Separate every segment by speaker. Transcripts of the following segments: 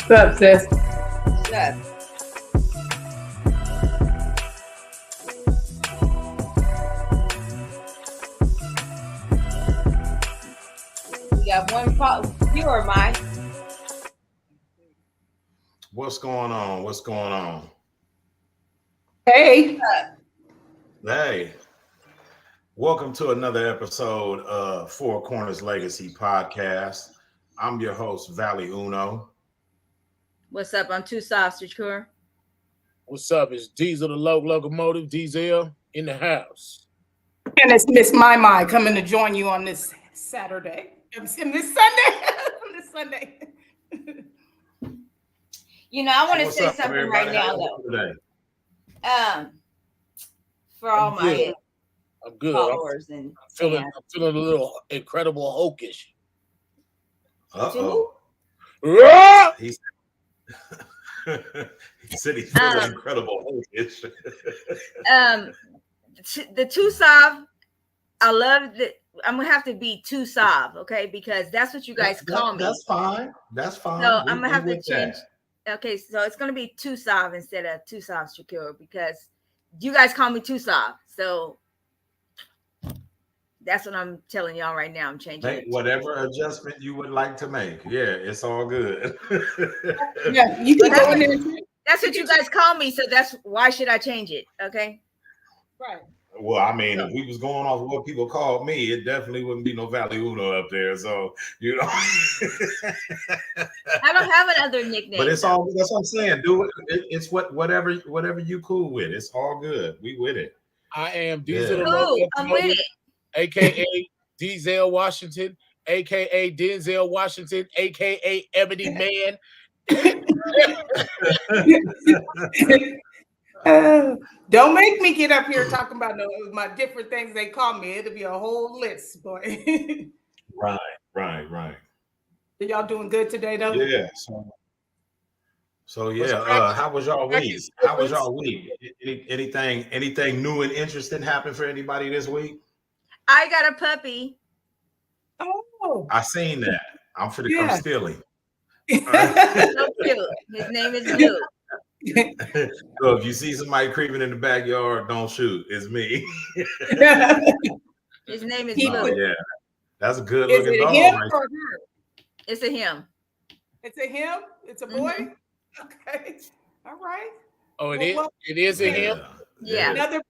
Speaker 1: What's up, sis?
Speaker 2: What's up? We got one viewer, Mike.
Speaker 3: What's going on? What's going on?
Speaker 1: Hey.
Speaker 3: Hey. Welcome to another episode of Four Corners Legacy Podcast. I'm your host, Valley Uno.
Speaker 2: What's up? I'm Too Soft Shakur.
Speaker 4: What's up? It's Diesel the Locomotive, Diesel in the house.
Speaker 1: And it's Miss My coming to join you on this Saturday. This Sunday.
Speaker 2: You know, I want to
Speaker 3: What's
Speaker 2: say
Speaker 3: up,
Speaker 2: something
Speaker 3: everybody?
Speaker 2: right now,
Speaker 3: How you doing
Speaker 2: though. For all my
Speaker 4: I'm good.
Speaker 2: followers
Speaker 4: I'm
Speaker 2: and
Speaker 4: feeling a little Incredible Hulkish.
Speaker 3: Uh-oh. He said he's feeling Incredible Hulkish.
Speaker 2: The Too Soft, I love that. I'm gonna have to be Too Soft, okay? Because that's what you guys call me.
Speaker 3: That's fine. That's fine.
Speaker 2: So I'm gonna have to change. Okay, so it's gonna be Too Soft instead of Too Soft Shakur because you guys call me Too Soft. So that's what I'm telling y'all right now. I'm changing it.
Speaker 3: Whatever adjustment you would like to make. Yeah, it's all good.
Speaker 1: Yeah, you can go in there.
Speaker 2: That's what you guys call me. So that's why should I change it? Okay.
Speaker 1: Right.
Speaker 3: Well, I mean, if we was going off of what people called me, it definitely wouldn't be no Valley Uno up there. So, you know.
Speaker 2: I don't have another nickname.
Speaker 3: But it's all, that's what I'm saying. Do it. It's whatever you cool with. It's all good. We with it.
Speaker 4: I am Diesel the
Speaker 2: Cool, I'm with
Speaker 4: Locomotive,
Speaker 2: it.
Speaker 4: a.k.a. Diesel Washington, a.k.a. Denzel Washington, a.k.a. Ebony Man.
Speaker 1: Don't make me get up here talking about my different things they call me. It'll be a whole list, boy.
Speaker 3: Right.
Speaker 1: Y'all doing good today, though?
Speaker 3: Yeah. So yeah. How was y'all week? How was y'all week? Anything new and interesting happened for anybody this week?
Speaker 2: I got a puppy.
Speaker 1: Oh,
Speaker 3: I seen that. I'm for the come stealing.
Speaker 2: So cute. His name is Blue.
Speaker 3: So if you see somebody creeping in the backyard, don't shoot. It's me.
Speaker 2: His name is
Speaker 3: Oh,
Speaker 2: Blue.
Speaker 3: yeah, that's a good
Speaker 1: Is
Speaker 3: looking
Speaker 1: it
Speaker 3: dog.
Speaker 1: him
Speaker 3: Right?
Speaker 1: or her?
Speaker 2: It's a him.
Speaker 1: It's a him. It's a boy. Okay. All right.
Speaker 4: Oh, it is a him?
Speaker 2: Yeah.
Speaker 1: Another.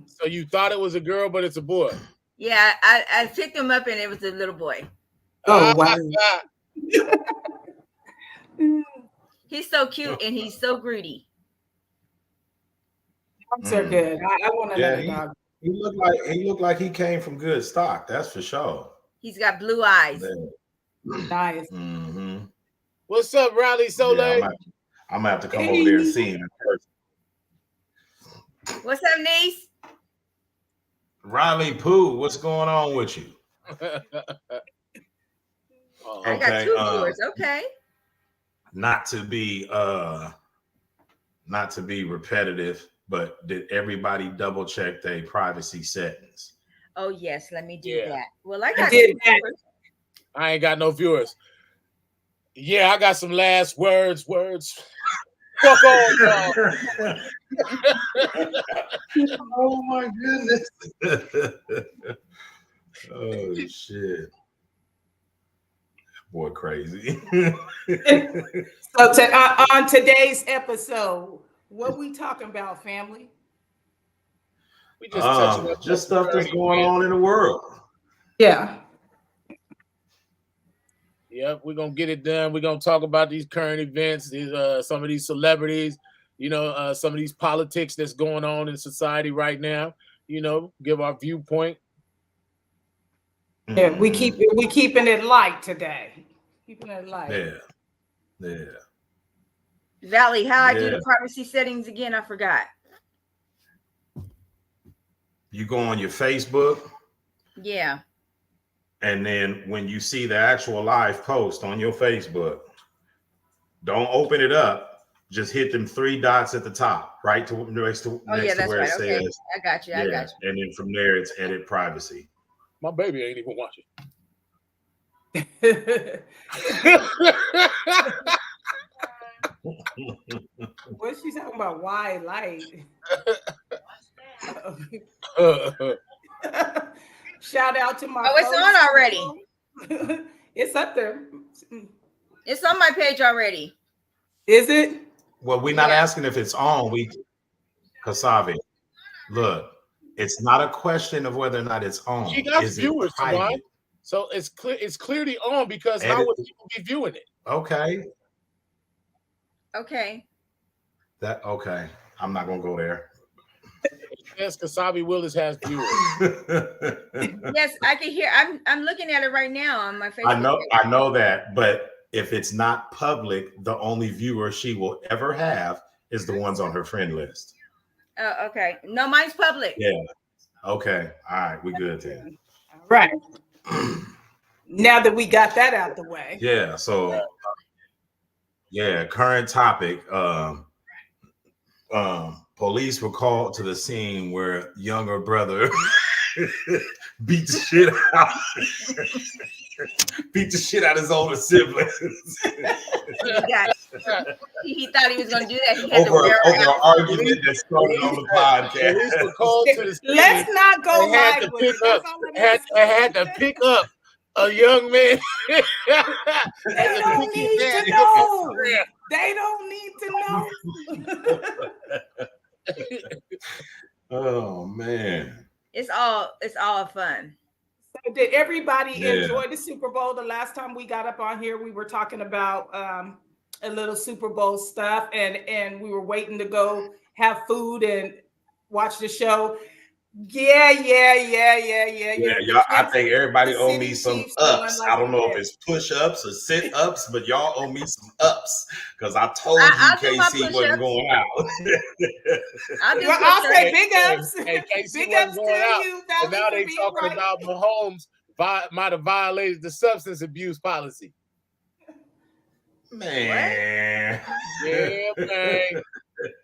Speaker 4: So you thought it was a girl, but it's a boy.
Speaker 2: Yeah, I picked him up and it was a little boy.
Speaker 1: Oh wow.
Speaker 2: He's so cute and he's so greedy.
Speaker 1: Dogs are good. I want another dog.
Speaker 3: He looked like he came from good stock. That's for sure.
Speaker 2: He's got blue eyes.
Speaker 1: Nice.
Speaker 3: Mm-hmm.
Speaker 4: What's up, Riley Soleil?
Speaker 3: Yeah, I'm gonna have to come over there and see him in person.
Speaker 2: What's up, niece?
Speaker 3: Riley Pooh, what's going on with you?
Speaker 2: I got two viewers. Okay.
Speaker 3: Not to be repetitive, but did everybody double check their privacy settings?
Speaker 2: Oh yes, let me do that. Well, I
Speaker 1: did
Speaker 2: two
Speaker 1: that.
Speaker 2: viewers.
Speaker 4: I ain't got no viewers. Yeah, I got some last words. Fuck all y'all.
Speaker 3: Oh my goodness. Oh shit. Boy, crazy.
Speaker 1: So on today's episode, what we talking about, family?
Speaker 4: We just touching up
Speaker 3: just stuff that's going on in the world.
Speaker 1: Yeah.
Speaker 4: Yep, we're gonna get it done. We're gonna talk about these current events, these some of these celebrities, some of these politics that's going on in society right now. Give our viewpoint.
Speaker 1: Yeah, we keeping it light today. Keeping it light.
Speaker 3: Yeah.
Speaker 2: Valley, how I do the privacy settings again? I forgot.
Speaker 3: You go on your Facebook.
Speaker 2: Yeah.
Speaker 3: And then when you see the actual live post on your Facebook, don't open it up. Just hit them 3 dots at the top, right to next to where it says.
Speaker 2: Okay. I got you.
Speaker 3: And then from there, it's edit privacy.
Speaker 4: My baby ain't even watching.
Speaker 1: What's she talking about? Why light? Shout out to my.
Speaker 2: Oh, it's on already.
Speaker 1: It's up there.
Speaker 2: It's on my page already.
Speaker 1: Is it?
Speaker 3: Well, we're not asking if it's on. Kasavi, look, it's not a question of whether or not it's on.
Speaker 4: She got viewers, so it's clear. It's clearly on because how would people be viewing it?
Speaker 3: Okay.
Speaker 2: Okay.
Speaker 3: Okay. I'm not gonna go there.
Speaker 4: Yes, Kasavi Willis has viewers.
Speaker 2: Yes, I can hear. I'm looking at it right now on my
Speaker 3: I
Speaker 2: Facebook.
Speaker 3: know that, but if it's not public, the only viewer she will ever have is the ones on her friend list.
Speaker 2: Oh, okay. No, mine's public.
Speaker 3: Yeah. Okay. All right. We good then.
Speaker 1: Right. Now that we got that out the way.
Speaker 3: Yeah. So, current topic. Police were called to the scene where younger brother beat the shit out his older siblings.
Speaker 2: He thought he was going to do that. He had
Speaker 3: over an argument that started on the podcast.
Speaker 1: Let's not go live with it.
Speaker 4: Had to pick up a young man.
Speaker 1: They don't need to know. They don't need to know.
Speaker 3: Oh man.
Speaker 2: It's all fun.
Speaker 1: So did everybody enjoy the Super Bowl? The last time we got up on here, we were talking about a little Super Bowl stuff, and we were waiting to go have food and watch the show. Yeah.
Speaker 3: Y'all, I think everybody owe me some ups. I don't know if it's push-ups or sit-ups, but y'all owe me some ups because I told you KC wasn't going out.
Speaker 1: I'll say big ups.
Speaker 4: Hey, KC
Speaker 1: big ups to you.
Speaker 4: And now they talking about Mahomes might have violated the substance abuse policy.
Speaker 3: Man.
Speaker 4: Yeah, man.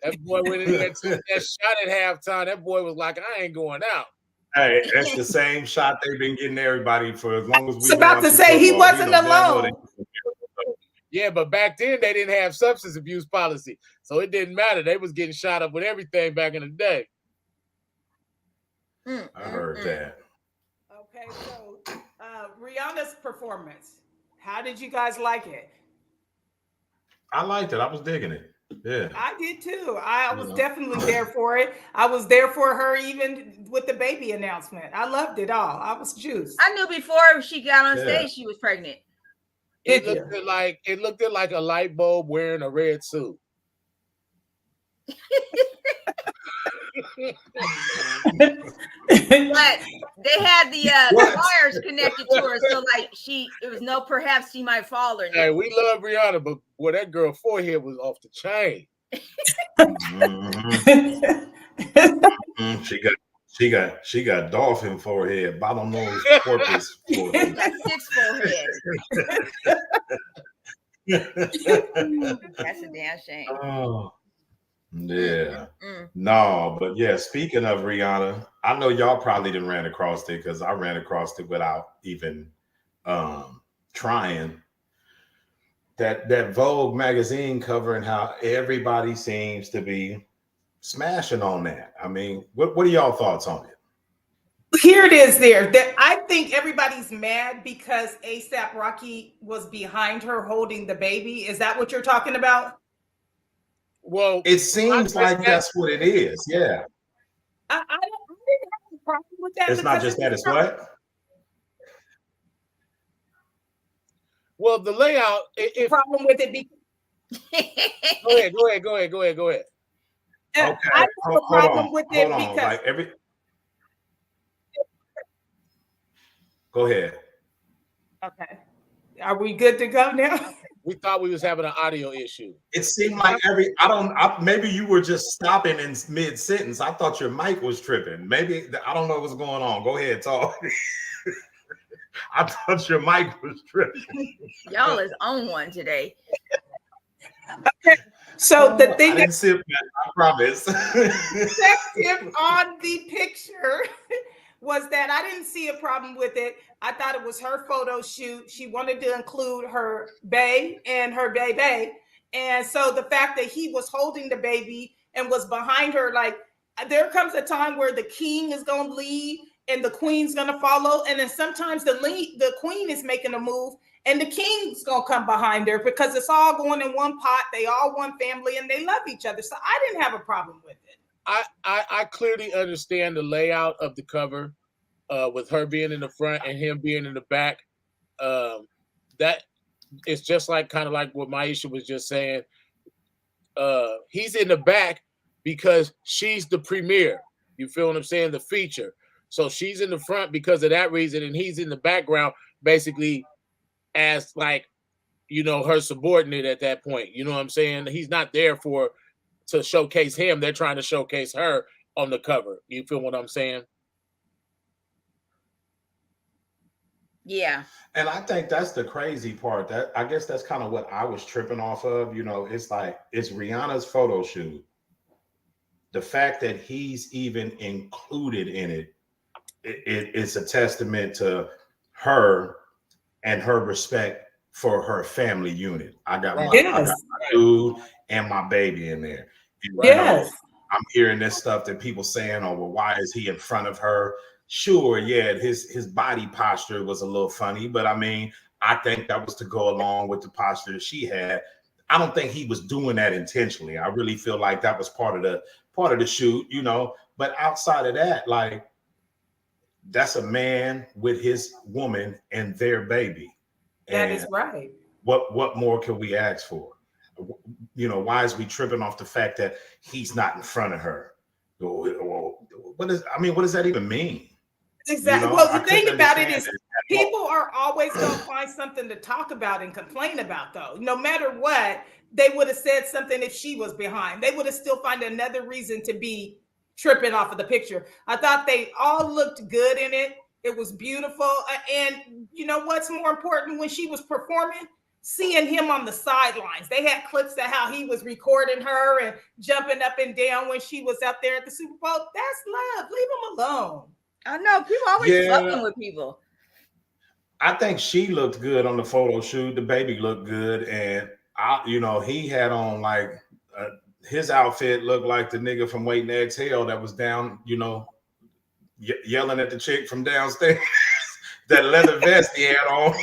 Speaker 4: That boy went in there and took that shot at halftime. That boy was like, I ain't going out.
Speaker 3: Hey, that's the same shot they've been getting everybody for as long as we.
Speaker 1: I was about to say he wasn't alone.
Speaker 4: Yeah, but back then they didn't have substance abuse policy, so it didn't matter. They was getting shot up with everything back in the day.
Speaker 3: I heard that.
Speaker 1: Okay, so Rihanna's performance. How did you guys like it?
Speaker 3: I liked it. I was digging it. Yeah,
Speaker 1: I did too. I was definitely there for it. I was there for her even with the baby announcement. I loved it all. I was juiced.
Speaker 2: I knew before she got on stage she was pregnant.
Speaker 4: It looked like a light bulb wearing a red suit.
Speaker 2: But they had the wires connected to her, so like perhaps she might fall or not.
Speaker 4: Hey, we love Rihanna, but boy, that girl forehead was off the chain.
Speaker 3: She got dolphin forehead, bottom nose, porpoise forehead.
Speaker 2: Got 6 forehead. That's a damn shame.
Speaker 3: Oh. Yeah. No, but yeah, speaking of Rihanna, I know y'all probably didn't ran across it because I ran across it without even trying. that Vogue magazine cover and how everybody seems to be smashing on that. I mean, what are y'all thoughts on it?
Speaker 1: Here it is there. That I think everybody's mad because ASAP Rocky was behind her holding the baby. Is that what you're talking about?
Speaker 4: Well,
Speaker 3: it seems like that's what it is. Yeah.
Speaker 1: I didn't have a problem with that.
Speaker 3: It's not just that, it's what?
Speaker 4: Well, the layout.
Speaker 1: Problem with it.
Speaker 4: Go ahead.
Speaker 3: Okay.
Speaker 1: I have a problem with it because
Speaker 3: like Go ahead.
Speaker 1: Okay. Are we good to go now?
Speaker 4: We thought we was having an audio issue.
Speaker 3: It seemed like maybe you were just stopping in mid-sentence. I thought your mic was tripping. Maybe, I don't know what's going on. Go ahead, talk. I thought your mic was tripping.
Speaker 2: Y'all is on one today.
Speaker 1: Okay. So the thing
Speaker 3: I didn't sip that, I promise.
Speaker 1: Perspective on the picture was that I didn't see a problem with it. I thought it was her photo shoot. She wanted to include her bae and her baby. And so the fact that he was holding the baby and was behind her, like there comes a time where the king is going to lead and the queen's going to follow. And then sometimes the queen is making a move and the king's going to come behind her because it's all going in one pot. They all one family and they love each other. So I didn't have a problem with it.
Speaker 4: I clearly understand the layout of the cover with her being in the front and him being in the back. That it's just like kind of like what Maisha was just saying. He's in the back because she's the premiere. You feel what I'm saying? The feature. So she's in the front because of that reason, and he's in the background basically as like, you know, her subordinate at that point. You know what I'm saying? He's not there to showcase him. They're trying to showcase her on the cover. You feel what I'm saying?
Speaker 2: Yeah.
Speaker 3: And I think that's the crazy part. That I guess that's kind of what I was tripping off of. You know, it's like it's Rihanna's photo shoot. The fact that he's even included in it's a testament to her and her respect for her family unit. I got my dude and my baby in there.
Speaker 1: Yes.
Speaker 3: I'm hearing this stuff that people saying, oh, well, why is he in front of her? Sure, yeah, his body posture was a little funny, but I mean, I think that was to go along with the posture that she had. I don't think he was doing that intentionally. I really feel like that was part of the shoot, you know. But outside of that, like, that's a man with his woman and their baby.
Speaker 1: That is right.
Speaker 3: What more can we ask for? You know, why is we tripping off the fact that he's not in front of her? What does that even mean?
Speaker 1: Exactly. You know, well, the thing about it is people are always going to find something to talk about and complain about, though. No matter what, they would have said something if she was behind. They would have still find another reason to be tripping off of the picture. I thought they all looked good in it. It was beautiful. And you know what's more important when she was performing? Seeing him on the sidelines. They had clips of how he was recording her and jumping up and down when she was up there at the Super Bowl. That's love. Leave him alone.
Speaker 2: I know people always fucking with people.
Speaker 3: I think she looked good on the photo shoot. The baby looked good, and he had on like his outfit looked like the nigga from Waiting to Exhale that was down, yelling at the chick from downstairs. That leather vest he had on.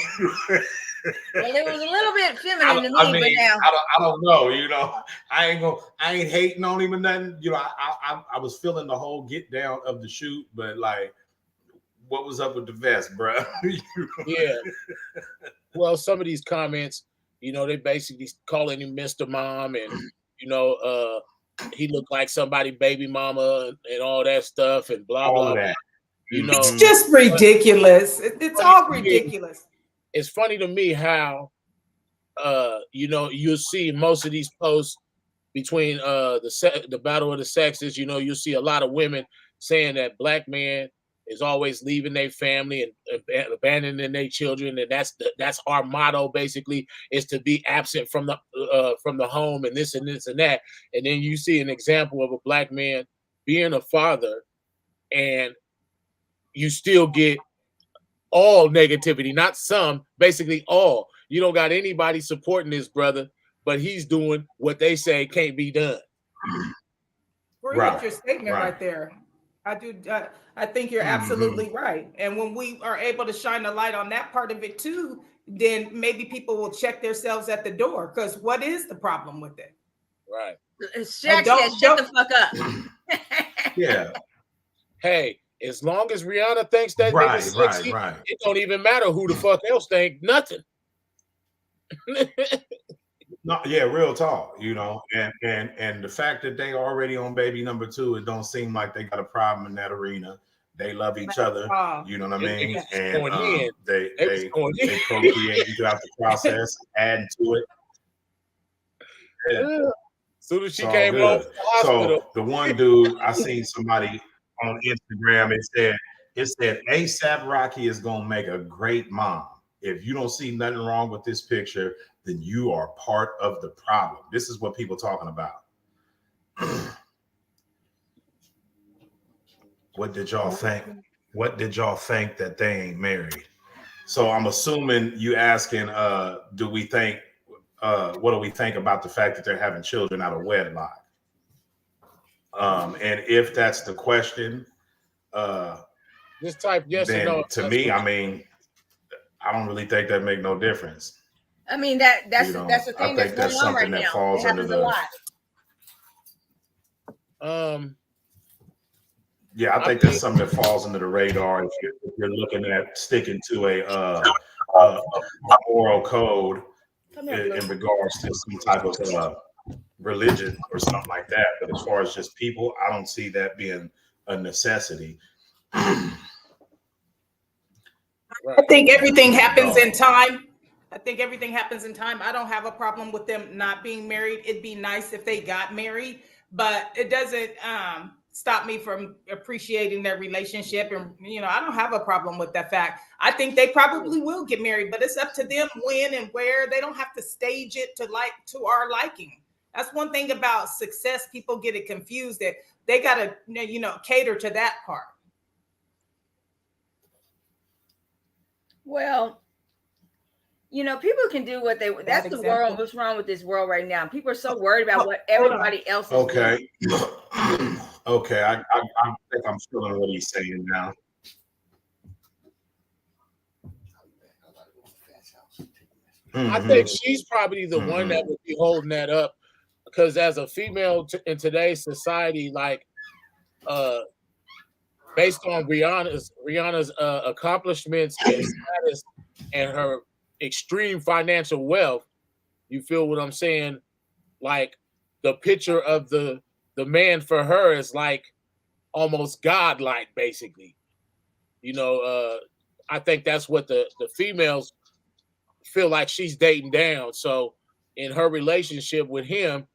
Speaker 2: Well, it was a little bit feminine to me, but now
Speaker 3: I don't know. I ain't hating on him or nothing. I was feeling the whole get down of the shoot, but like, what was up with the vest, bro?
Speaker 4: Yeah. Well, some of these comments, they basically calling him Mr. Mom, and he looked like somebody baby mama and all that stuff, and blah blah blah.
Speaker 1: It's just ridiculous. It's all ridiculous.
Speaker 4: It's funny to me how, you'll see most of these posts between the battle of the sexes. You'll see a lot of women saying that black man is always leaving their family and abandoning their children, and that's our motto. Basically, is to be absent from the home and this and this and that. And then you see an example of a black man being a father, and you still get all negativity, not some, basically all. You don't got anybody supporting this brother, but he's doing what they say can't be done.
Speaker 1: Agree with your statement right there. I do. I think you're absolutely right. And when we are able to shine the light on that part of it too, then maybe people will check themselves at the door. Because what is the problem with it?
Speaker 4: Right.
Speaker 2: Shaq said, "Shut the fuck up."
Speaker 3: Yeah.
Speaker 4: Hey, as long as Rihanna thinks that nigga sexy, it don't even matter who the fuck else think nothing.
Speaker 3: No, yeah, real talk, you know, and the fact that they already on baby number 2, it don't seem like they got a problem in that arena. They love each other, you know what I mean? And they procreate throughout the process, adding to it.
Speaker 4: Yeah. Soon as she came home from the hospital.
Speaker 3: So the one dude, I seen somebody on Instagram, it said ASAP Rocky is gonna make a great mom. If you don't see nothing wrong with this picture, then you are part of the problem. This is what people talking about. What did y'all think? What did y'all think that they ain't married? So I'm assuming you asking, do we think, what do we think about the fact that they're having children out of wedlock? And if that's the question,
Speaker 4: just type yes or no.
Speaker 3: To me, I mean, I don't really think that make no difference.
Speaker 2: I mean, that's the thing that's going on right now.
Speaker 3: Falls
Speaker 2: it happens a lot.
Speaker 3: Yeah, I think that's something that falls under the radar if you're looking at sticking to a moral code in regards to some type of religion or something like that. But as far as just people, I don't see that being a necessity.
Speaker 1: I think everything happens in time. I don't have a problem with them not being married. It'd be nice if they got married, but it doesn't stop me from appreciating their relationship. And, you know, I don't have a problem with that fact. I think they probably will get married, but it's up to them when and where. They don't have to stage it to our liking. That's one thing about success. People get it confused that they got to, you know, cater to that part.
Speaker 2: Well, you know, people can do what they. That's the world. What's wrong with this world right now? People are so worried about what everybody else is
Speaker 3: doing. Okay, I think I'm feeling what he's saying now.
Speaker 4: I think she's probably the one that would be holding that up, because as a female in today's society, like, based on Rihanna's accomplishments and status and her extreme financial wealth, you feel what I'm saying? Like, the picture of the man for her is like almost godlike, basically. You know, I think that's what the females feel like she's dating down. So in her relationship with him,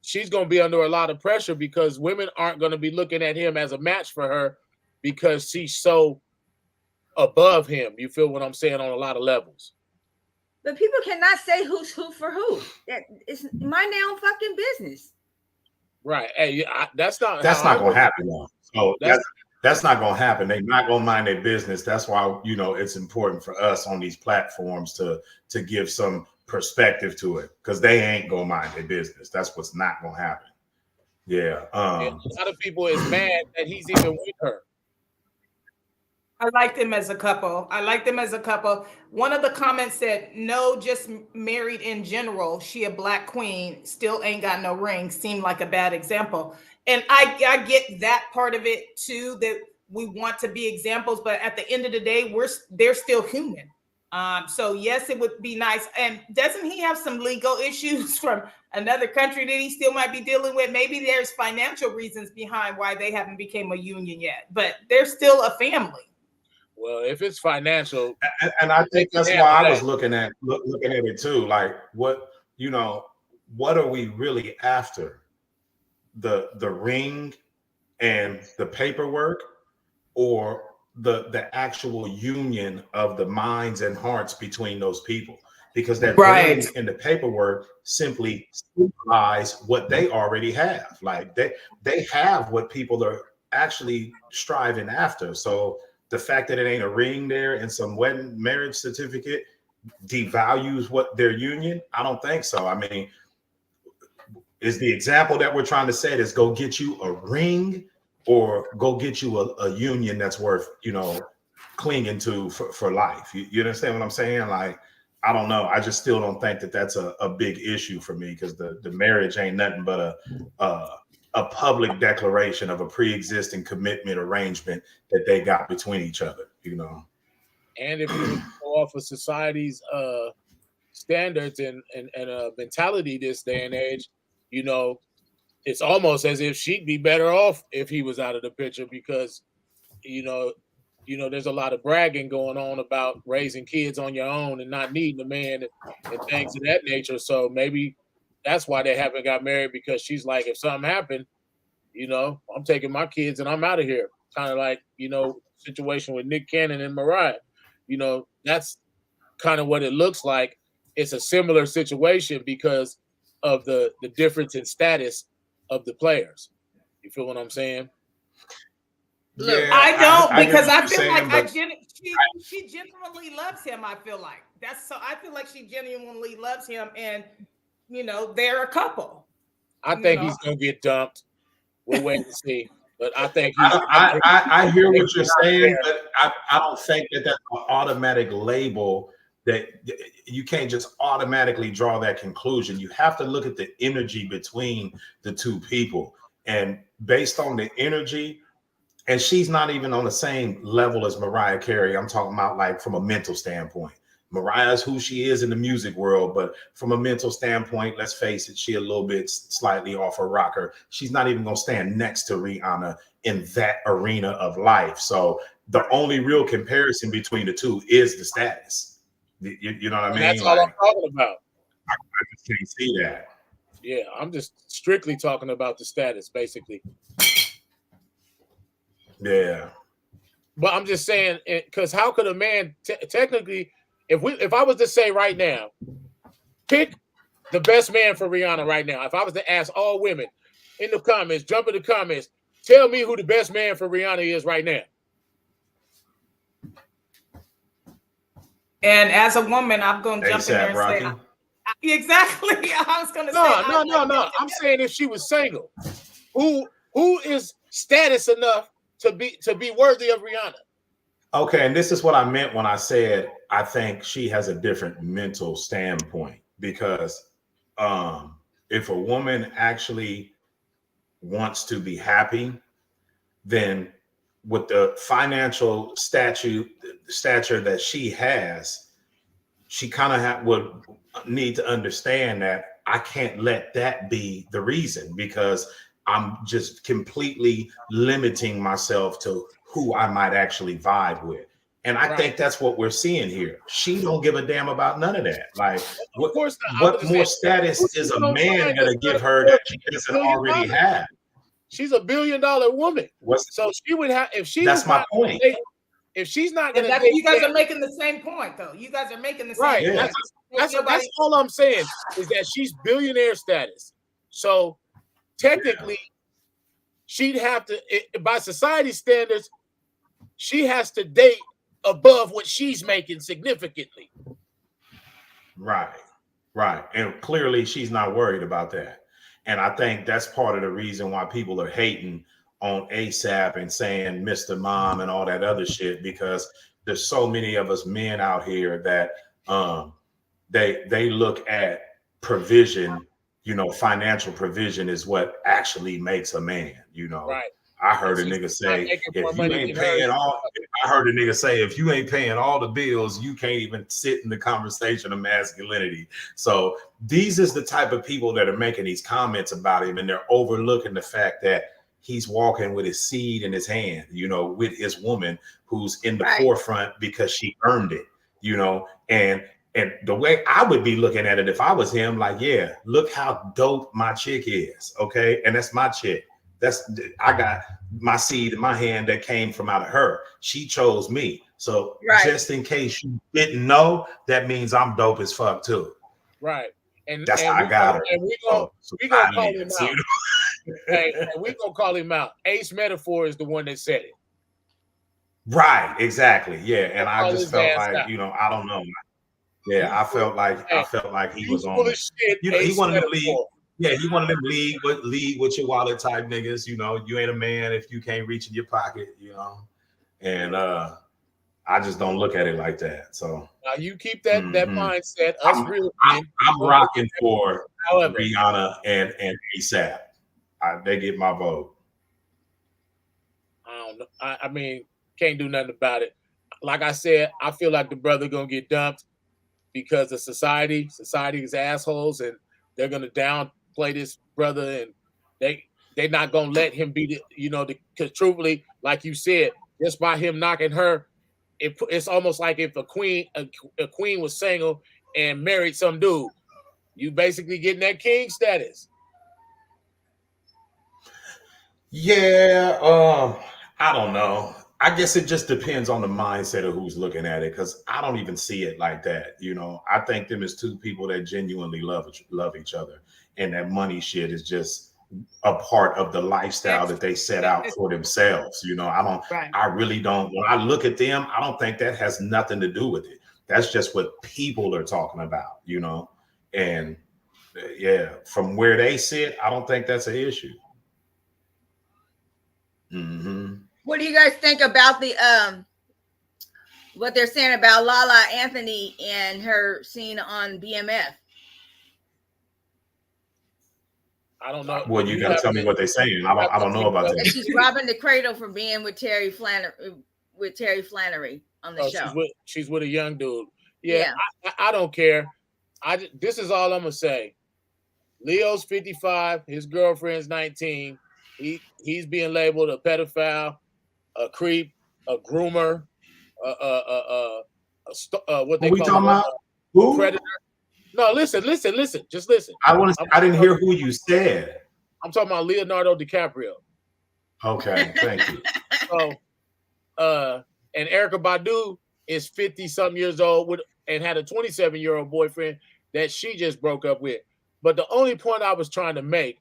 Speaker 4: she's going to be under a lot of pressure because women aren't going to be looking at him as a match for her because she's so above him. You feel what I'm saying on a lot of levels.
Speaker 2: But people cannot say who's who for who. It's my damn fucking business.
Speaker 4: Right. Hey, that's not
Speaker 3: going to happen though. So that's not going to happen. They're not going to mind their business. That's why, you know, it's important for us on these platforms to give some perspective to it, because they ain't going to mind their business. That's what's not going to happen. Yeah.
Speaker 4: A lot of people is mad that he's even with her.
Speaker 1: I like them as a couple. One of the comments said, no, just married in general. She a black queen, still ain't got no ring. Seemed like a bad example. And I get that part of it too, that we want to be examples, but at the end of the day, they're still human. So yes, it would be nice. And doesn't he have some legal issues from another country that he still might be dealing with? Maybe there's financial reasons behind why they haven't become a union yet, but they're still a family.
Speaker 4: Well, if it's financial,
Speaker 3: and I think that's why I was looking at it too. Like, what are we really after? The ring and the paperwork, or the actual union of the minds and hearts between those people? Because that ring and the paperwork simply symbolize what they already have. Like they have what people are actually striving after. So the fact that it ain't a ring there and some wedding marriage certificate, devalues what their union? I don't think so. I mean, is the example that we're trying to set is go get you a ring or go get you a union that's worth, clinging to for life. You understand what I'm saying? Like, I don't know. I just still don't think that that's a big issue for me, because the marriage ain't nothing but a public declaration of a pre-existing commitment arrangement that they got between each other,
Speaker 4: And if you go off of society's standards and mentality this day and age, it's almost as if she'd be better off if he was out of the picture, because there's a lot of bragging going on about raising kids on your own and not needing a man and things of that nature. So maybe that's why they haven't got married, because she's like, if something happened, I'm taking my kids and I'm out of here. Kind of like, situation with Nick Cannon and Mariah. That's kind of what it looks like. It's a similar situation because of the difference in status of the players. You feel what I'm saying?
Speaker 1: Yeah, I don't, because I feel like she genuinely loves him. I feel like I feel like she genuinely loves him, and they're a couple.
Speaker 4: I think he's gonna get dumped. We'll wait and see. But I think
Speaker 3: I hear what you're saying, but I don't think that that's an automatic label. That you can't just automatically draw that conclusion. You have to look at the energy between the two people, and based on the energy, and she's not even on the same level as Mariah Carey. I'm talking about like from a mental standpoint. Mariah's who she is in the music world, but from a mental standpoint, let's face it, she a little bit slightly off her rocker. She's not even going to stand next to Rihanna in that arena of life. So the only real comparison between the two is the status. You know what I mean?
Speaker 4: That's all I'm talking about.
Speaker 3: I just can't see that.
Speaker 4: Yeah, I'm just strictly talking about the status, basically.
Speaker 3: Yeah.
Speaker 4: But I'm just saying, because how could a man technically, if I was to say right now, pick the best man for Rihanna right now. If I was to ask all women in the comments, jump in the comments, tell me who the best man for Rihanna is right now.
Speaker 1: And as a woman, I'm going to jump in there and
Speaker 3: Rocky.
Speaker 1: say, exactly. I was going to say,
Speaker 4: no. I'm saying if she was single, who is status enough to be worthy of Rihanna?
Speaker 3: Okay, and this is what I meant when I said I think she has a different mental standpoint, because if a woman actually wants to be happy, then with the financial stature that she has, she kind of would need to understand that I can't let that be the reason, because I'm just completely limiting myself to who I might actually vibe with. And I think that's what we're seeing here. She don't give a damn about none of that. Like, what more status is a man going to give her that she doesn't already have?
Speaker 4: She's $1 billion woman. So she would have, if she.
Speaker 3: That's my point.
Speaker 4: If she's not going
Speaker 1: to, you guys are making the same point, though. You guys are making the same point.
Speaker 4: That's all I'm saying, is that she's billionaire status. So technically, she'd have to, by society standards, she has to date above what she's making significantly.
Speaker 3: Right. And clearly she's not worried about that. And I think that's part of the reason why people are hating on ASAP and saying Mr. Mom and all that other shit, because there's so many of us men out here that they look at provision, financial provision is what actually makes a man,
Speaker 4: Right.
Speaker 3: I heard a nigga say, if you ain't paying all, I heard a nigga say, if you ain't paying all the bills, you can't even sit in the conversation of masculinity. So these is the type of people that are making these comments about him, and they're overlooking the fact that he's walking with his seed in his hand, with his woman who's in the forefront because she earned it, and the way I would be looking at it if I was him, like, yeah, look how dope my chick is. Okay. And that's my chick. I got my seed in my hand that came from out of her. She chose me. So just in case you didn't know, that means I'm dope as fuck too.
Speaker 4: Right. And
Speaker 3: that's how I got her.
Speaker 4: And we're gonna call him out. Hey, and we're gonna call him out. Ace Metaphor is the one that said it.
Speaker 3: Right, exactly. Yeah. And I just felt like, I don't know. Yeah, I felt like he was on.
Speaker 4: Shit,
Speaker 3: you know, he wanted to lead. Yeah, he wanted to lead with your wallet type niggas. You know, you ain't a man if you can't reach in your pocket. You know, and I just don't look at it like that. So
Speaker 4: now you keep that mindset. Us real men.
Speaker 3: I'm rocking for
Speaker 4: However,
Speaker 3: Rihanna and ASAP. They get my vote.
Speaker 4: I don't know. I mean, can't do nothing about it. Like I said, I feel like the brother gonna get dumped because of society. Society is assholes, and they're gonna downplay this brother, and they're not gonna let him be because truthfully, like you said, just by him knocking her, it's almost like if a queen was single and married some dude, you basically getting that king status.
Speaker 3: Yeah, I don't know. I guess it just depends on the mindset of who's looking at it, because I don't even see it like that. You know, I think them as two people that genuinely love each other, and that money shit is just a part of the lifestyle that they set out for themselves. You know, I really don't. When I look at them, I don't think that has nothing to do with it. That's just what people are talking about. You know, and yeah, from where they sit, I don't think that's an issue. Mm-hmm.
Speaker 2: What do you guys think about the what they're saying about Lala Anthony and her scene on BMF?
Speaker 4: I don't know.
Speaker 3: Well, you got to tell me what they're saying. I don't know about that.
Speaker 2: She's robbing the cradle for being with Terry Flannery on the show.
Speaker 4: She's with a young dude. Yeah. I don't care. This is all I'm gonna say. Leo's 55. His girlfriend's 19. He's being labeled a pedophile, a creep, a groomer, what they call
Speaker 3: about? Who?
Speaker 4: Predator. No, listen. Just listen.
Speaker 3: I didn't hear who you said.
Speaker 4: I'm talking about Leonardo DiCaprio.
Speaker 3: Okay, thank you.
Speaker 4: So, and Erykah Badu is 50-something years old and had a 27-year-old boyfriend that she just broke up with. But the only point I was trying to make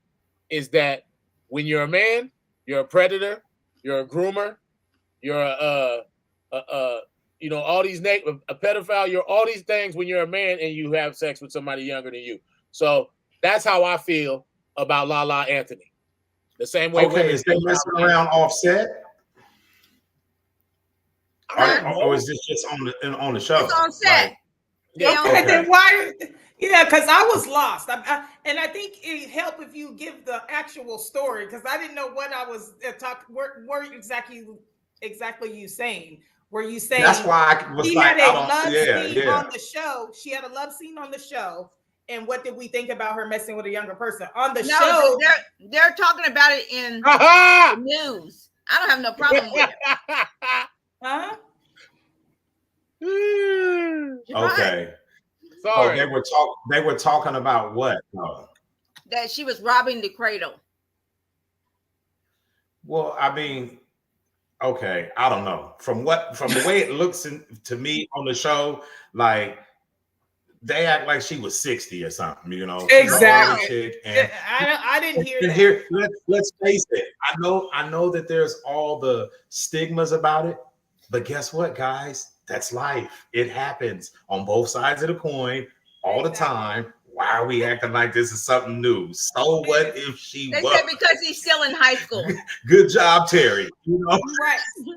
Speaker 4: is that when you're a man, you're a predator, you're a groomer, you're all these a pedophile, you're all these things when you're a man and you have sex with somebody younger than you. So that's how I feel about Lala Anthony. The same way.
Speaker 3: Okay, is they messing around Offset? Or is this just on the show?
Speaker 2: It's on set.
Speaker 1: Okay, then why? Yeah, because I was lost, and I think it helped if you give the actual story, because I didn't know what I was talking. Where exactly you saying? Were you saying
Speaker 3: that's why I was
Speaker 1: she
Speaker 3: like,
Speaker 1: had a love scene on the show? She had a love scene on the show, and what did we think about her messing with a younger person on the show?
Speaker 2: They're talking about it in the news. I don't have no problem with it.
Speaker 1: Huh?
Speaker 3: Okay.
Speaker 4: Sorry.
Speaker 3: They were talking about what?
Speaker 2: That she was robbing the cradle.
Speaker 3: Well, I mean, okay, I don't know. From the way it looks to me on the show, like they act like she was 60 or something, you know.
Speaker 1: Exactly.
Speaker 3: Chick, and
Speaker 1: I didn't hear that.
Speaker 3: Here, let's face it. I know that there's all the stigmas about it, but guess what, guys? That's life. It happens on both sides of the coin all the time. Why are we acting like this is something new? So what if she
Speaker 2: They
Speaker 3: was?
Speaker 2: said because he's still in high school.
Speaker 3: Good job, Terry. You know?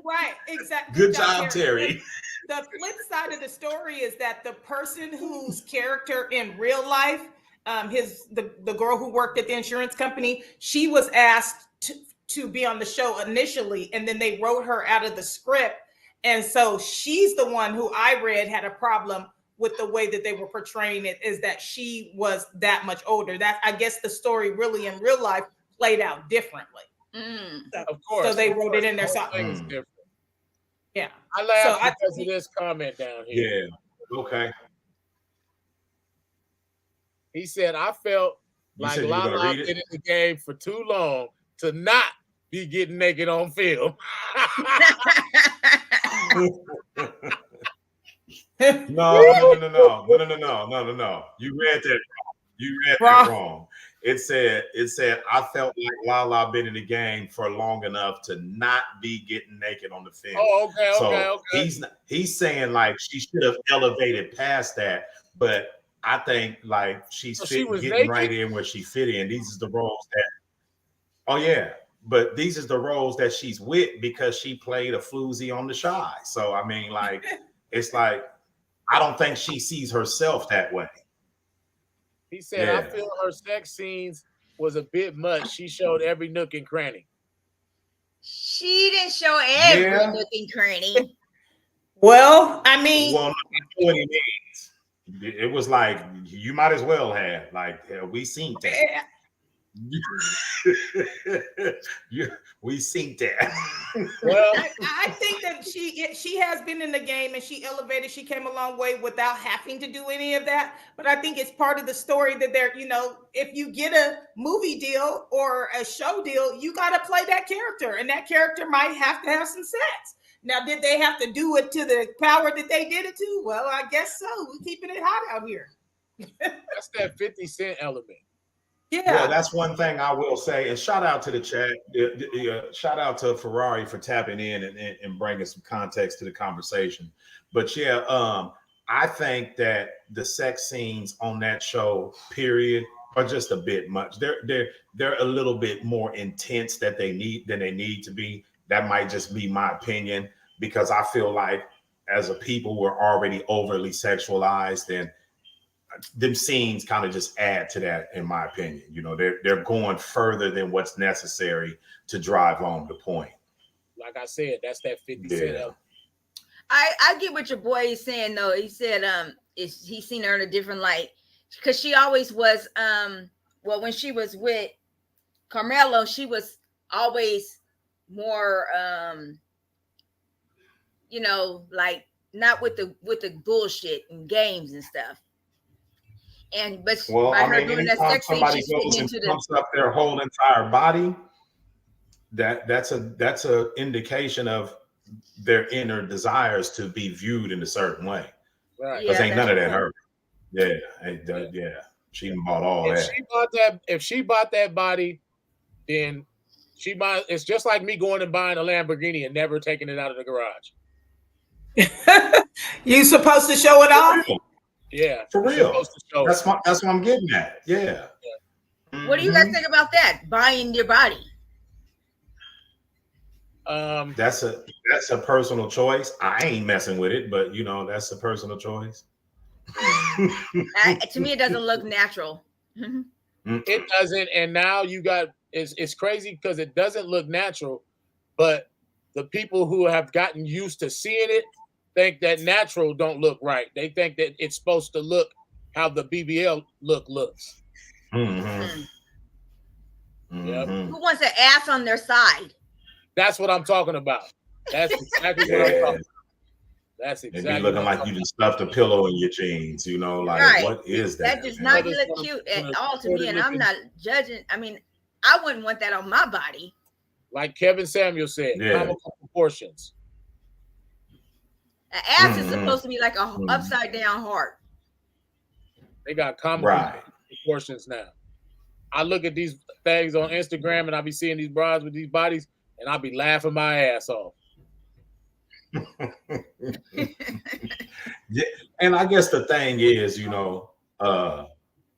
Speaker 1: Right, exactly.
Speaker 3: Good job, Terry.
Speaker 1: The flip side of the story is that the person whose character in real life, the girl who worked at the insurance company, she was asked to be on the show initially, and then they wrote her out of the script. And so she's the one who I read had a problem with the way that they were portraying it, is that she was that much older. That, I guess, the story really in real life played out differently. So,
Speaker 4: of course.
Speaker 1: So they wrote it in there. So, yeah.
Speaker 4: I laughed because of this comment down here.
Speaker 3: Yeah. Okay.
Speaker 4: He said, I felt like Lala been in the game for too long to not be getting naked on film.
Speaker 3: No. You read that. You read it wrong. It said, I felt like Lala been in the game for long enough to not be getting naked on the film.
Speaker 4: Oh, okay,
Speaker 3: so he's saying like she should have elevated past that, but I think like she's getting naked? Right in where she fit in. These is the roles that. Oh yeah, but these is the roles that she's with because she played a floozy on The Shy. So I mean, like, it's like I don't think she sees herself that way.
Speaker 4: He said, I feel her sex scenes was a bit much. She showed every nook and cranny.
Speaker 2: She didn't show every nook and cranny.
Speaker 1: Well, I mean,
Speaker 3: what he means. It was like you might as well have we seen that. We seen that.
Speaker 1: Well, I think that she has been in the game and she elevated. She came a long way without having to do any of that. But I think it's part of the story that they're, if you get a movie deal or a show deal, you got to play that character, and that character might have to have some sex. Now, did they have to do it to the power that they did it to? Well, I guess so. We're keeping it hot out here.
Speaker 4: That's that 50 Cent element.
Speaker 3: Yeah, that's one thing I will say. And shout out to the chat. Shout out to Ferrari for tapping in and bringing some context to the conversation. But I think that the sex scenes on that show, period, are just a bit much. They're a little bit more intense than they need to be. That might just be my opinion, because I feel like as a people we're already overly sexualized, and them scenes kind of just add to that, in my opinion. They're going further than what's necessary to drive home the point.
Speaker 4: Like I said, that's that 50 Cent element.
Speaker 2: I get what your boy is saying though. He said he's seen her in a different light, because she always was when she was with Carmelo, she was always more like not with the bullshit and games and stuff. But by her doing that sex scene, she's getting into
Speaker 3: pumps up their whole entire body. That's a indication of their inner desires to be viewed in a certain way. Right. Because ain't none of that hurt. Yeah. She bought all that.
Speaker 4: If she bought that body, then it's just like me going and buying a Lamborghini and never taking it out of the garage.
Speaker 1: You supposed to show it off?
Speaker 3: Yeah, for real. That's what I'm getting at. Yeah.
Speaker 2: What do you guys think about that? Buying your body?
Speaker 3: That's a personal choice. I ain't messing with it, but that's a personal choice.
Speaker 2: To me, it doesn't look natural.
Speaker 4: It doesn't, and now you got it's crazy because it doesn't look natural, but the people who have gotten used to seeing it think that natural don't look right. They think that it's supposed to look how the BBL looks.
Speaker 3: Mm-hmm.
Speaker 2: Yep. Who wants an ass on their side?
Speaker 4: That's what I'm talking about. That's exactly what I'm talking about. That's exactly.
Speaker 3: They be looking like you just stuffed a pillow in your jeans, like
Speaker 2: right.
Speaker 3: What is that?
Speaker 2: That does not look cute at all to me, and I'm not judging. I mean, I wouldn't want that on my body.
Speaker 4: Like Kevin Samuel said, comical proportions.
Speaker 2: An ass is supposed to be like a upside down heart.
Speaker 4: They got comical proportions now. I look at these things on Instagram and I be seeing these brides with these bodies and I be laughing my ass off.
Speaker 3: Yeah, and I guess the thing is,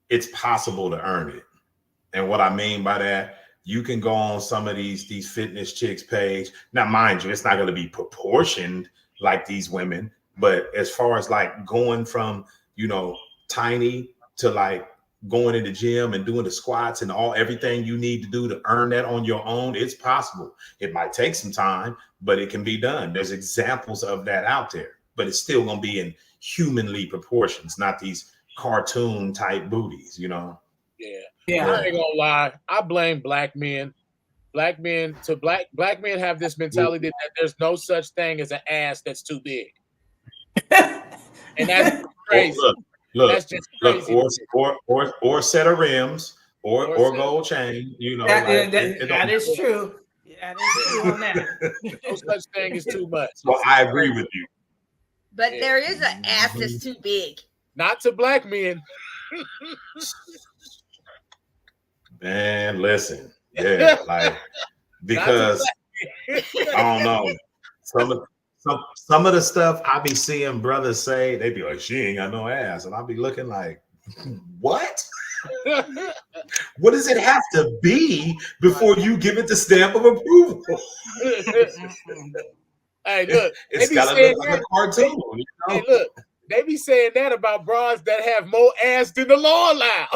Speaker 3: it's possible to earn it. And what I mean by that, you can go on some of these fitness chicks page. Now, mind you, it's not going to be proportioned like these women, but as far as like going from tiny to like going in the gym and doing the squats and everything you need to do to earn that on your own, it's possible. It might take some time, but it can be done. There's examples of that out there, but it's still going to be in humanly proportions, not these cartoon type booties,
Speaker 4: Yeah. I ain't gonna lie. I blame black men. Black men have this mentality that there's no such thing as an ass that's too big. And that's crazy.
Speaker 3: Look,
Speaker 4: that's just crazy.
Speaker 3: Or set of rims or gold chain,
Speaker 1: that is true. That is true on that.
Speaker 4: No such thing is too much.
Speaker 3: So I agree with you.
Speaker 2: But there is an ass that's too big.
Speaker 4: Not to black men.
Speaker 3: Man, listen, yeah, like because I don't know some of the stuff I be seeing brothers say, they be like, she ain't got no ass, and I'll be looking like, what? What does it have to be before you give it the stamp of approval?
Speaker 4: Hey, look,
Speaker 3: it's gotta look like a cartoon. You know?
Speaker 4: Hey, look, they be saying that about bras that have more ass than the law allow.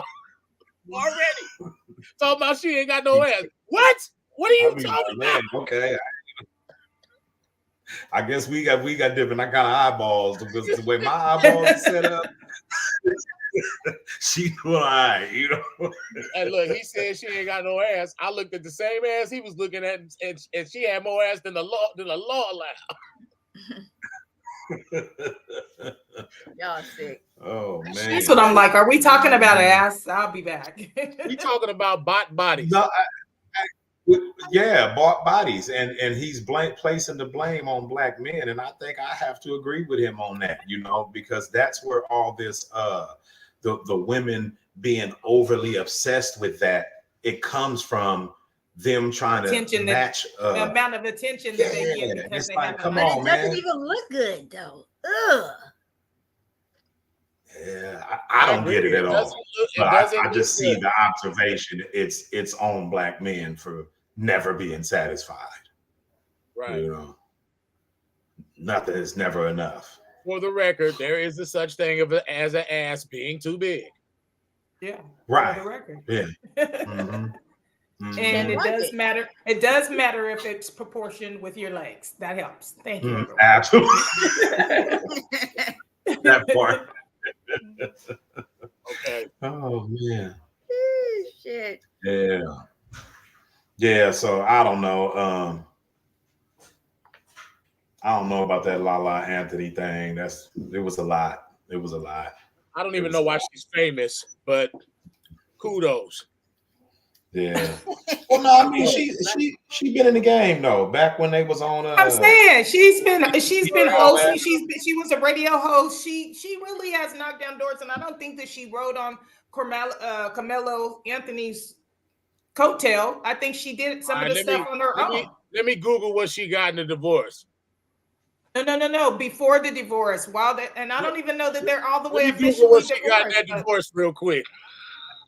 Speaker 4: Already talking about she ain't got no ass. What? What are you talking about?
Speaker 3: Okay. I guess we got different kind of eyeballs because the way my eyeballs are set up, she doing all right, you know.
Speaker 4: And look, he said she ain't got no ass. I looked at the same ass he was looking at, and she had more ass than the law allowed.
Speaker 2: Y'all sick.
Speaker 3: Oh man,
Speaker 1: that's what I'm like. Are we talking about ass? I'll be back.
Speaker 4: We talking about bodies.
Speaker 3: No, bodies, and he's placing the blame on black men, and I think I have to agree with him on that, you know, because that's where all this the women being overly obsessed with that, it comes from them trying to match
Speaker 1: the amount of attention that they get because they have
Speaker 3: come on, man.
Speaker 2: It doesn't even look good though. Ugh.
Speaker 3: Yeah, I don't get it at all. But I just see the observation. It's on black men for never being satisfied.
Speaker 4: Right.
Speaker 3: You know, nothing is never enough.
Speaker 4: For the record, there is a such thing as an ass being too big.
Speaker 1: Yeah.
Speaker 3: Right.
Speaker 1: For the record.
Speaker 3: Yeah. Mm-hmm.
Speaker 1: Mm-hmm. And it does matter. It does matter if it's proportioned with your legs. That helps. Thank you.
Speaker 3: Absolutely. That part.
Speaker 4: Okay.
Speaker 3: Oh man.
Speaker 2: Shit.
Speaker 3: Yeah. Yeah. So I don't know. I don't know about that Lala Anthony thing. It was a lot. It was a lot.
Speaker 4: I don't even know why she's famous, but kudos.
Speaker 3: Yeah. Well, no, I mean she been in the game though. Back when they was on.
Speaker 1: I'm saying she's been hosting. She was a radio host. She really has knocked down doors, and I don't think that she rode on Carmelo Anthony's coattail. I think she did some of the stuff on her own.
Speaker 4: Let me Google what she got in the divorce.
Speaker 1: No. Before the divorce, and I don't even know that they're all the way officially
Speaker 4: Google what she
Speaker 1: divorced.
Speaker 4: got in that divorce real quick.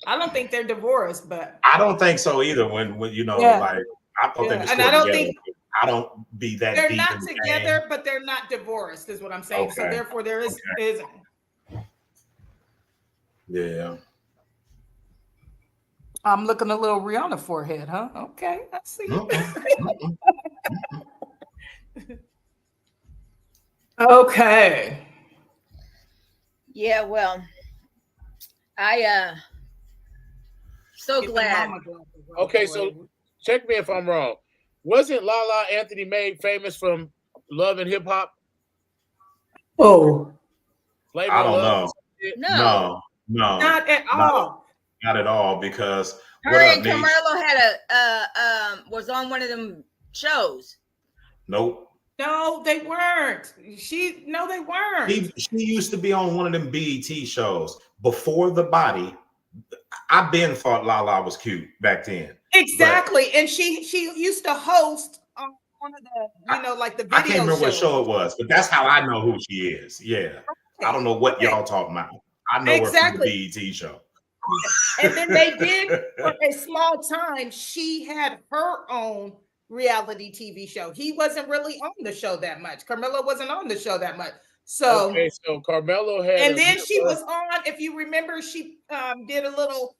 Speaker 1: I don't think they're divorced, but
Speaker 3: I don't think so either. When you know, like I thought they were still together. I don't be that.
Speaker 1: They're
Speaker 3: deep
Speaker 1: not
Speaker 3: in the
Speaker 1: together,
Speaker 3: game.
Speaker 1: but they're not divorced, is what I'm saying. Okay. So therefore, there is.
Speaker 3: Yeah.
Speaker 1: I'm looking a little Rihanna forehead, huh? Okay, I see. Okay.
Speaker 2: Yeah, well, I so glad.
Speaker 4: Okay, so check me if I'm wrong. Wasn't Lala Anthony made famous from Love and Hip Hop?
Speaker 1: Oh,
Speaker 3: I don't know. No,
Speaker 1: not at all.
Speaker 3: Not at all, because
Speaker 2: her and Carmelo had was on one of them shows.
Speaker 3: Nope.
Speaker 1: No, they weren't. They weren't.
Speaker 3: She used to be on one of them BET shows before The Body. I been thought Lala was cute back then.
Speaker 1: Exactly, and she used to host on one of the like the video.
Speaker 3: I can't remember what show it was, but that's how I know who she is. Yeah, I don't know what y'all talking about. I know her from the BET show.
Speaker 1: And then they did for a small time. She had her own reality TV show. He wasn't really on the show that much. Carmelo wasn't on the show that much. So
Speaker 4: okay, so Carmelo had,
Speaker 1: and then she was on. If you remember, she did a little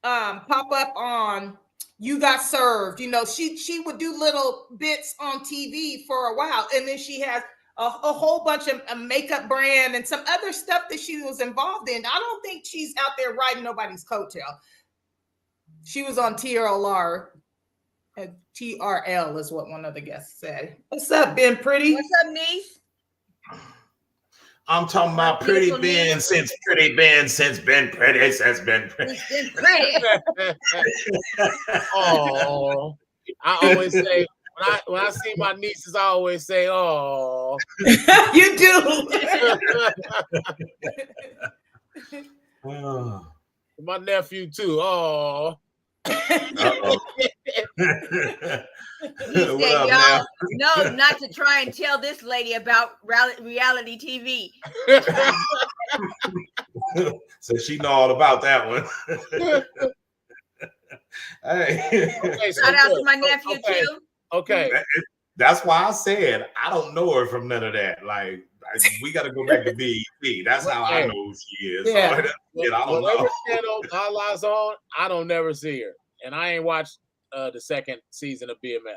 Speaker 1: pop up on You Got Served. You know, she would do little bits on TV for a while, and then she has a whole bunch of a makeup brand and some other stuff that she was involved in. I don't think she's out there riding nobody's coattail. She was on TRL. TRL is what one of the guests said. What's up, Ben Pretty?
Speaker 2: What's up, niece?
Speaker 3: I'm talking about Pretty Ben since Ben Pretty says Ben Pretty.
Speaker 4: Oh, I always say when I see my nieces, I always say, "Oh."
Speaker 1: You do.
Speaker 4: My nephew too. Oh.
Speaker 3: Uh-oh.
Speaker 2: He said, y'all, no, not to try and tell this lady about reality TV.
Speaker 3: So she know all about that one. Hey.
Speaker 2: Okay, shout out to my nephew too.
Speaker 4: Okay.
Speaker 3: That's why I said I don't know her from none of that. Like, we got to go back to BET. That's how I know who she is.
Speaker 1: Yeah.
Speaker 3: So, I don't know.
Speaker 4: Channel Lala's on, I don't never see her. And I ain't watched the second season of BMF.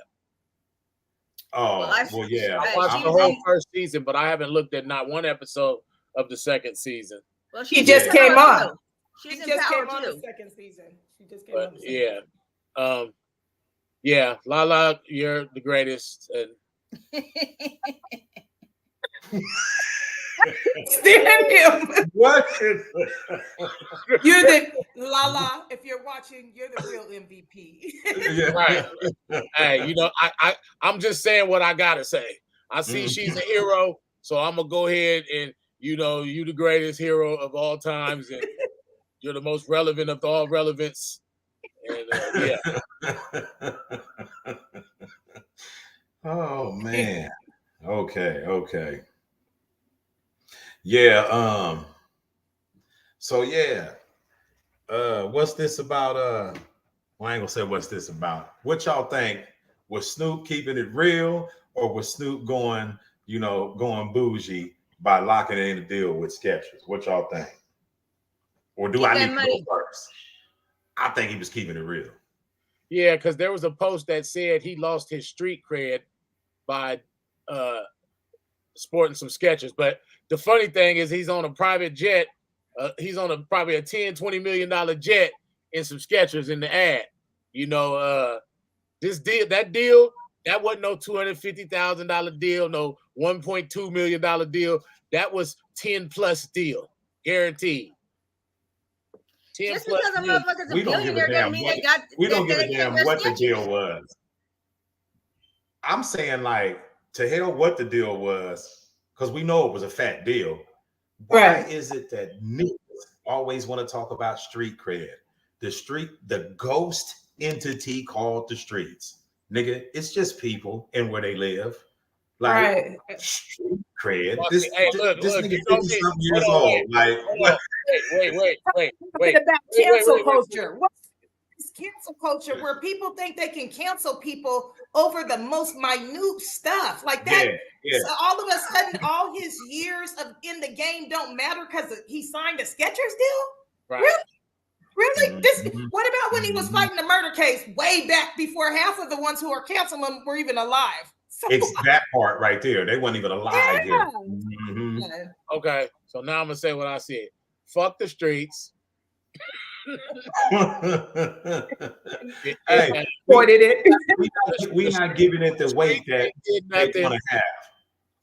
Speaker 3: Oh, well, yeah.
Speaker 4: I watched the whole first season, but I haven't looked at not one episode of the second season.
Speaker 2: Well,
Speaker 1: she just came on.
Speaker 2: She's in power too.
Speaker 1: The second season. She just came on.
Speaker 4: Yeah, Lala, you're the greatest. And
Speaker 1: stand him.
Speaker 3: What?
Speaker 1: You're the Lala. If you're watching, you're the real MVP.
Speaker 3: Yeah.
Speaker 4: Right. Hey, you know, I'm just saying what I gotta say. I see she's a hero, so I'm gonna go ahead and you the greatest hero of all times, and you're the most relevant of all relevance. And yeah.
Speaker 3: Oh man. Okay. Yeah. So yeah. What's this about? Well, I ain't gonna say what's this about. What y'all think? Was Snoop keeping it real, or was Snoop going bougie by locking in a deal with Scetchers? What y'all think? Or do I need to go first? I think he was keeping it real.
Speaker 4: Yeah, because there was a post that said he lost his street cred by sporting some Scetchers. But the funny thing is he's on a private jet. He's on probably a $10-20 million jet in some Scetchers in the ad. This deal, that wasn't no $250,000 deal, no $1.2 million deal. That was 10+ deal, guaranteed.
Speaker 2: Just because a motherfucker's a billionaire doesn't mean they got.
Speaker 3: We don't give a damn what the deal was. I'm saying, like, to hell what the deal was, because we know it was a fat deal. Why is it that niggas always want to talk about street cred? The ghost entity called the streets. Nigga, it's just people and where they live. Like, street cred. This nigga 50-something years old. Like,
Speaker 1: wait. About cancel culture. What's this cancel culture where people think they can cancel people over the most minute stuff like that? Yeah. So all of a sudden, all his years in the game don't matter because he signed a Scetchers deal. Right. Really? What about when he was fighting the murder case way back before half of the ones who are canceling him were even alive? So,
Speaker 3: it's that part right there. They weren't even alive here.
Speaker 4: Okay, so now I'm gonna say what I said. Fuck the streets.
Speaker 3: Hey,
Speaker 1: pointed it.
Speaker 3: We not giving it the weight that they want to have.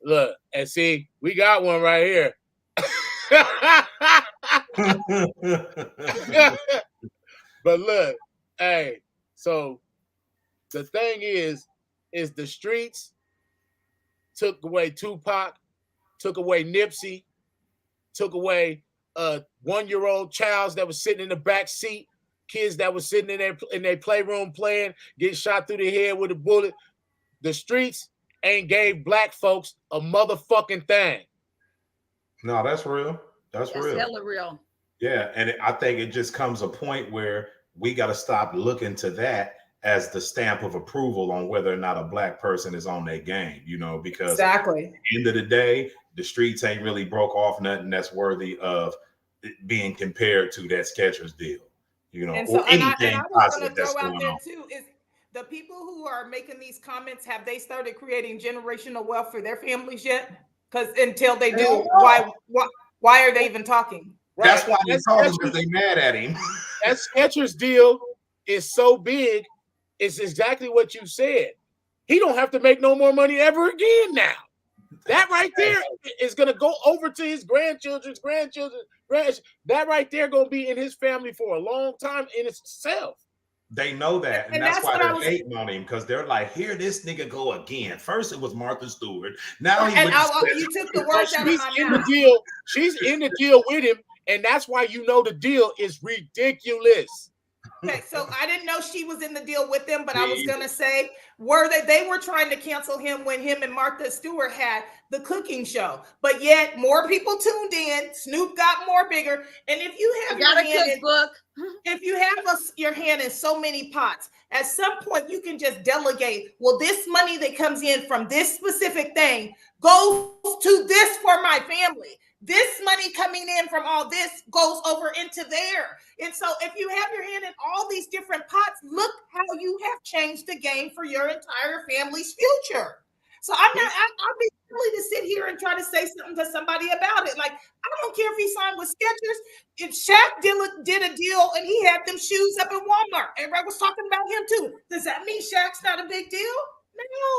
Speaker 4: Look, and see, we got one right here. But look, hey, so the thing is the streets took away Tupac, took away Nipsey, took away 1-year-old child that was sitting in the back seat, kids that was sitting in their playroom playing, getting shot through the head with a bullet. The streets ain't gave black folks a motherfucking thing.
Speaker 3: No, that's real. That's real.
Speaker 2: Hella real.
Speaker 3: Yeah, and I think it just comes a point where we got to stop looking to that as the stamp of approval on whether or not a black person is on their game, because at the end of the day, the streets ain't really broke off nothing that's worthy of being compared to that Scetchers deal,
Speaker 1: and
Speaker 3: or anything positive
Speaker 1: that's going on. Too, is the people who are making these comments, have they started creating generational wealth for their families yet? Because until they do, why are they even talking?
Speaker 3: Right. That's why they're talking, because they mad at him.
Speaker 4: That Scetchers deal is so big, it's exactly what you said. He don't have to make no more money ever again now. That right there is going to go over to his grandchildren's grandchildren. That right there going to be in his family for a long time in itself.
Speaker 3: They know that, and that's why they're hating on him, because they're like, here this nigga go again. First it was Martha Stewart. Now
Speaker 1: you took the words out of my mouth.
Speaker 4: She's in the deal with him, and that's why the deal is ridiculous.
Speaker 1: Okay, so I didn't know she was in the deal with them, but I was gonna say, were they were trying to cancel him when him and Martha Stewart had the cooking show, but yet more people tuned in. Snoop got more bigger, and if you have your hand in, if you have your hand in so many pots, at some point you can just delegate. Well, this money that comes in from this specific thing goes to this for my family. This money coming in from all this goes over into there. And so if you have your hand in all these different pots, look how you have changed the game for your entire family's future. So I'll be silly to sit here and try to say something to somebody about it. Like, I don't care if he signed with Skechers. If Shaq did a deal and he had them shoes up in Walmart, everybody was talking about him too. Does that mean Shaq's not a big deal?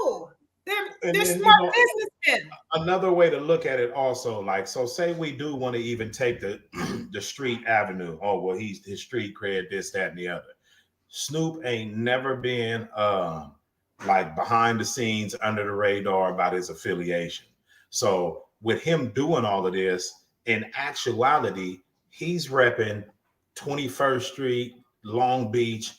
Speaker 1: No. They're smart businessmen.
Speaker 3: Another way to look at it also, like, so say we do want to even take the the street avenue. Oh, well, his street cred, this, that, and the other. Snoop ain't never been like behind the scenes, under the radar about his affiliation. So with him doing all of this, in actuality, he's repping 21st Street, Long Beach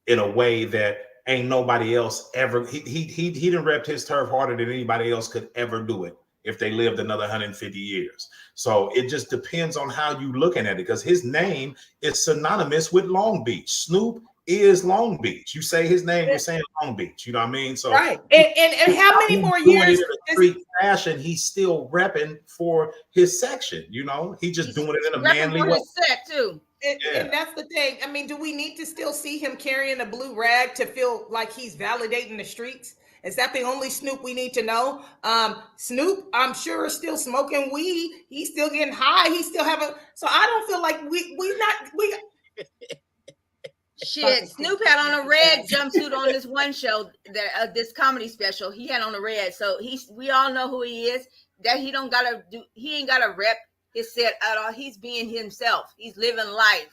Speaker 3: in a way that ain't nobody else ever. He done repped his turf harder than anybody else could ever do it if they lived another 150 years. So it just depends on how you looking at it, because his name is synonymous with Long Beach. Snoop is Long Beach. You say his name, you're saying Long Beach. You know what I mean? So
Speaker 1: right. And how many more years?
Speaker 3: In street fashion, he's still repping for his section. You know, he's doing it in a manly way.
Speaker 2: Set too.
Speaker 1: And that's the thing. I mean, do we need to still see him carrying a blue rag to feel like he's validating the streets? Is that the only Snoop we need to know? Snoop, I'm sure, is still smoking weed. He's still getting high. He's still having. So I don't feel like we.
Speaker 2: Shit, Snoop had on a red jumpsuit on this one show, this comedy special. He had on a red, so we all know who he is. That he ain't gotta rep his set at all. He's being himself. He's living life.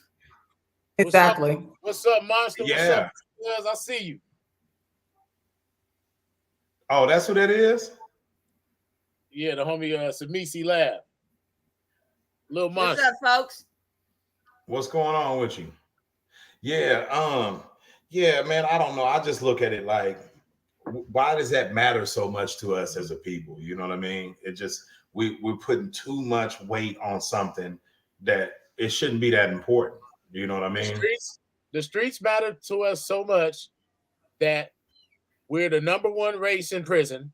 Speaker 1: Exactly.
Speaker 4: What's up, Monster?
Speaker 3: Yeah.
Speaker 4: What's up? I see you.
Speaker 3: Oh, that's who that is?
Speaker 4: Yeah, the homie Samisi Lab. Little Monster.
Speaker 2: What's up, folks?
Speaker 3: What's going on with you? Yeah, yeah, man, I don't know. I just look at it like, why does that matter so much to us as a people? You know what I mean? It just, we're putting too much weight on something that it shouldn't be that important. You know what I mean?
Speaker 4: The streets matter to us so much that we're the #1 race in prison.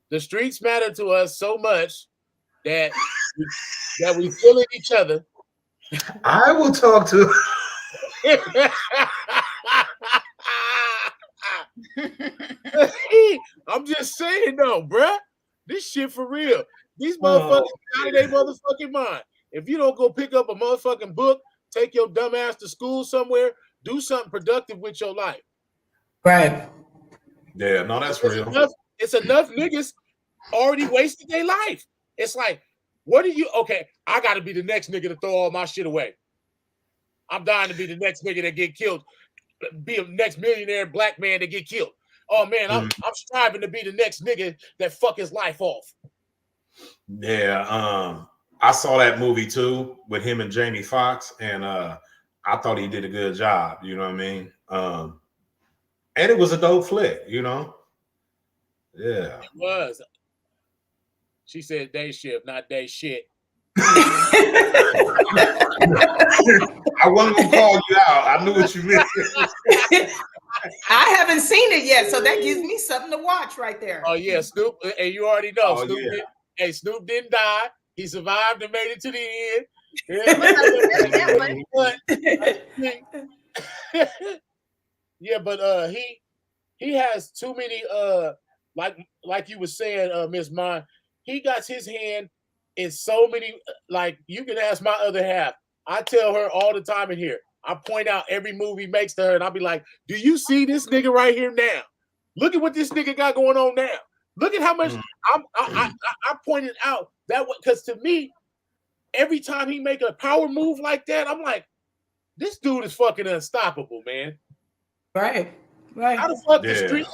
Speaker 4: The streets matter to us so much that we feeling each other.
Speaker 3: I will talk to.
Speaker 4: I'm just saying though, bruh. This shit for real. These motherfuckers out of their motherfucking mind. If you don't go pick up a motherfucking book, take your dumb ass to school somewhere, do something productive with your life.
Speaker 1: Right.
Speaker 3: Yeah, no, that's real.
Speaker 4: It's enough niggas already wasted their life. It's like, what are you? Okay, I got to be the next nigga to throw all my shit away. I'm dying to be the next nigga that get killed, be the next millionaire black man that get killed. Oh man, I'm striving to be the next nigga that fuck his life off.
Speaker 3: Yeah, I saw that movie too with him and Jamie Foxx, and I thought he did a good job. You know what I mean? And it was a dope flick. You know? Yeah,
Speaker 4: it was. She said day shift, not day shit.
Speaker 3: I wasn't gonna call you out. I knew what you meant.
Speaker 1: I haven't seen it yet, so that gives me something to watch right there.
Speaker 4: Oh yeah, Snoop, and you already know.
Speaker 3: Oh,
Speaker 4: Snoop didn't die. He survived and made it to the end. Yeah, but he has too many like you were saying, Miss Mine. He got his hand in so many, like, you can ask my other half. I tell her all the time in here. I point out every move he makes to her, and I'll be like, do you see this nigga right here now? Look at what this nigga got going on now. Look at how much I pointed out that way, because to me, every time he make a power move like that, I'm like, this dude is fucking unstoppable, man.
Speaker 1: Right.
Speaker 4: How the fuck the street?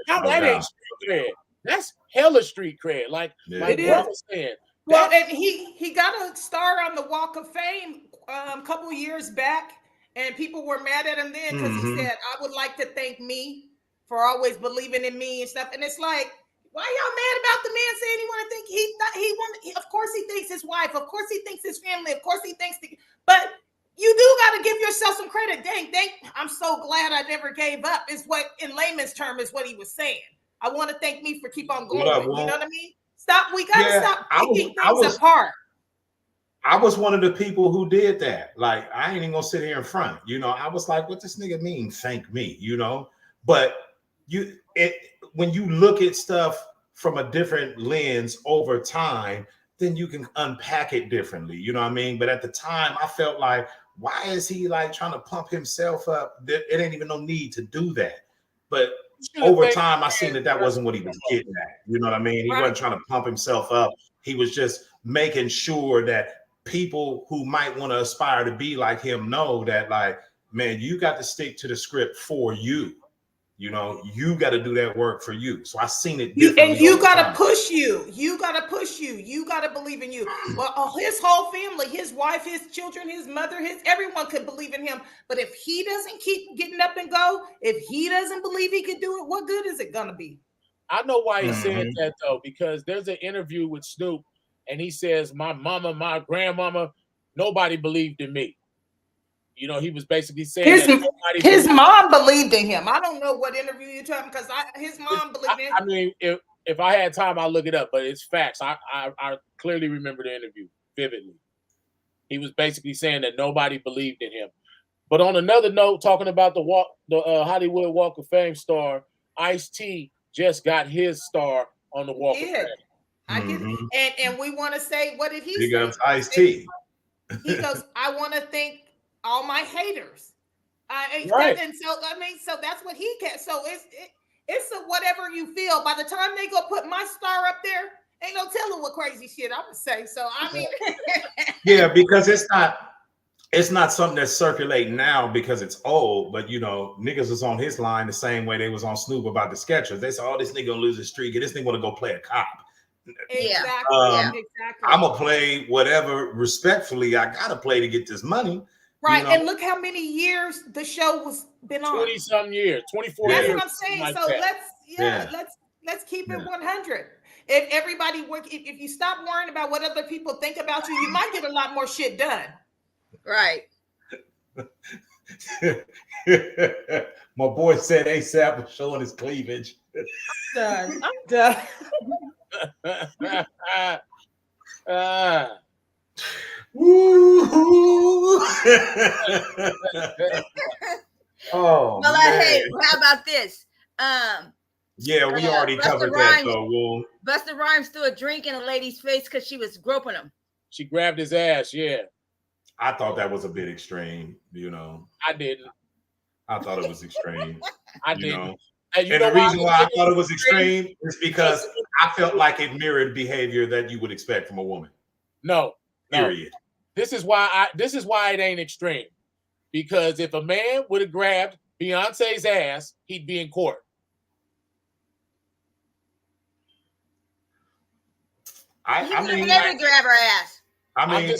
Speaker 4: How that ain't street cred? That's hella street cred. Like brother saying.
Speaker 1: Well, and he got a star on the Walk of Fame a couple years back, And people were mad at him then because he said, I would like to thank me for always believing in me and stuff. And it's like, why y'all mad about the man saying he want to think of course he thinks his wife, of course he thinks his family, of course he thinks but you do got to give yourself some credit. Dang, I'm so glad I never gave up is what in layman's term is what he was saying. I want to thank me for keep on going. You know what I mean? We gotta stop picking things apart.
Speaker 3: I was one of the people who did that. Like, I ain't even gonna sit here in front. I was like, what this nigga mean? Thank me, But when you look at stuff from a different lens over time, then you can unpack it differently. You know what I mean? But at the time, I felt like, why is he like trying to pump himself up? It ain't even no need to do that. But over time, I seen that wasn't what he was getting at. You know what I mean? He wasn't trying to pump himself up. He was just making sure that people who might want to aspire to be like him know that, like, man, you got to stick to the script for you. You got to do that work for you. So I seen it differently.
Speaker 1: And you got to push you. You got to push you. You got to believe in you. Well, his whole family, his wife, his children, his mother, everyone could believe in him. But if he doesn't keep getting up and go, if he doesn't believe he could do it, what good is it going to be?
Speaker 4: I know why he said that, though, because there's an interview with Snoop, and he says, my mama, my grandmama, nobody believed in me. He was basically saying
Speaker 1: his mom believed in him. I don't know what interview you're talking because his mom believed in him.
Speaker 4: I mean, if I had time, I'll look it up, but it's facts. I clearly remember the interview vividly. He was basically saying that nobody believed in him. But on another note, talking about the Hollywood Walk of Fame star, Ice-T just got his star on the Walk of Fame.
Speaker 1: I get it. And we want to say, what did he say?
Speaker 3: He goes, Ice-T.
Speaker 1: He goes, I want to thank all my haters.
Speaker 4: Right.
Speaker 1: And so, so that's what he can. So it's a whatever you feel. By the time they go put my star up there, ain't no telling what crazy shit I'm gonna say. So I mean,
Speaker 3: yeah, because it's not something that's circulating now because it's old. But niggas was on his line the same way they was on Snoop about the Scetchers. They said, "Oh, this nigga gonna lose his streak. And this nigga want to go play a cop."
Speaker 1: Exactly.
Speaker 3: I'm gonna play whatever respectfully I gotta play to get this money.
Speaker 1: Right, and look how many years the show was been on.
Speaker 4: 20-some years, 24 years.
Speaker 1: That's what I'm saying. Like so let's keep it 100. If everybody if you stop worrying about what other people think about you, you might get a lot more shit done.
Speaker 2: Right.
Speaker 3: My boy said ASAP was showing his cleavage.
Speaker 1: I'm done.
Speaker 3: Oh,
Speaker 2: well, hey, how about this?
Speaker 3: Yeah, we already covered that though.
Speaker 2: Busta Rhymes threw a drink in a lady's face because she was groping him.
Speaker 4: She grabbed his ass. Yeah,
Speaker 3: I thought that was a bit extreme.
Speaker 4: I didn't.
Speaker 3: I thought it was extreme.
Speaker 4: I didn't.
Speaker 3: And the reason why I thought it was extreme is because I felt like it mirrored behavior that you would expect from a woman.
Speaker 4: No.
Speaker 3: Period.
Speaker 4: This is why it ain't extreme. Because if a man would have grabbed Beyonce's ass, he'd be in court.
Speaker 2: I mean, never grab her ass.
Speaker 3: I mean,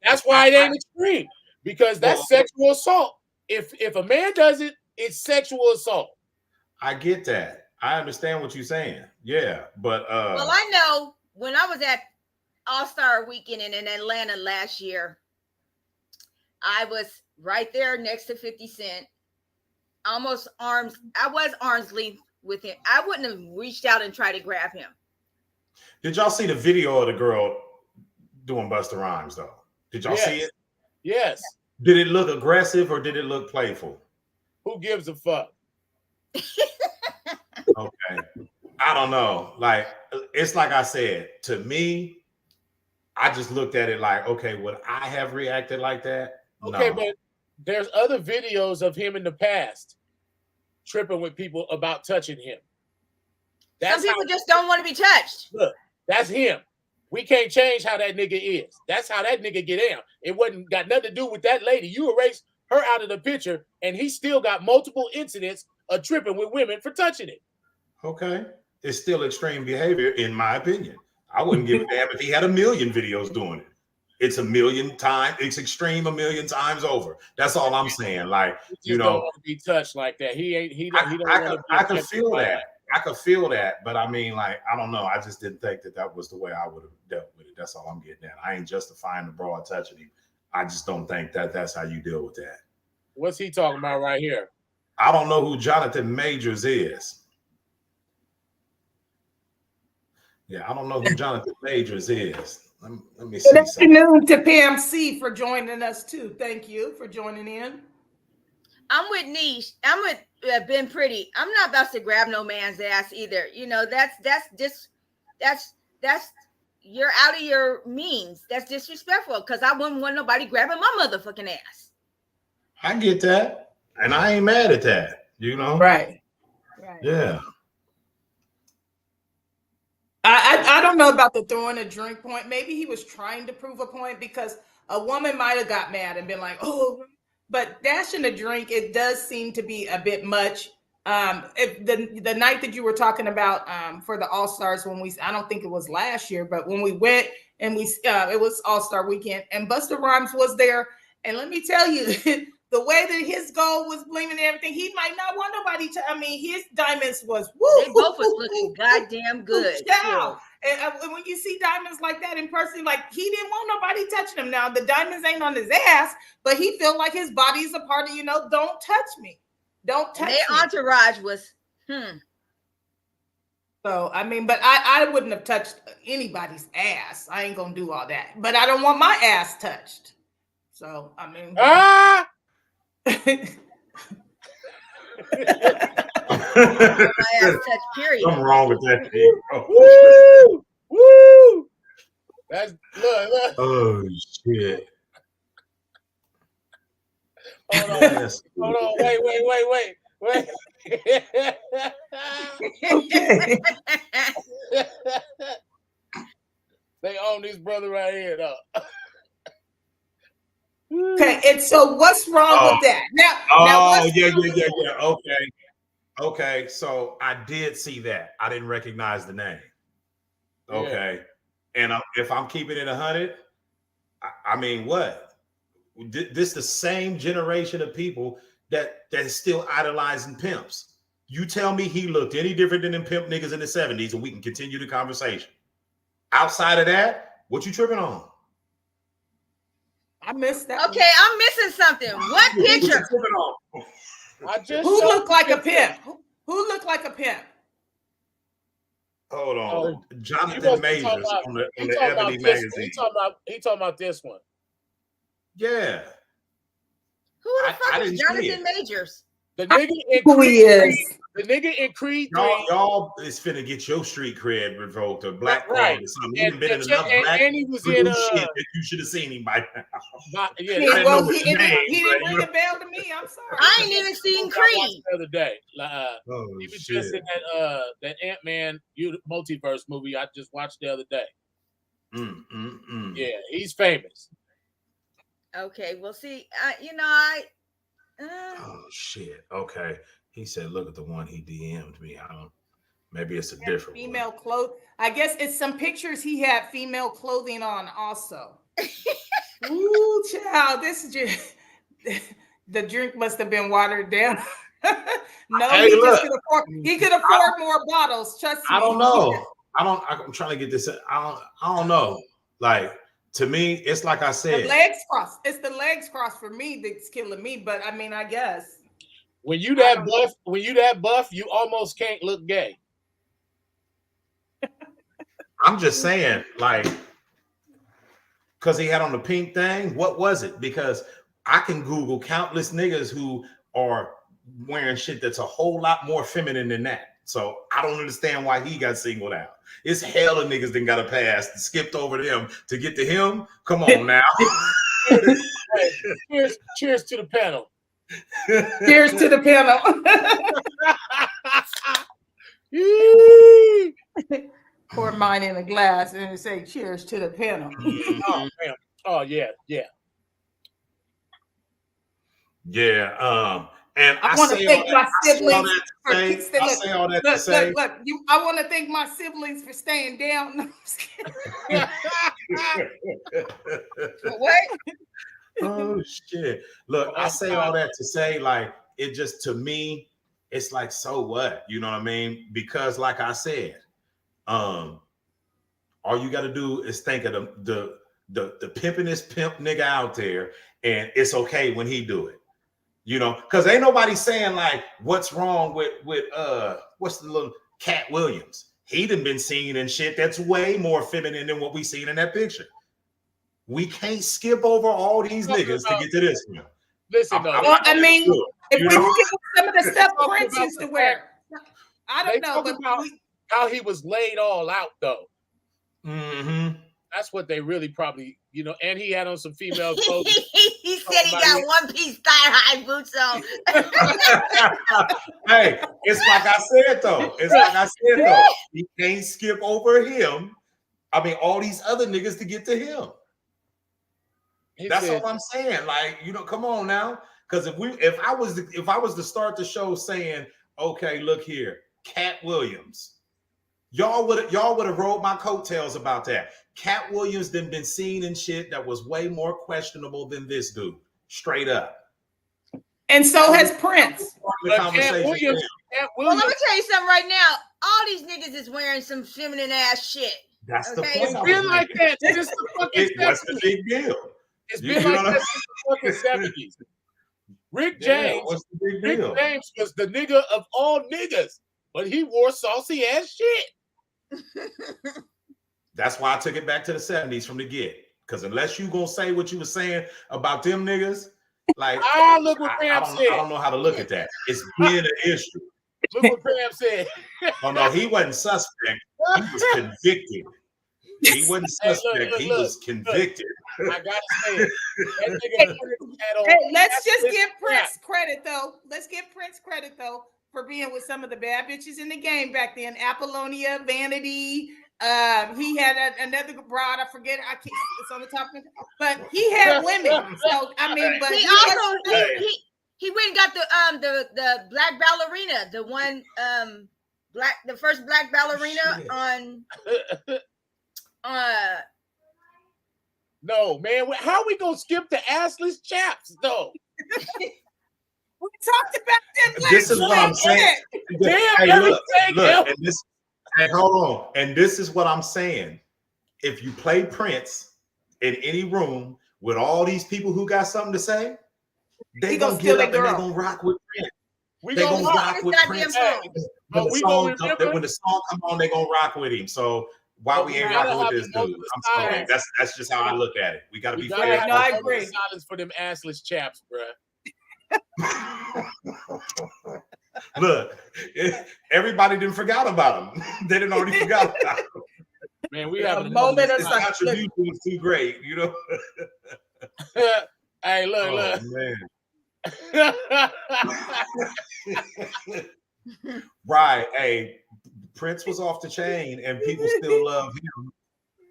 Speaker 4: that's why it ain't extreme. Because that's sexual assault. If a man does it, it's sexual assault.
Speaker 3: I get that. I understand what you're saying. Yeah, but
Speaker 2: well, I know when I was at All-Star Weekend in Atlanta last year, I was right there next to 50 Cent, I was arm's length with him. I wouldn't have reached out and tried to grab him.
Speaker 3: Did y'all see the video of the girl doing Busta Rhymes though? Did y'all see it?
Speaker 4: Yes.
Speaker 3: Did it look aggressive or did it look playful?
Speaker 4: Who gives a fuck?
Speaker 3: Okay. I don't know. Like, it's like I said, to me, I just looked at it like, okay, would I have reacted like that?
Speaker 4: Okay,
Speaker 3: no.
Speaker 4: But there's other videos of him in the past tripping with people about touching him.
Speaker 2: Some people just don't want to be touched.
Speaker 4: Look, that's him. We can't change how that nigga is. That's how that nigga get down. It wasn't got nothing to do with that lady. You erased her out of the picture, and he still got multiple incidents of tripping with women for touching it.
Speaker 3: Okay. It's still extreme behavior, in my opinion. I wouldn't give a damn if he had 1 million videos doing it. it's a million times, it's extreme a million times over. That's all I'm saying. Like,
Speaker 4: you don't want to be touched like that. He don't want to be.
Speaker 3: I could feel that. I could feel that, but I mean, like, I don't know. I just didn't think that was the way I would have dealt with it. That's all I'm getting at. I ain't justifying the broad touching him. I just don't think that's how you deal with that.
Speaker 4: What's he talking about right here?
Speaker 3: I don't know who Jonathan Majors is. Yeah, I don't know who Jonathan Majors is. Let me see.
Speaker 1: Good afternoon to Pam C for joining us too. Thank you for joining in.
Speaker 2: I'm with Niche. I'm with Ben Pretty. I'm not about to grab no man's ass either. You know, that's you're out of your means. That's disrespectful because I wouldn't want nobody grabbing my motherfucking ass.
Speaker 3: I get that, and I ain't mad at that. You know,
Speaker 1: right?
Speaker 3: Yeah.
Speaker 1: I don't know about the throwing a drink point. Maybe he was trying to prove a point because a woman might have got mad and been like, oh, but dashing a drink, it does seem to be a bit much. If the night that you were talking about for the All-Stars, I don't think it was last year, but when we went and it was All-Star weekend and Busta Rhymes was there. And let me tell you, the way that his gold was gleaming and everything, he might not want nobody to. I mean, his diamonds was woo.
Speaker 2: They both was looking goddamn good.
Speaker 1: Yeah. And when you see diamonds like that in person, like he didn't want nobody touching him. Now the diamonds ain't on his ass, but he felt like his body is a part of, don't touch me. Don't touch me.
Speaker 2: Their entourage was,
Speaker 1: So, I mean, but I wouldn't have touched anybody's ass. I ain't gonna do all that. But I don't want my ass touched. So, I mean.
Speaker 2: Period.
Speaker 3: Something wrong with that.
Speaker 4: Woo! Woo! That's look.
Speaker 3: Oh shit.
Speaker 4: Hold on. Wait.
Speaker 1: Okay.
Speaker 4: They own this brother right here, though.
Speaker 1: Okay, and so what's wrong with that?
Speaker 3: Yeah. Okay. So I did see that. I didn't recognize the name. Okay, yeah. And if I'm keeping it 100, I mean, what? This the same generation of people that is still idolizing pimps. You tell me he looked any different than them pimp niggas in the 70s, and we can continue the conversation. Outside of that, what you tripping on?
Speaker 1: I missed that.
Speaker 2: Okay, I'm missing something. What picture?
Speaker 1: Who looked like a pimp? Who looked like a pimp?
Speaker 3: Hold on, Jonathan Majors on the Ebony magazine.
Speaker 4: He talking about this one.
Speaker 3: Yeah.
Speaker 2: Who the fuck is Jonathan Majors?
Speaker 4: The nigga in
Speaker 1: who he is.
Speaker 4: The nigga in Creed 3.
Speaker 3: Y'all is finna get your street cred revoked or black
Speaker 4: right.
Speaker 3: Or something. He been in enough black
Speaker 4: and he was in
Speaker 3: shit that you should have seen him by now.
Speaker 1: He didn't ring a bell to me. I'm sorry.
Speaker 2: I ain't even seen Creed
Speaker 4: the other day. He was just in that Ant-Man multiverse movie I just watched the other day. Yeah, he's famous.
Speaker 2: Okay, well, see,
Speaker 3: Oh shit. Okay. He said, "Look at the one he DM'd me. Maybe it's a different
Speaker 1: female clothes. I guess it's some pictures he had female clothing on also." Ooh, child, this is just the drink must have been watered down. No, hey, he could afford more bottles. Trust me.
Speaker 3: I don't know. I'm trying to get this. I don't know. Like, to me, it's like I said.
Speaker 1: The legs crossed. It's the legs crossed for me that's killing me. But I mean, I guess.
Speaker 4: When you that buff, you almost can't look gay.
Speaker 3: I'm just saying, like, because he had on the pink thing. What was it? Because I can Google countless niggas who are wearing shit that's a whole lot more feminine than that. So I don't understand why he got singled out. It's hell of niggas that got a pass and skipped over them to get to him. Come on now.
Speaker 4: Cheers to the panel.
Speaker 1: Cheers to the panel. Pour mine in a glass and say cheers to the panel.
Speaker 4: Oh yeah.
Speaker 3: Yeah. And
Speaker 1: I want to thank my siblings for
Speaker 3: look.
Speaker 1: I want to thank my siblings for staying down. No, I'm just kidding.
Speaker 2: What?
Speaker 3: Oh shit! Look, I say all that to say, like, it just, to me, it's like, so what? You know what I mean? Because, like I said, all you got to do is think of the pimpinest pimp nigga out there, and it's okay when he do it. You know, because ain't nobody saying like, what's wrong with what's the little Cat Williams? He done been seen in shit that's way more feminine than what we seen in that picture. We can't skip over all these niggas to get to this one.
Speaker 4: Listen,
Speaker 1: I mean, if we skip some of the stuff Prince used to wear, I don't know, but
Speaker 4: how he was laid all out though.
Speaker 3: Mm-hmm.
Speaker 4: That's what they really probably, you know, and he had on some female clothes.
Speaker 2: He said he got one-piece thigh-high boots on.
Speaker 3: Hey, it's like I said though. You can't skip over him. I mean, all these other niggas to get to him. That's all I'm saying. Like, you know, come on now. Because if I was to start the show saying, okay, look here, Cat Williams, y'all would have rolled my coattails about that. Cat Williams been seen in shit that was way more questionable than this dude, straight up.
Speaker 1: And so has Prince.
Speaker 2: Well, let me tell you something right now. All these niggas is wearing some feminine ass shit.
Speaker 3: That's the point.
Speaker 4: It's been like that since the fucking 70s.
Speaker 3: What's the big deal?
Speaker 4: It's been like that since the fucking 70s. Rick James was the nigga of all niggas, but he wore saucy ass shit.
Speaker 3: That's why I took it back to the 70s from the get. Because unless you gonna say what you were saying about them niggas, like,
Speaker 4: look what Pam said.
Speaker 3: I don't know how to look at that. It's been an issue.
Speaker 4: Look what Pam said.
Speaker 3: Oh no, he wasn't suspect. He was convicted. He wasn't suspect. He was convicted.
Speaker 4: I gotta say it.
Speaker 1: Let's just give Prince credit though. Let's give Prince credit though for being with some of the bad bitches in the game back then. Apollonia, Vanity. He had another broad. I forget. It's on the top of it, but he had women. So I mean, but
Speaker 2: he went and got the black ballerina, the one the first black ballerina on.
Speaker 4: No, man. How are we gonna skip the assless chaps though?
Speaker 1: We talked about that.
Speaker 3: This is what I'm saying.
Speaker 4: Damn,
Speaker 3: look, and this. Hey, hold on. And this is what I'm saying. If you play Prince in any room with all these people who got something to say, they gonna get up and they gonna rock with Prince. They gonna rock with Prince. When the song come on, they gonna rock with him. So why we ain't rocking with this dude? I'm sorry. That's just how I look at it. We gotta be fair.
Speaker 1: No, I agree.
Speaker 4: Silence for them assless chaps, bruh.
Speaker 3: Look, everybody didn't forgot about him. They didn't already forgot about him.
Speaker 4: Man, we have
Speaker 1: a moment of
Speaker 3: contribution was too great, you know.
Speaker 4: Hey, look.
Speaker 3: Man. Right. Hey, Prince was off the chain and people still love him.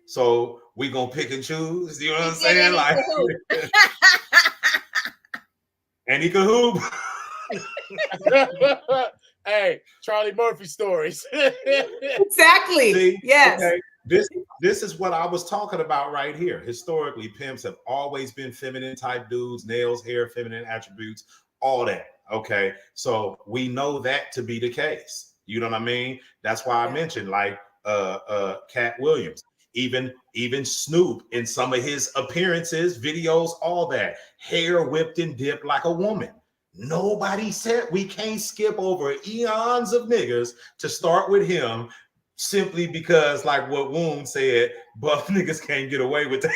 Speaker 3: So we gonna pick and choose. You know what I'm saying? Like, and he could hoop.
Speaker 4: Hey, Charlie Murphy stories.
Speaker 1: Exactly.
Speaker 3: See?
Speaker 1: Yes.
Speaker 3: Okay. This is what I was talking about right here. Historically, pimps have always been feminine type dudes, nails, hair, feminine attributes, all that. Okay. So we know that to be the case. You know what I mean? That's why I mentioned like Cat Williams, even Snoop in some of his appearances, videos, all that. Hair whipped and dipped like a woman. Nobody said we can't skip over eons of niggas to start with him simply because, like what Woon said, buff niggas can't get away with that.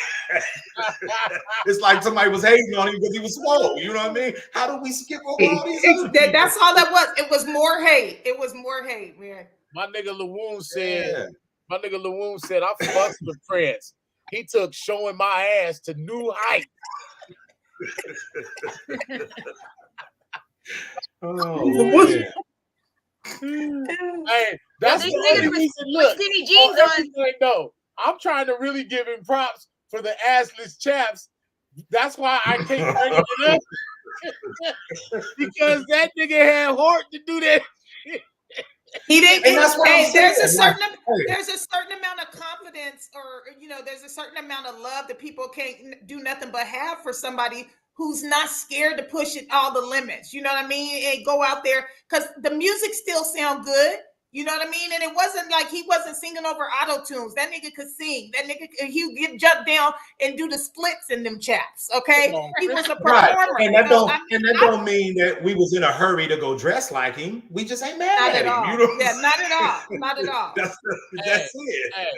Speaker 3: It's like somebody was hating on him because he was swole. You know what I mean? How do we skip over all these other people?
Speaker 1: That's all that was. It was more hate. It was more hate, man.
Speaker 4: My nigga Lawoon said, I fucked with Prince. He took showing my ass to new heights.
Speaker 3: Oh, man.
Speaker 4: Hey, that's the only reason. Look,
Speaker 2: skinny jeans on.
Speaker 4: No, I'm trying to really give him props for the assless chaps. That's why I keep bringing it up. Because that nigga had heart to do that.
Speaker 1: He didn't.
Speaker 3: And that's what I'm
Speaker 1: there's a
Speaker 3: saying.
Speaker 1: there's a certain amount of confidence, or there's a certain amount of love that people can't do nothing but have for somebody who's not scared to push it all the limits. You know what I mean? And go out there, because the music still sound good. You know what I mean? And it wasn't like he wasn't singing over auto tunes. That nigga could sing. That nigga, he could jump down and do the splits in them chaps. Okay, he was a performer.
Speaker 3: Right. And that don't mean that we was in a hurry to go dress like him. We just ain't mad at him.
Speaker 1: All.
Speaker 3: You know?
Speaker 1: Yeah, not at all. Not at all.
Speaker 3: That's it.
Speaker 4: Hey,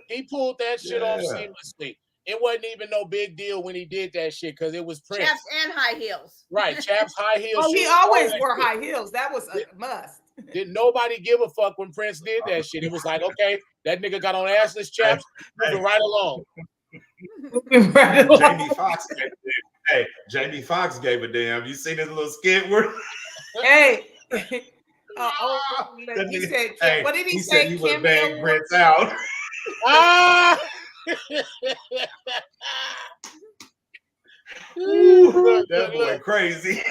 Speaker 4: he pulled that shit off seamlessly. It wasn't even no big deal when he did that shit because it was Prince.
Speaker 2: Chaps and high heels.
Speaker 4: Right, chaps, high heels.
Speaker 1: Oh, he always wore high heels. That was a must.
Speaker 4: Did nobody give a fuck when Prince did that shit? It was like, okay, that nigga got on assless chaps, moving right along.
Speaker 3: Jamie Foxx gave a damn. You see this little skit where?
Speaker 1: Hey. He said, what did he say?
Speaker 3: He was bang Prince out. Ooh, that boy crazy.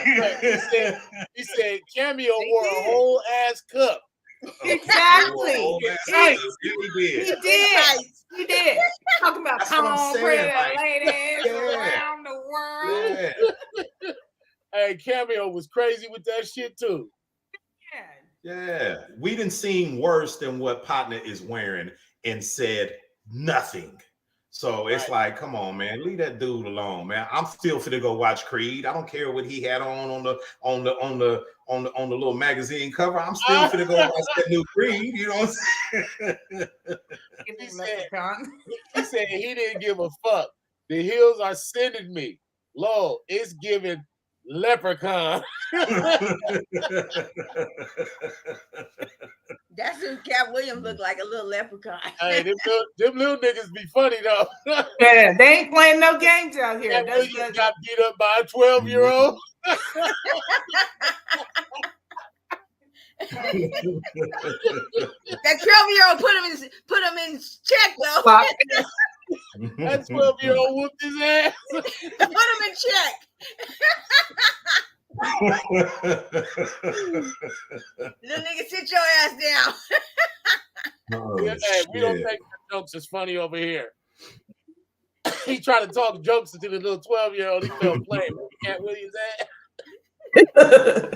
Speaker 4: He said Cameo wore a whole ass cup.
Speaker 1: Exactly.
Speaker 3: He
Speaker 1: did. Talking about come on, pretty ladies around the world.
Speaker 3: Yeah.
Speaker 4: Hey, Cameo was crazy with that shit too.
Speaker 3: Yeah. We didn't seem worse than what Partner is wearing and said nothing. So it's like, come on, man, leave that dude alone, man. I'm still finna go watch Creed. I don't care what he had on the little magazine cover. I'm still finna go watch that new Creed. You know what I'm saying?
Speaker 4: He said he didn't give a fuck. The hills are sending me. Lord, it's giving Leprechaun.
Speaker 2: That's who Cat Williams looked like, a little leprechaun.
Speaker 4: Hey, them little niggas be funny though.
Speaker 1: Yeah, they ain't playing no games out here.
Speaker 4: Cat Williams got beat up by a 12-year-old.
Speaker 2: That 12-year-old put him in check though.
Speaker 4: That 12-year-old whooped his ass.
Speaker 2: Put him in check. Little nigga, sit your ass down.
Speaker 4: We don't think jokes is funny over here. He tried to talk jokes to the little 12-year-old. He fell playing. Cat Williams ass.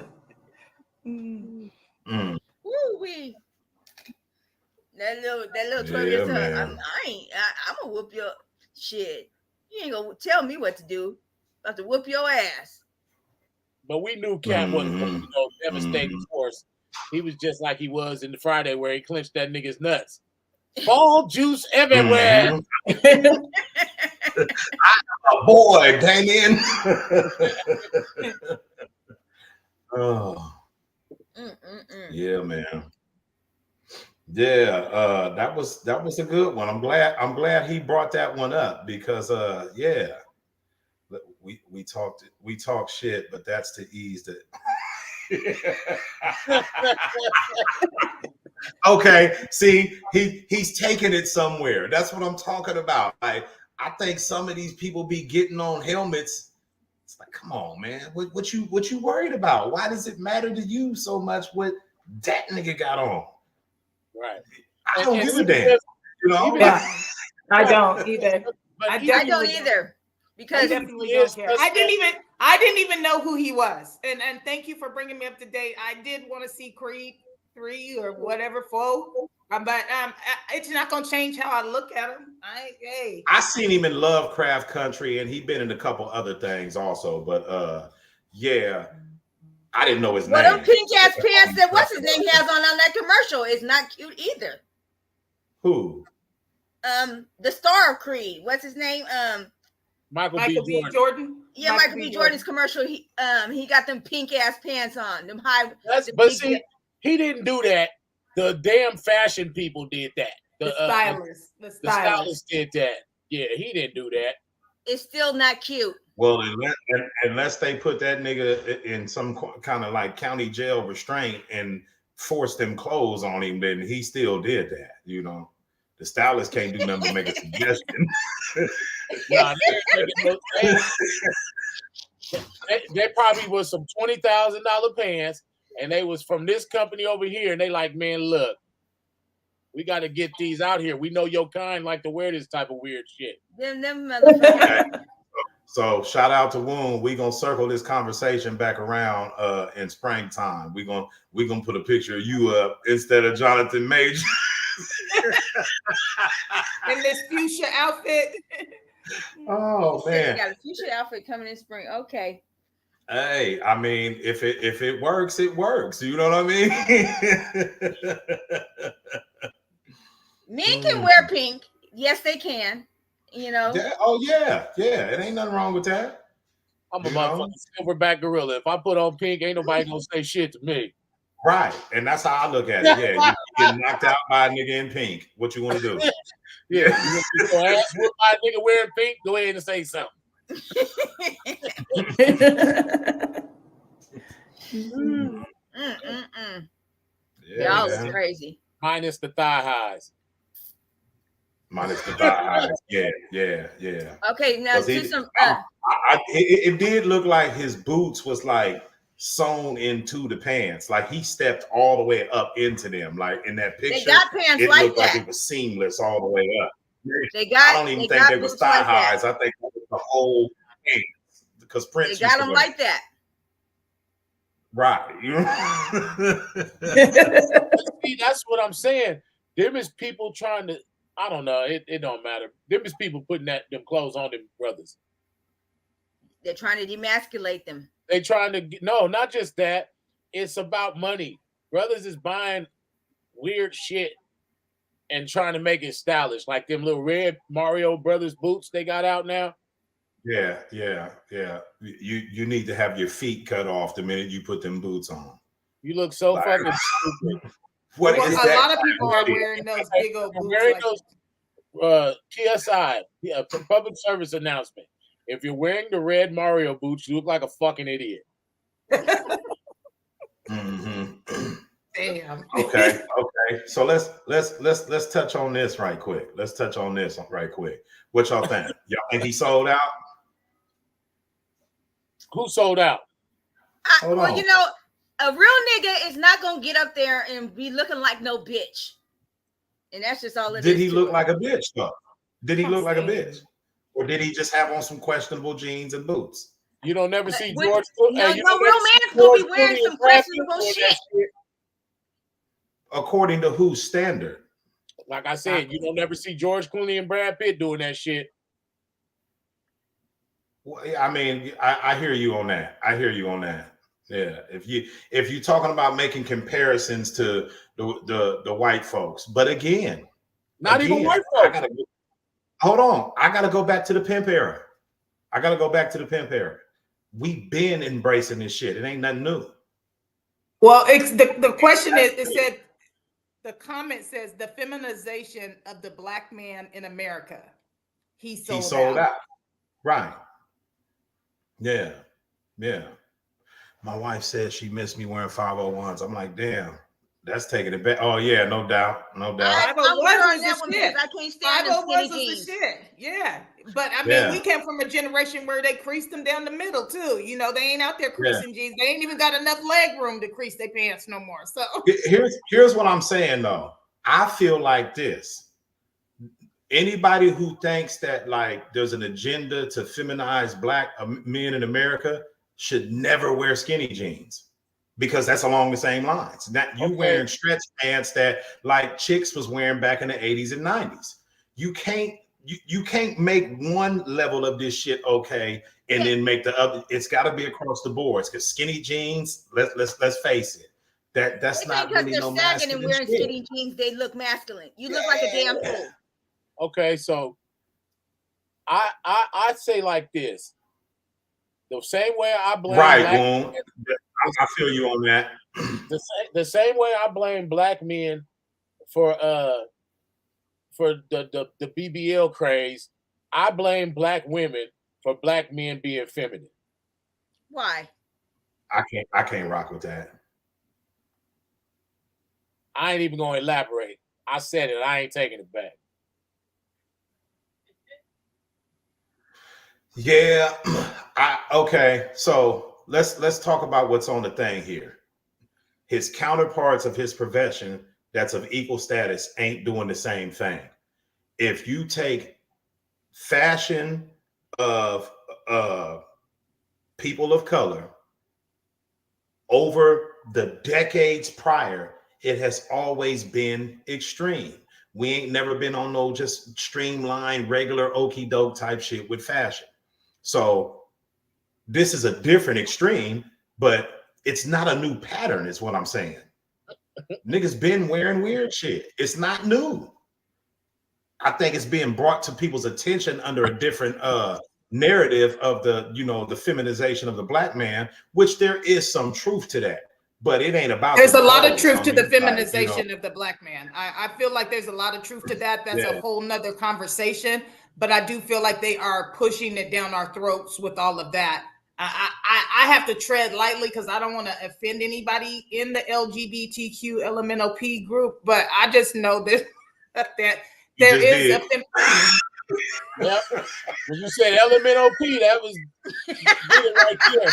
Speaker 2: Woo-wee. That little 12-year-old. I'm gonna whoop your shit. You ain't gonna tell me what to do. I'm about to whoop your ass.
Speaker 4: But we knew Cat wasn't going to go devastating force. He was just like he was in the Friday where he clenched that nigga's nuts. Ball juice everywhere.
Speaker 3: Boy, Damien. Oh. Yeah, man. Yeah, that was a good one. I'm glad he brought that one up because we talk shit, but that's to ease the okay. See, he's taking it somewhere. That's what I'm talking about. I think some of these people be getting on helmets. It's like, come on, man. What you worried about? Why does it matter to you so much what that nigga got on?
Speaker 4: Right.
Speaker 3: I don't give a damn. You know?
Speaker 1: Yeah, I don't either.
Speaker 2: I don't either. Because
Speaker 1: I definitely don't care. I didn't even know who he was. And thank you for bringing me up to date. I did want to see Creed 3 or whatever 4. But it's not gonna change how I look at him. I
Speaker 3: seen him in Lovecraft Country, and he'd been in a couple other things also. But yeah, I didn't know his name.
Speaker 2: Well, those pink ass pants that what's his name has on that commercial is not cute either.
Speaker 3: Who?
Speaker 2: The star of Creed. What's his name?
Speaker 4: Michael B. Jordan.
Speaker 2: Yeah, Michael B. Jordan's commercial. He got them pink ass pants on. Them high.
Speaker 4: But see, he didn't do that. The damn fashion people did that.
Speaker 1: The stylist
Speaker 4: did that. Yeah, he didn't do that.
Speaker 2: It's still not cute.
Speaker 3: Well, unless they put that nigga in some kind of like county jail restraint and forced them clothes on him, then he still did that. You know, the stylist can't do nothing but make a suggestion.
Speaker 4: They probably was some $20,000 pants, and they was from this company over here, and they like, man, look, we got to get these out here. We know your kind like to wear this type of weird shit.
Speaker 2: Them motherfuckers.
Speaker 3: So shout out to Woon. We gonna circle this conversation back around in springtime. We gonna put a picture of you up instead of Jonathan Major
Speaker 1: in this fuchsia outfit.
Speaker 3: Oh man,
Speaker 2: you got a fuchsia outfit coming in spring. Okay.
Speaker 3: Hey, I mean, if it works, it works. You know what I mean?
Speaker 2: Men can wear pink. Yes, they can. You know.
Speaker 3: Yeah. It ain't nothing wrong with that.
Speaker 4: I'm a motherfucking silverback gorilla. If I put on pink, ain't nobody gonna say shit to me.
Speaker 3: Right, and that's how I look at it. Yeah, you get knocked out by a nigga in pink. What you want to do?
Speaker 4: Yeah, you ask what my nigga wearing pink. Go ahead and say something.
Speaker 2: Y'all is crazy.
Speaker 4: Minus the thigh highs.
Speaker 3: Minus the thigh highs. Yeah.
Speaker 2: Okay, now to some.
Speaker 3: It did look like his boots was like sewn into the pants. Like he stepped all the way up into them. Like in that picture,
Speaker 2: they got pants
Speaker 3: it
Speaker 2: like
Speaker 3: looked
Speaker 2: that.
Speaker 3: like it was seamless all the way up.
Speaker 2: They got.
Speaker 3: I don't even think they was thigh highs. I think it was the whole pants because Prince.
Speaker 2: They got them like that.
Speaker 3: Right.
Speaker 4: See, that's what I'm saying. There is people trying to. I don't know. It don't matter. There is people putting them clothes on them brothers.
Speaker 2: They're trying to demasculate them.
Speaker 4: They trying to no, not just that. It's about money. Brothers is buying weird shit and trying to make it stylish, like them little red Mario Brothers boots they got out now.
Speaker 3: Yeah. You need to have your feet cut off the minute you put them boots on.
Speaker 4: You look so fucking stupid.
Speaker 1: A lot of people are wearing those big old boots.
Speaker 4: Wearing those PSI, public service announcement. If you're wearing the red Mario boots, you look like a fucking idiot.
Speaker 3: Mm-hmm.
Speaker 1: Damn.
Speaker 3: Okay. So let's touch on this right quick. What y'all think? Y'all think he sold out?
Speaker 4: Who sold out?
Speaker 2: Well, you know, a real nigga is not gonna get up there and be looking like no bitch. And that's just all it is.
Speaker 3: Did he look like a bitch though? Did he look like a bitch? Or did he just have on some questionable jeans and boots?
Speaker 4: You don't never see George.
Speaker 2: No real man's gonna be wearing some questionable shit.
Speaker 3: According to whose standard?
Speaker 4: Like I said, you don't never see George Clooney and Brad Pitt doing that shit.
Speaker 3: Well, I mean, I hear you on that. Yeah, if you're talking about making comparisons to the white folks, but again,
Speaker 4: even white folks.
Speaker 3: Hold on, I gotta go back to the pimp era. We've been embracing this shit. It ain't nothing new.
Speaker 1: Well, it's the question is. It said the comment says the feminization of the black man in America. He sold out.
Speaker 3: Right. Yeah. My wife said she missed me wearing 501s. I'm like, damn, that's taking it back. Oh yeah, no doubt.
Speaker 1: 501s was the shit. I can't stand 501s was the shit. Yeah, but I mean, we came from a generation where they creased them down the middle too. You know, they ain't out there creasing jeans. They ain't even got enough leg room to crease their pants no more. So
Speaker 3: here's what I'm saying though. I feel like this. Anybody who thinks that like there's an agenda to feminize black men in America should never wear skinny jeans because that's along the same lines. Now you wearing stretch pants that like chicks was wearing back in the 80s and 90s. You can't make one level of this shit okay and then make the other. It's got to be across the board. Because skinny jeans, let's face it, that's not really no masculine
Speaker 2: and wearing
Speaker 3: shit.
Speaker 2: Skinny jeans, they look masculine. You look like a damn fool.
Speaker 4: Okay, so I'd say like this. The same way I blame
Speaker 3: I feel you on that.
Speaker 4: The same way I blame black men for the BBL craze, I blame black women for black men being feminine.
Speaker 2: Why?
Speaker 3: I can't rock with that.
Speaker 4: I ain't even gonna elaborate. I said it. I ain't taking it back.
Speaker 3: Yeah. Okay. So let's talk about what's on the thing here. His counterparts of his profession that's of equal status ain't doing the same thing. If you take fashion of people of color over the decades prior, it has always been extreme. We ain't never been on no just streamlined, regular okey doke type shit with fashion. So this is a different extreme, but it's not a new pattern, is what I'm saying. Niggas been wearing weird shit. It's not new. I think it's being brought to people's attention under a different narrative of the feminization of the black man, which there is some truth to that. But it ain't about
Speaker 1: there's
Speaker 3: the
Speaker 1: a lot of
Speaker 3: clothes,
Speaker 1: truth to the
Speaker 3: homie.
Speaker 1: feminization of the black man. I feel like there's a lot of truth to that. That's a whole nother conversation. But I do feel like they are pushing it down our throats with all of that. I have to tread lightly because I don't want to offend anybody in the LGBTQ LMNOP group. But I just know that there is a
Speaker 4: Yep. When you said LMNOP, that was did it right there.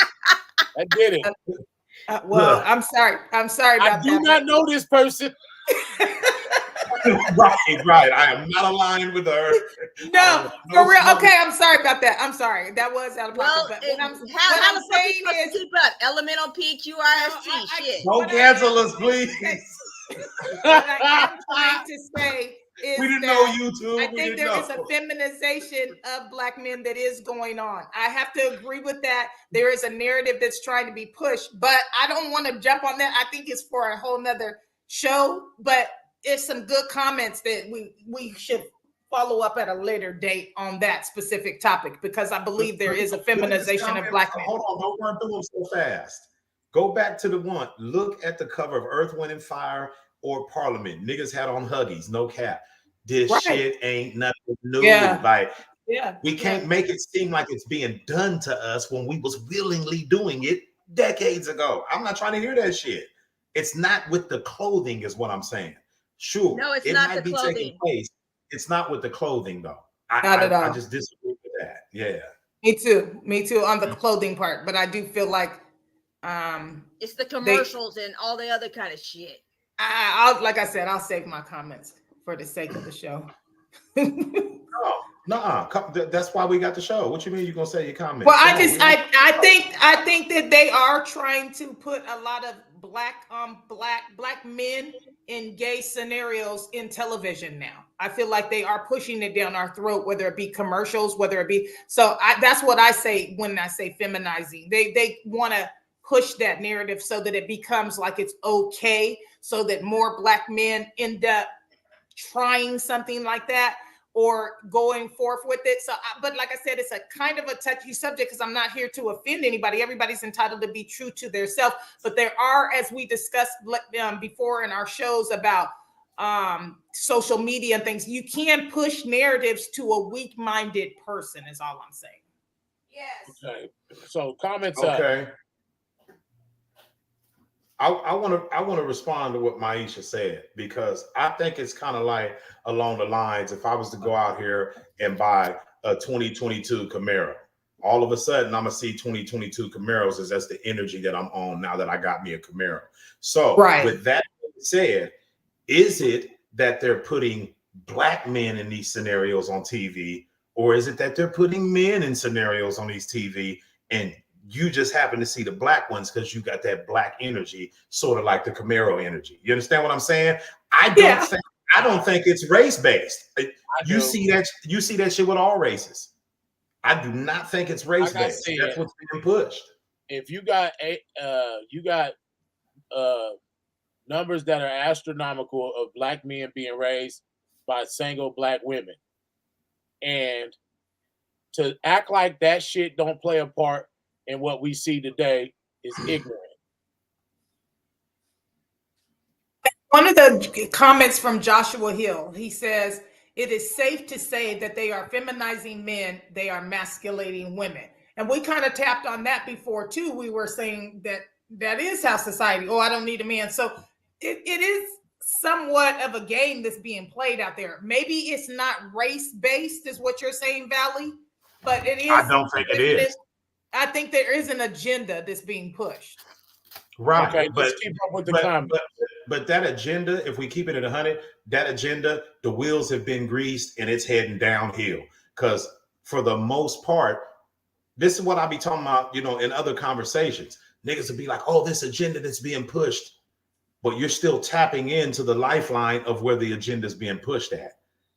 Speaker 4: I did it.
Speaker 1: Well, I'm sorry. I'm sorry about that.
Speaker 4: I do not know this person.
Speaker 3: Right. I am not aligned with her.
Speaker 1: No, for real. Okay, I'm sorry about that. I'm sorry. That was out of pocket.
Speaker 2: Well,
Speaker 1: but
Speaker 2: how
Speaker 1: I'm
Speaker 2: the fuck
Speaker 1: saying
Speaker 2: you supposed to keep up? Elemental PQRST shit.
Speaker 3: Don't cancel us, please.
Speaker 1: What I am trying to say is
Speaker 3: we didn't
Speaker 1: that
Speaker 3: know YouTube.
Speaker 1: I think there is a feminization of black men that is going on. I have to agree with that. There is a narrative that's trying to be pushed, but I don't want to jump on that. I think it's for a whole nother show, but it's some good comments that we should follow up at a later date on that specific topic, because I believe there is a feminization of black men.
Speaker 3: Hold on, don't run through them so fast. Go back to the one. Look at the cover of Earth, Wind, and Fire or Parliament. Niggas had on Huggies, no cap. This shit ain't nothing new. We can't make it seem like it's being done to us when we was willingly doing it decades ago. I'm not trying to hear that shit. It's not with the clothing, is what I'm saying. Sure,
Speaker 2: no, it's
Speaker 3: it
Speaker 2: not
Speaker 3: might
Speaker 2: the
Speaker 3: be
Speaker 2: clothing.
Speaker 3: taking place. It's not with the clothing though.
Speaker 1: Not at all.
Speaker 3: I just disagree with that. Yeah.
Speaker 1: Me too on the clothing part, but I do feel like
Speaker 2: it's the commercials and all the other kind of shit.
Speaker 1: I'll like I said, I'll save my comments for the sake of the show.
Speaker 3: No, that's why we got the show. What you mean you're gonna say your comments?
Speaker 1: Well, I think that they are trying to put a lot of black men in gay scenarios in television now. I feel like they are pushing it down our throat, whether it be commercials, whether it be that's what I say when I say feminizing. They want to push that narrative so that it becomes like it's okay, so that more black men end up trying something like that or going forth with it. So, but like I said, it's a kind of a touchy subject because I'm not here to offend anybody. Everybody's entitled to be true to their self. But there are, as we discussed before in our shows about social media and things, you can push narratives to a weak-minded person is all I'm saying.
Speaker 2: Yes.
Speaker 4: Okay. So comments
Speaker 3: okay. I want to respond to what Maisha said, because I think it's kind of like along the lines, if I was to go out here and buy a 2022 Camaro, all of a sudden I'm gonna see 2022 Camaros as that's the energy that I'm on now that I got me a Camaro. So with that said, is it that they're putting black men in these scenarios on TV, or is it that they're putting men in scenarios on these TV and you just happen to see the black ones because you got that black energy, sort of like the Camaro energy? You understand what I'm saying? I don't think it's race based. You see that shit with all races. I do not think it's race based. That's what's being pushed.
Speaker 4: If you got numbers that are astronomical of black men being raised by single black women, and to act like that shit don't play a part in what we see today is ignorant.
Speaker 1: One of the comments from Joshua Hill, he says, it is safe to say that they are feminizing men, they are masculating women. And we kind of tapped on that before too. We were saying that is how society, I don't need a man. So it is somewhat of a game that's being played out there. Maybe it's not race-based is what you're saying, Valley. but it is.
Speaker 3: I don't think it is.
Speaker 1: I think there is an agenda that's being pushed.
Speaker 3: Right.
Speaker 4: Okay, let's keep up with the comment.
Speaker 3: But that agenda, if we keep it at 100, that agenda, the wheels have been greased and it's heading downhill. Because for the most part, this is what I be talking about, in other conversations. Niggas will be like, oh, this agenda that's being pushed, but you're still tapping into the lifeline of where the agenda is being pushed at.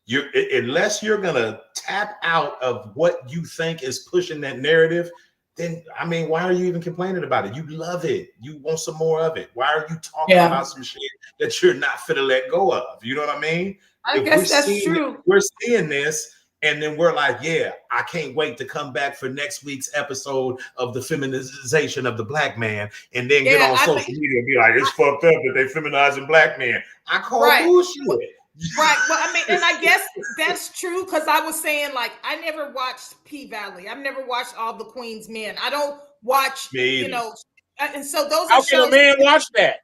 Speaker 3: Unless you're gonna tap out of what you think is pushing that narrative, then why are you even complaining about it? You love it. You want some more of it. Why are you talking about some shit that you're not finna let go of? You know what I mean?
Speaker 1: I guess that's true.
Speaker 3: We're seeing this, and then we're like, yeah, I can't wait to come back for next week's episode of the feminization of the black man, and then get on social media and be like, it's fucked up that they feminizing black men. I call bullshit.
Speaker 1: Right. Well, and I guess that's true, because I was saying, like, I never watched P-Valley. I've never watched All the Queen's Men. I don't watch, and so those
Speaker 4: How can a man watch that?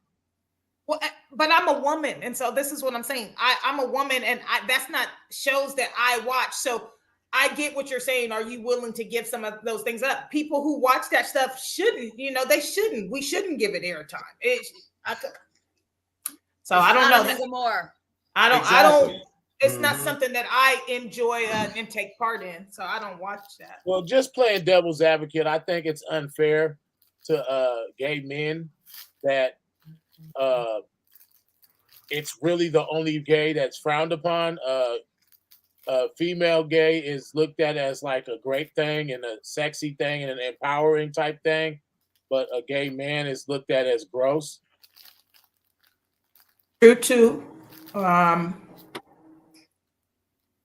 Speaker 1: Well, but I'm a woman, and so this is what I'm saying. I'm a woman, and that's not shows that I watch. So I get what you're saying. Are you willing to give some of those things up? People who watch that stuff shouldn't. They shouldn't. We shouldn't give it airtime. So I don't know that more. I don't. It's not something that I enjoy and take part in. So I don't watch that.
Speaker 4: Well, just playing devil's advocate, I think it's unfair to gay men that it's really the only gay that's frowned upon. Female gay is looked at as like a great thing and a sexy thing and an empowering type thing, but a gay man is looked at as gross.
Speaker 1: True too.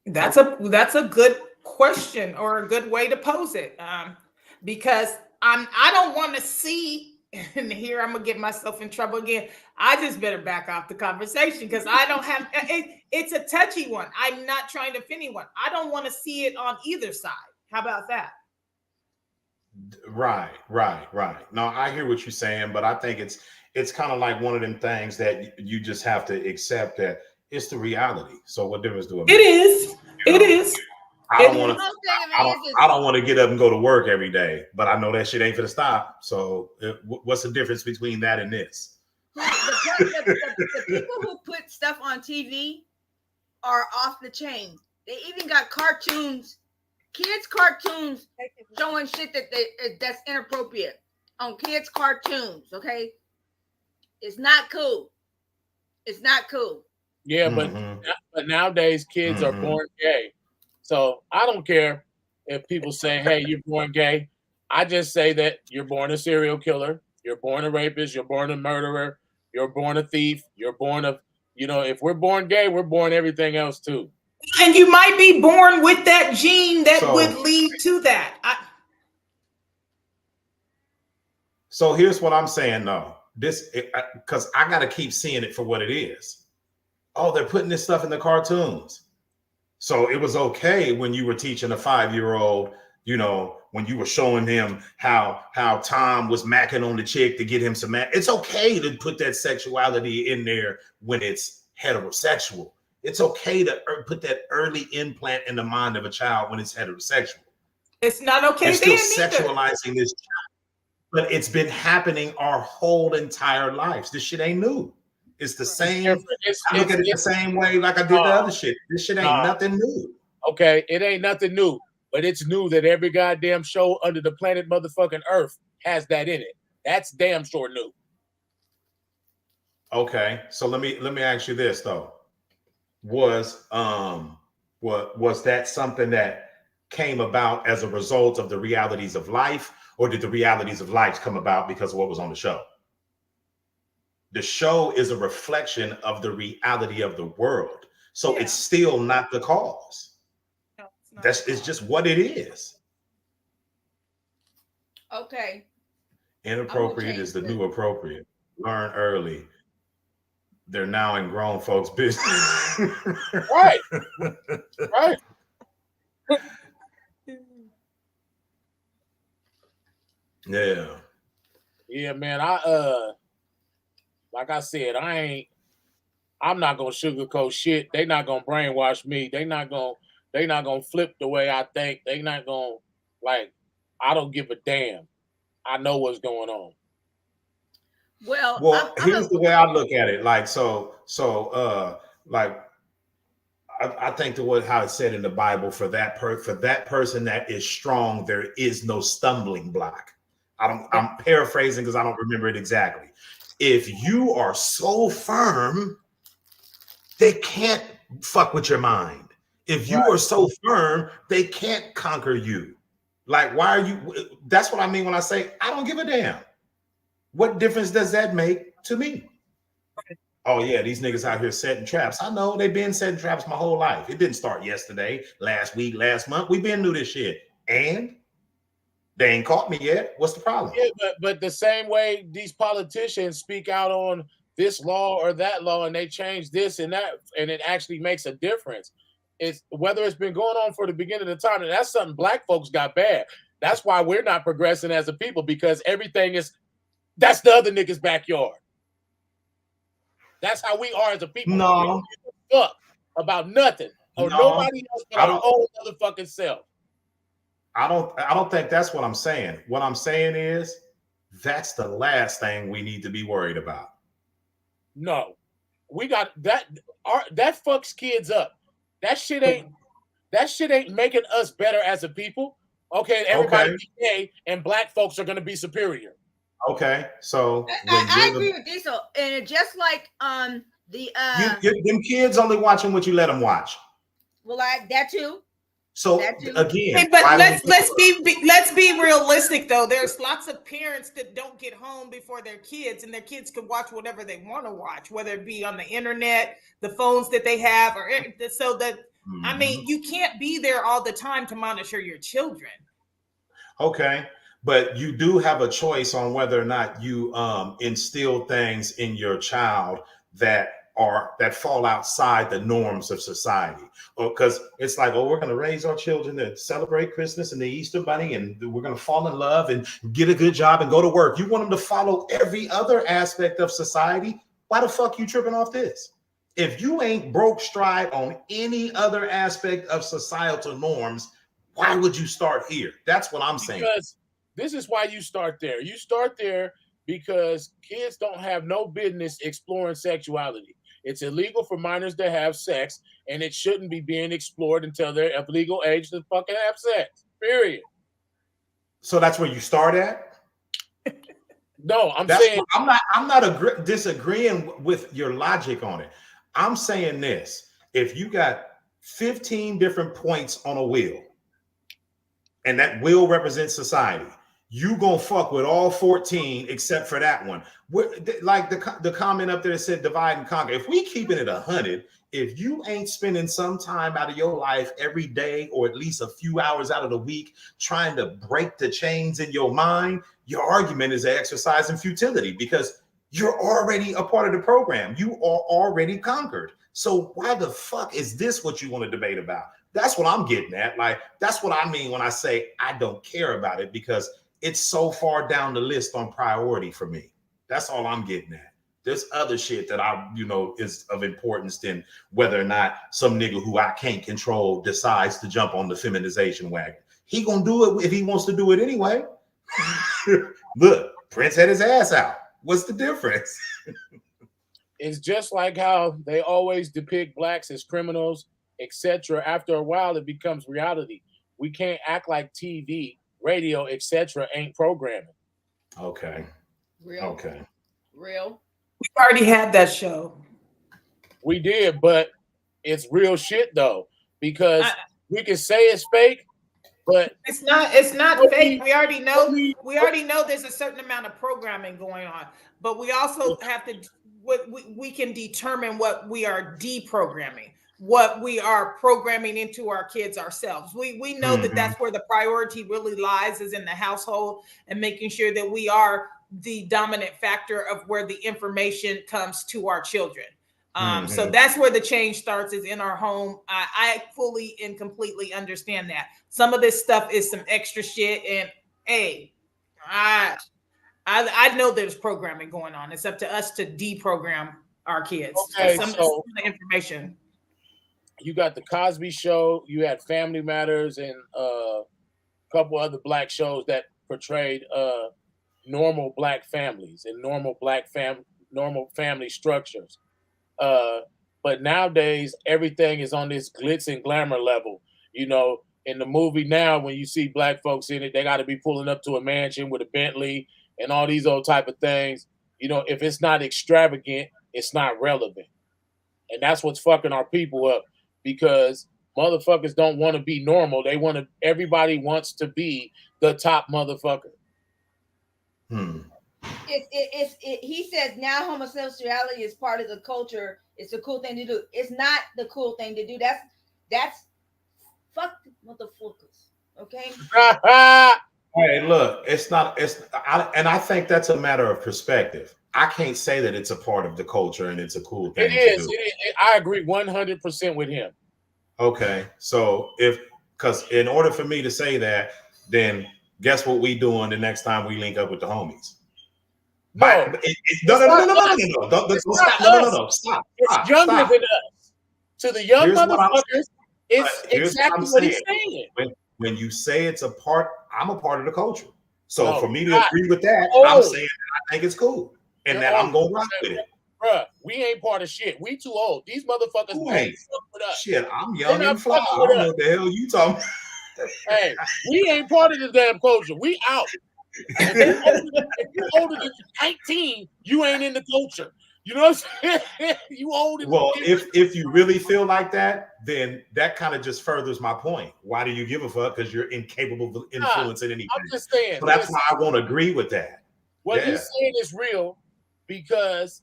Speaker 1: That's a good question, or a good way to pose it, because I don't want to see, and here I'm gonna get myself in trouble again. I just better back off the conversation, because I don't have it's a touchy one. I'm not trying to offend anyone. I don't want to see it on either side. How about that?
Speaker 3: Right. No, I hear what you're saying, but I think it's kind of like one of them things that you just have to accept that it's the reality. So what difference do it make?
Speaker 1: It is. It is.
Speaker 3: I don't want to get up and go to work every day, but I know that shit ain't gonna stop. So what's the difference between that and this?
Speaker 2: The people who put stuff on TV are off the chain. They even got cartoons, kids' cartoons, showing shit that's inappropriate on kids' cartoons. Okay, it's not cool. It's not cool.
Speaker 4: Yeah, but nowadays kids are born gay. So I don't care if people say, hey, you're born gay. I just say that you're born a serial killer, you're born a rapist, you're born a murderer, you're born a thief, you're born a, if we're born gay, we're born everything else too.
Speaker 1: And you might be born with that gene that would lead to that.
Speaker 3: So here's what I'm saying, though. Because I got to keep seeing it for what it is. Oh, they're putting this stuff in the cartoons. So it was okay when you were teaching a 5-year-old, when you were showing him how Tom was macking on the chick to get him some it's okay to put that sexuality in there when it's heterosexual. It's okay to put that early implant in the mind of a child when it's heterosexual.
Speaker 1: It's not okay.
Speaker 3: They're still sexualizing this child, but it's been happening our whole entire lives. This shit ain't new. It's the same. I look at it the same way like I did the other shit. This shit ain't nothing new.
Speaker 4: Okay, it ain't nothing new, but it's new that every goddamn show under the planet motherfucking Earth has that in it. That's damn sure new.
Speaker 3: Okay, so let me ask you this though: was that something that came about as a result of the realities of life, or did the realities of life come about because of what was on the show? The show is a reflection of the reality of the world. So it's still not the cause. No, it's just what it is.
Speaker 2: Okay.
Speaker 3: Inappropriate is the new appropriate. Learn early. They're now in grown folks' business.
Speaker 4: Right.
Speaker 3: Yeah.
Speaker 4: Yeah, man. Like I said, I'm not gonna sugarcoat shit. They not gonna brainwash me. They not gonna flip the way I think. They not gonna Like, I don't give a damn. I know what's going on.
Speaker 3: Well, here's the way I look at it. Like, like I think how it's said in the Bible, for that person that is strong, there is no stumbling block. I'm paraphrasing because I don't remember it exactly. If you are so firm, they can't fuck with your mind. If you are so firm, they can't conquer you. Like, why are you? That's what I mean when I say I don't give a damn. What difference does that make to me? Oh yeah, these niggas out here setting traps. I know they've been setting traps my whole life. It didn't start yesterday, last week, last month. We've been through this shit, and they ain't caught me yet. What's the problem?
Speaker 4: Yeah, but the same way these politicians speak out on this law or that law, and they change this and that, and it actually makes a difference. It's whether it's been going on for the beginning of the time, and that's something black folks got bad. That's why we're not progressing as a people, because everything that's the other nigga's backyard. That's how we are as a people.
Speaker 3: No,
Speaker 4: we don't give a fuck about nothing or nobody else but our own motherfucking self.
Speaker 3: I don't think that's what I'm saying. What I'm saying is that's the last thing we need to be worried about.
Speaker 4: No, we got that. That fucks kids up. That shit ain't making us better as a people. Okay, everybody be gay and black folks are gonna be superior.
Speaker 3: Okay, so
Speaker 2: I agree with this. So, and just like
Speaker 3: them kids only watching what you let them watch.
Speaker 2: Well, that too.
Speaker 3: So again,
Speaker 1: hey, but let's be realistic though. There's lots of parents that don't get home before their kids, and their kids can watch whatever they want to watch, whether it be on the internet, the phones that they have, or so that I mean, you can't be there all the time to monitor your children.
Speaker 3: Okay. But you do have a choice on whether or not you instill things in your child that fall outside the norms of society. Because it's like, we're going to raise our children to celebrate Christmas and the Easter Bunny, and we're going to fall in love and get a good job and go to work. You want them to follow every other aspect of society. Why the fuck you tripping off this? If you ain't broke stride on any other aspect of societal norms, why would you start here? That's what I'm saying.
Speaker 4: Because this is why you start there. You start there because kids don't have no business exploring sexuality. It's illegal for minors to have sex, and it shouldn't be being explored until they're of legal age to fucking have sex. Period.
Speaker 3: So that's where you start at?
Speaker 4: No, I'm saying
Speaker 3: I'm not disagreeing with your logic on it. I'm saying this: if you got 15 different points on a wheel, and that wheel represents society, you gonna fuck with all 14 except for that one. Like the comment up there said, divide and conquer. If we keeping it 100, if you ain't spending some time out of your life every day, or at least a few hours out of the week, trying to break the chains in your mind, your argument is an exercise in futility, because you're already a part of the program. You are already conquered. So why the fuck is this what you want to debate about? That's what I'm getting at. Like, that's what I mean when I say I don't care about it, because it's so far down the list on priority for me. That's all I'm getting at. There's other shit that is of importance than whether or not some nigga who I can't control decides to jump on the feminization wagon. He gonna do it if he wants to do it anyway. Look, Prince had his ass out. What's the difference?
Speaker 4: It's just like how they always depict blacks as criminals, etc. After a while, it becomes reality. We can't act like TV, radio, etc. ain't programming.
Speaker 3: Okay.
Speaker 2: Real.
Speaker 3: Okay.
Speaker 2: Real.
Speaker 1: We already had that show.
Speaker 4: We did, but it's real shit though, because we can say it's fake, but
Speaker 1: it's not fake. We already know there's a certain amount of programming going on, but we also have to we can determine what we are deprogramming, what we are programming into our kids ourselves. We know that that's where the priority really lies, is in the household, and making sure that we are the dominant factor of where the information comes to our children. So that's where the change starts, is in our home. I fully and completely understand that. Some of this stuff is some extra shit, and hey, I know there's programming going on. It's up to us to deprogram our kids.
Speaker 4: Okay,
Speaker 1: some of the information.
Speaker 4: You got the Cosby Show, you had Family Matters, and couple other black shows that portrayed normal black families and normal family structures. But nowadays, everything is on this glitz and glamour level. You know, in the movie now, when you see black folks in it, they got to be pulling up to a mansion with a Bentley and all these old type of things. You know, if it's not extravagant, it's not relevant. And that's what's fucking our people up, because motherfuckers don't want to be normal. Everybody wants to be the top motherfucker.
Speaker 2: He says now homosexuality is part of the culture. It's a cool thing to do. It's not the cool thing to do. That's fuck motherfuckers. Okay.
Speaker 3: Hey, look, I think that's a matter of perspective. I can't say that it's a part of the culture and it's a cool thing.
Speaker 4: It is. I agree 100% with him.
Speaker 3: Okay, so because in order for me to say that, then guess what we doing the next time we link up with the homies?
Speaker 4: No,
Speaker 3: Stop.
Speaker 4: It's younger than us. To the young motherfuckers, it's exactly what he's saying.
Speaker 3: When you say it's a part, I'm a part of the culture. So
Speaker 4: No,
Speaker 3: for me to agree with that, I'm saying that I think it's cool and that I'm gonna rock with it.
Speaker 4: Bruh, we ain't part of shit. We too old. These motherfuckers ain't with us.
Speaker 3: Shit, I'm young and fly. I don't know what the hell you talking about.
Speaker 4: Hey, we ain't part of the damn culture. We out. If you're older than 19, you ain't in the culture. You know what I'm saying? You old.
Speaker 3: Well, if you really feel like that, then that kind of just furthers my point. Why do you give a fuck? Because you're incapable of influencing anything.
Speaker 4: I'm just saying.
Speaker 3: So that's why I won't agree with that.
Speaker 4: What he's saying is real, because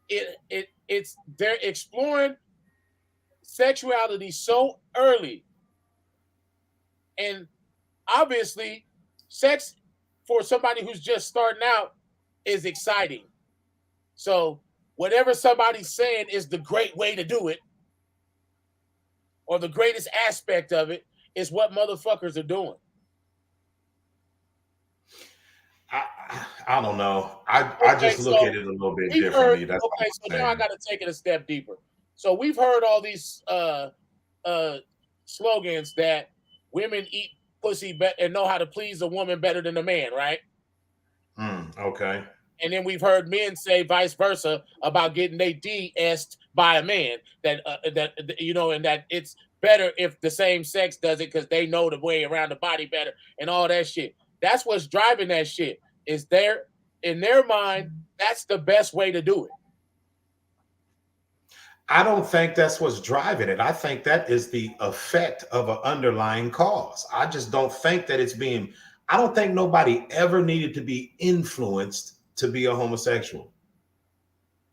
Speaker 4: it's they're exploring sexuality so early, and obviously sex for somebody who's just starting out is exciting. So whatever somebody's saying is the great way to do it, or the greatest aspect of it, is what motherfuckers are doing.
Speaker 3: I don't know. I just look at it a little bit differently.
Speaker 4: Now I got to take it a step deeper. So we've heard all these slogans that women eat pussy and know how to please a woman better than a man, right?
Speaker 3: Okay.
Speaker 4: And then we've heard men say vice versa about getting they D-s'd by a man, that you know, and that it's better if the same sex does it because they know the way around the body better and all that shit. That's what's driving that shit. Is in their mind, that's the best way to do it.
Speaker 3: I don't think that's what's driving it. I think that is the effect of an underlying cause. I just don't think that I don't think nobody ever needed to be influenced to be a homosexual.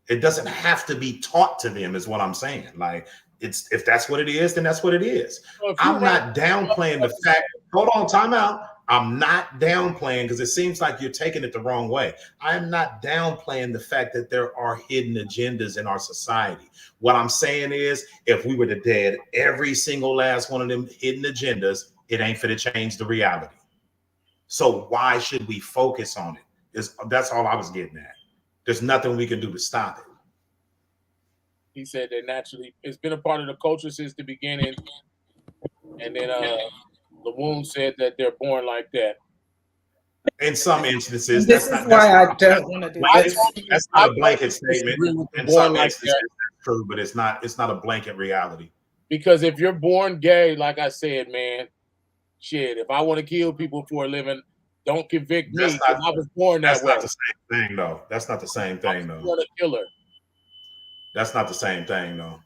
Speaker 3: It doesn't have to be taught to them, is what I'm saying. Like, if that's what it is, then that's what it is. I'm not downplaying the fact. Hold on, time out. I'm not downplaying, because it seems like you're taking it the wrong way. I am not downplaying the fact that there are hidden agendas in our society. What I'm saying is, if we were to dead every single last one of them hidden agendas, it ain't for to change the reality. So why should we focus on it? That's all I was getting at. There's nothing we can do to stop it.
Speaker 4: He said that naturally it's been a part of the culture since the beginning. And then Lawoon said that they're born like that.
Speaker 3: In some instances,
Speaker 1: this is why I don't want to do this.
Speaker 3: That's not a blanket statement. In some instances, that's true, but it's not a blanket reality.
Speaker 4: Because if you're born gay, like I said, man, shit, if I want to kill people for a living, don't convict me. I was born that way.
Speaker 3: That's not the same thing, though. That's not the same thing, though.
Speaker 4: You're a killer.
Speaker 3: That's not the same thing, though.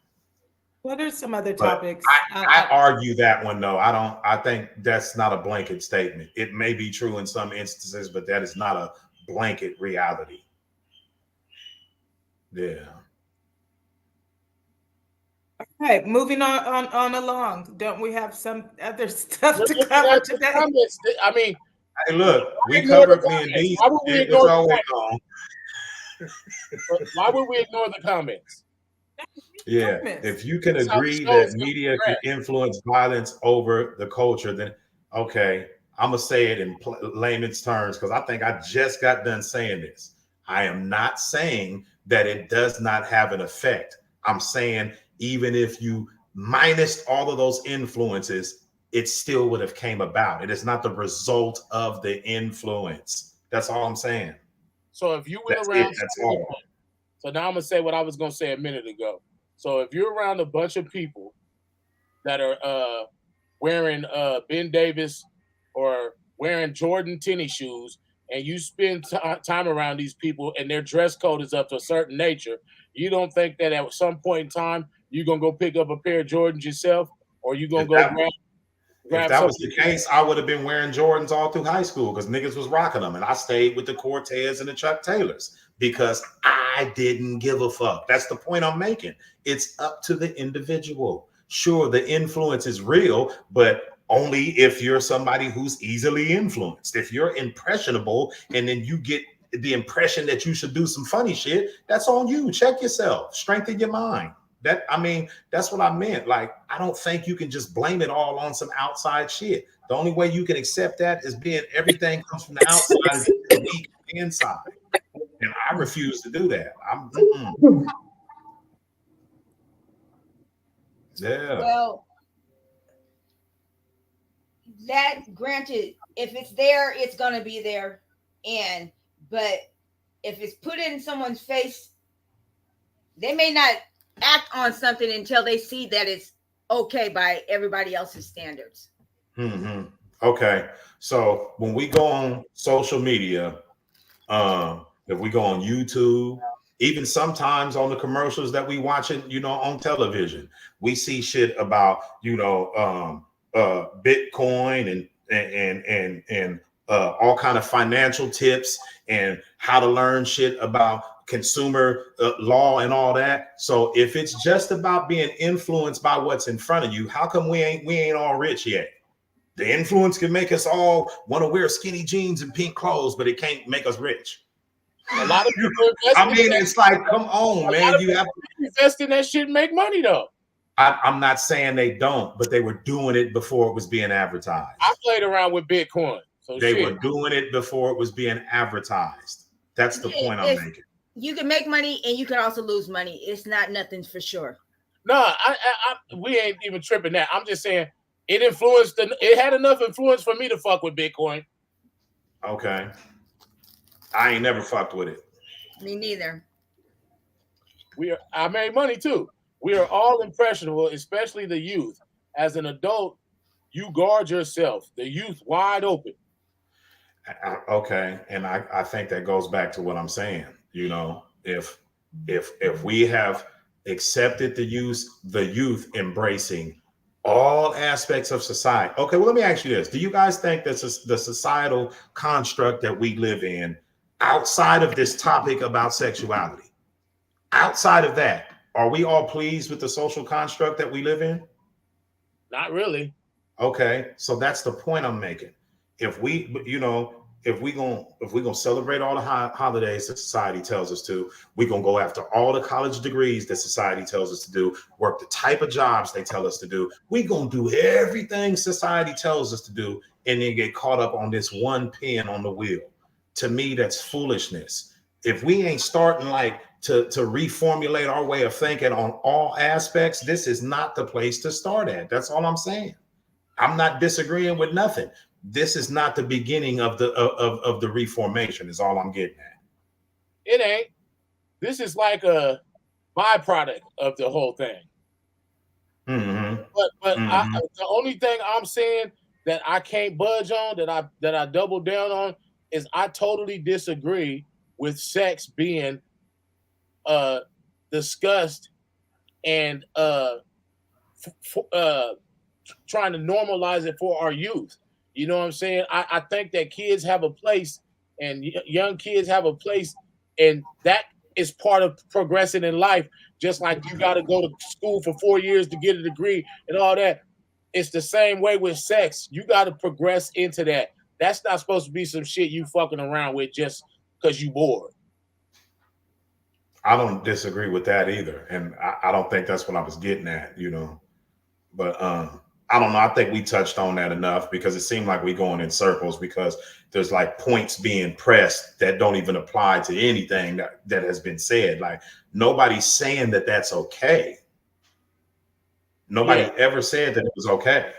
Speaker 1: What are some other topics?
Speaker 3: I argue that one, though. I think that's not a blanket statement. It may be true in some instances, but that is not a blanket reality. Yeah.
Speaker 1: All right, moving on along. Don't we have some other stuff to cover today?
Speaker 4: I mean,
Speaker 3: hey, look, we covered me and D.
Speaker 4: Why would we ignore the comments? Why would we ignore the comments?
Speaker 3: Yeah, if you can agree that media can influence violence over the culture, then okay, I'm gonna say it in layman's terms, because I think I just got done saying this. I am not saying that it does not have an effect. I'm saying even if you minus all of those influences, it still would have came about. It is not the result of the influence. That's all I'm saying.
Speaker 4: So if you went
Speaker 3: That's
Speaker 4: around,
Speaker 3: it. That's all.
Speaker 4: So now I'm gonna say what I was gonna say a minute ago. So if you're around a bunch of people that are wearing Ben Davis or wearing Jordan tennis shoes, and you spend time around these people and their dress code is up to a certain nature, you don't think that at some point in time you're gonna go pick up a pair of Jordans yourself, or you gonna go grab
Speaker 3: if that was
Speaker 4: something?
Speaker 3: the case, I would have been wearing Jordans all through high school because niggas was rocking them, and I stayed with the Cortez and the Chuck Taylors because I didn't give a fuck. That's the point I'm making. It's up to the individual. Sure, the influence is real, but only if you're somebody who's easily influenced. If you're impressionable and then you get the impression that you should do some funny shit, that's on you. Check yourself. Strengthen your mind. That's what I meant. Like, I don't think you can just blame it all on some outside shit. The only way you can accept that is being everything comes from the outside is weak inside. And I refuse to do that. Yeah.
Speaker 2: Well, that granted, if it's there, it's gonna be there. But if it's put in someone's face, they may not act on something until they see that it's okay by everybody else's standards.
Speaker 3: Okay, so when we go on social media, if we go on YouTube, even sometimes on the commercials that we watching, on television, we see shit about Bitcoin and all kind of financial tips and how to learn shit about consumer law and all that. So if it's just about being influenced by what's in front of you, how come we ain't all rich yet? The influence can make us all want to wear skinny jeans and pink clothes, but it can't make us rich.
Speaker 4: A lot of people
Speaker 3: it's like, come on, man. You have to
Speaker 4: invest in that shit and make money, though.
Speaker 3: I'm not saying they don't, but they were doing it before it was being advertised.
Speaker 4: I played around with Bitcoin. So
Speaker 3: they were doing it before it was being advertised. That's the point I'm making.
Speaker 2: You can make money and you can also lose money. It's not nothing for sure.
Speaker 4: No, we ain't even tripping that. I'm just saying it had enough influence for me to fuck with Bitcoin.
Speaker 3: Okay. I ain't never fucked with it.
Speaker 2: Me neither.
Speaker 4: I made money too. We are all impressionable, especially the youth. As an adult, you guard yourself. The youth wide open.
Speaker 3: Okay, and I think that goes back to what I'm saying. If we have accepted the youth embracing all aspects of society. Okay, well, let me ask you this: do you guys think that the societal construct that we live in, outside of this topic about sexuality, outside of that, are we all pleased with the social construct that we live in?
Speaker 4: Not really.
Speaker 3: Okay, so that's the point I'm making. If we gonna celebrate all the holidays that society tells us to, we gonna go after all the college degrees that society tells us to do, work the type of jobs they tell us to do. We gonna do everything society tells us to do, and then get caught up on this one pin on the wheel. To me, that's foolishness. If we ain't starting to reformulate our way of thinking on all aspects, this is not the place to start at. That's all I'm saying. I'm not disagreeing with nothing. This is not the beginning of the reformation, is all I'm getting at.
Speaker 4: It ain't. This is like a byproduct of the whole thing.
Speaker 3: Mm-hmm.
Speaker 4: But the only thing I'm saying that I can't budge on, that I double down on, is I totally disagree with sex being discussed and trying to normalize it for our youth. You know what I'm saying? I think that kids have a place and young kids have a place, and that is part of progressing in life. Just like you got to go to school for 4 years to get a degree and all that. It's the same way with sex. You got to progress into that. That's not supposed to be some shit you fucking around with just because you bored.
Speaker 3: I don't disagree with that either. And I don't think that's what I was getting at, But I don't know. I think we touched on that enough because it seemed like we're going in circles because there's like points being pressed that don't even apply to anything that has been said. Like nobody's saying that that's okay. Nobody ever said that it was okay.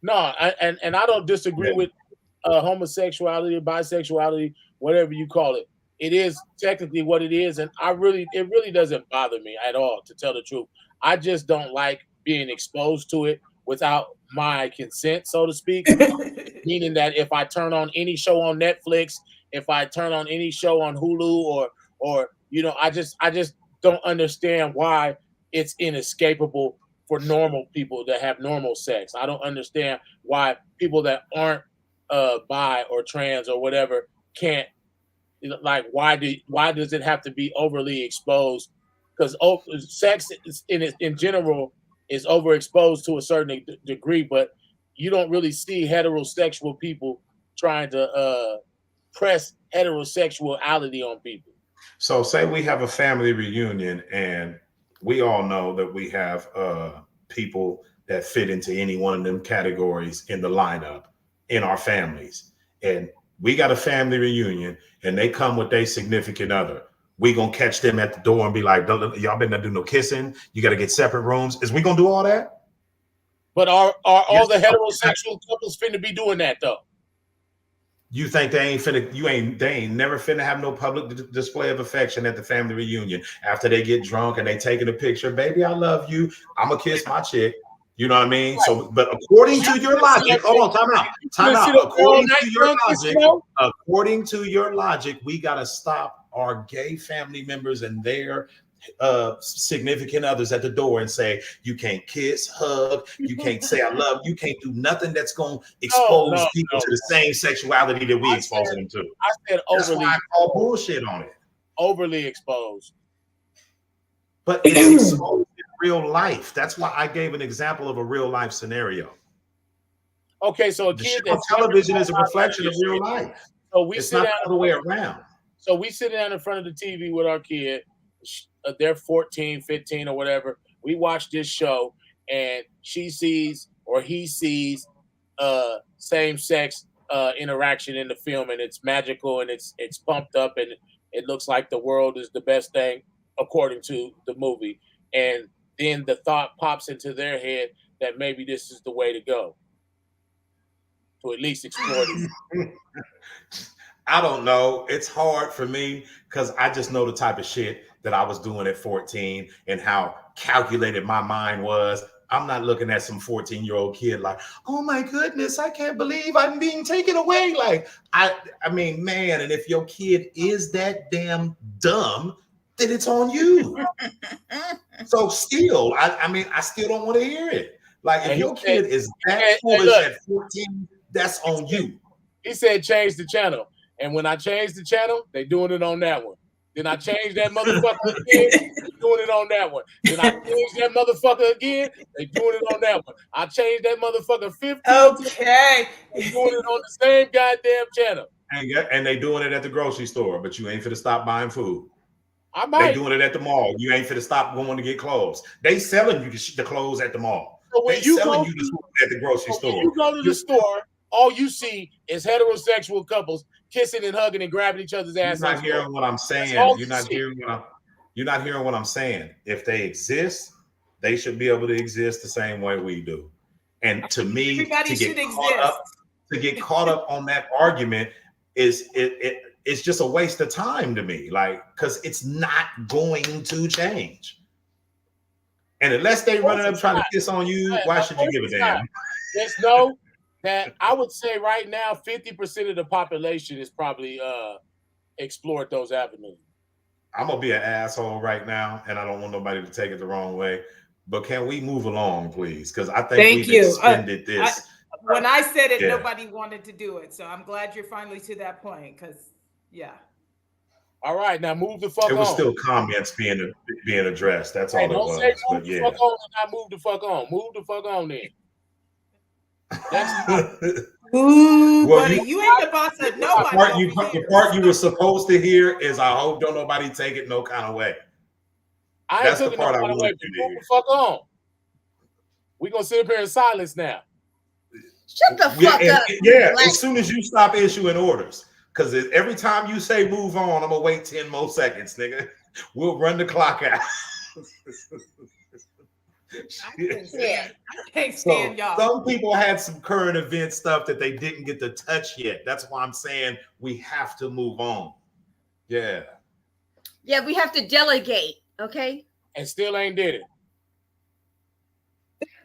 Speaker 4: No, and I don't disagree with homosexuality, bisexuality, whatever you call it. It is technically what it is, and it really doesn't bother me at all, to tell the truth. I just don't like being exposed to it without my consent, so to speak. Meaning that if I turn on any show on Netflix, if I turn on any show on Hulu, or I just don't understand why it's inescapable for normal people that have normal sex. I don't understand why people that aren't bi or trans or whatever can't, like, why does it have to be overly exposed? Because sex in general is overexposed to a certain degree, but you don't really see heterosexual people trying to press heterosexuality on people.
Speaker 3: So say we have a family reunion, and we all know that we have people that fit into any one of them categories in the lineup in our families. And we got a family reunion and they come with their significant other. We gonna catch them at the door and be like, y'all better not do no kissing. You got to get separate rooms. Is we gonna do all that?
Speaker 4: But are all the heterosexual couples finna be doing that though?
Speaker 3: You think they ain't finna? They ain't never finna have no public display of affection at the family reunion after they get drunk and they taking a picture. Baby, I love you. I'm gonna kiss my chick. You know what I mean? Right. So, but according to your logic, hold on, time out. According to your logic, we gotta stop our gay family members and their significant others at the door and say, you can't kiss, hug, you can't say I love you, can't do nothing that's going to expose people to the same sexuality that we expose them to.
Speaker 4: I said overly.
Speaker 3: That's why I call bullshit on it.
Speaker 4: Overly exposed.
Speaker 3: But it's exposed in real life. That's why I gave an example of a real life scenario.
Speaker 4: Okay, so a kid
Speaker 3: that's television is a reflection of real life.
Speaker 4: So
Speaker 3: it's not the other way around.
Speaker 4: So we sit down in front of the TV with our kid. They're 14, 15 or whatever. We watch this show and she sees or he sees same-sex interaction in the film, and it's magical and it's pumped up and it looks like the world is the best thing according to the movie. And then the thought pops into their head that maybe this is the way to go. To at least explore it.
Speaker 3: I don't know. It's hard for me because I just know the type of shit that I was doing at 14 and how calculated my mind was. I'm not looking at some 14-year-old kid like, oh my goodness, I can't believe I'm being taken away. Like, I mean, man, and if your kid is that damn dumb, then it's on you. So still, I mean, I still don't want to hear it. Like, if your kid is that foolish at 14, that's on you.
Speaker 4: He said change the channel. And when I changed the channel, they doing it on that one. Then I changed that motherfucker again, they doing it on that one. Then I changed that motherfucker again, they doing it on that one. I changed that motherfucker 15
Speaker 1: Okay.
Speaker 4: They doing it on the same goddamn channel.
Speaker 3: And they doing it at the grocery store, but you ain't finna stop buying food.
Speaker 4: I might.
Speaker 3: They doing it at the mall. You ain't finna stop going to get clothes. They selling you the clothes at the mall.
Speaker 4: So when
Speaker 3: they selling you the food at the grocery store.
Speaker 4: When you go to the store, all you see is heterosexual couples kissing and hugging and grabbing each other's ass.
Speaker 3: You're not hearing what I'm saying. You're not hearing what I'm saying. If they exist, they should be able to exist the same way we do. And to me, to get caught up on that argument it's just a waste of time to me. Like, because it's not going to change. And unless they running up trying to kiss on you, why should you give a damn?
Speaker 4: Just know that I would say right now, 50% of the population is probably explored those avenues.
Speaker 3: I'm gonna be an asshole right now, and I don't want nobody to take it the wrong way. But can we move along, please? Because I think we've extended this.
Speaker 1: When I said it, nobody wanted to do it. So I'm glad you're finally to that point. Because,
Speaker 4: All right, now move the fuck on.
Speaker 3: It was still comments being addressed. That's all it was.
Speaker 4: Say move the fuck on and not move the fuck on. Move the fuck on then.
Speaker 1: Ooh, buddy, you ain't the boss of nobody.
Speaker 3: The part you were supposed to hear is, I hope don't nobody take it no kind of way.
Speaker 4: That's the part I want you to hear. Move the fuck on. We're gonna sit up here in silence now.
Speaker 2: Shut the fuck up.
Speaker 3: As soon as you stop issuing orders. Because every time you say move on, I'm gonna wait 10 more seconds, nigga. We'll run the clock out.
Speaker 1: I can't stand y'all.
Speaker 3: Some people had some current event stuff that they didn't get to touch yet. That's why I'm saying we have to move on. Yeah.
Speaker 2: Yeah, we have to delegate, okay?
Speaker 4: And still ain't did it.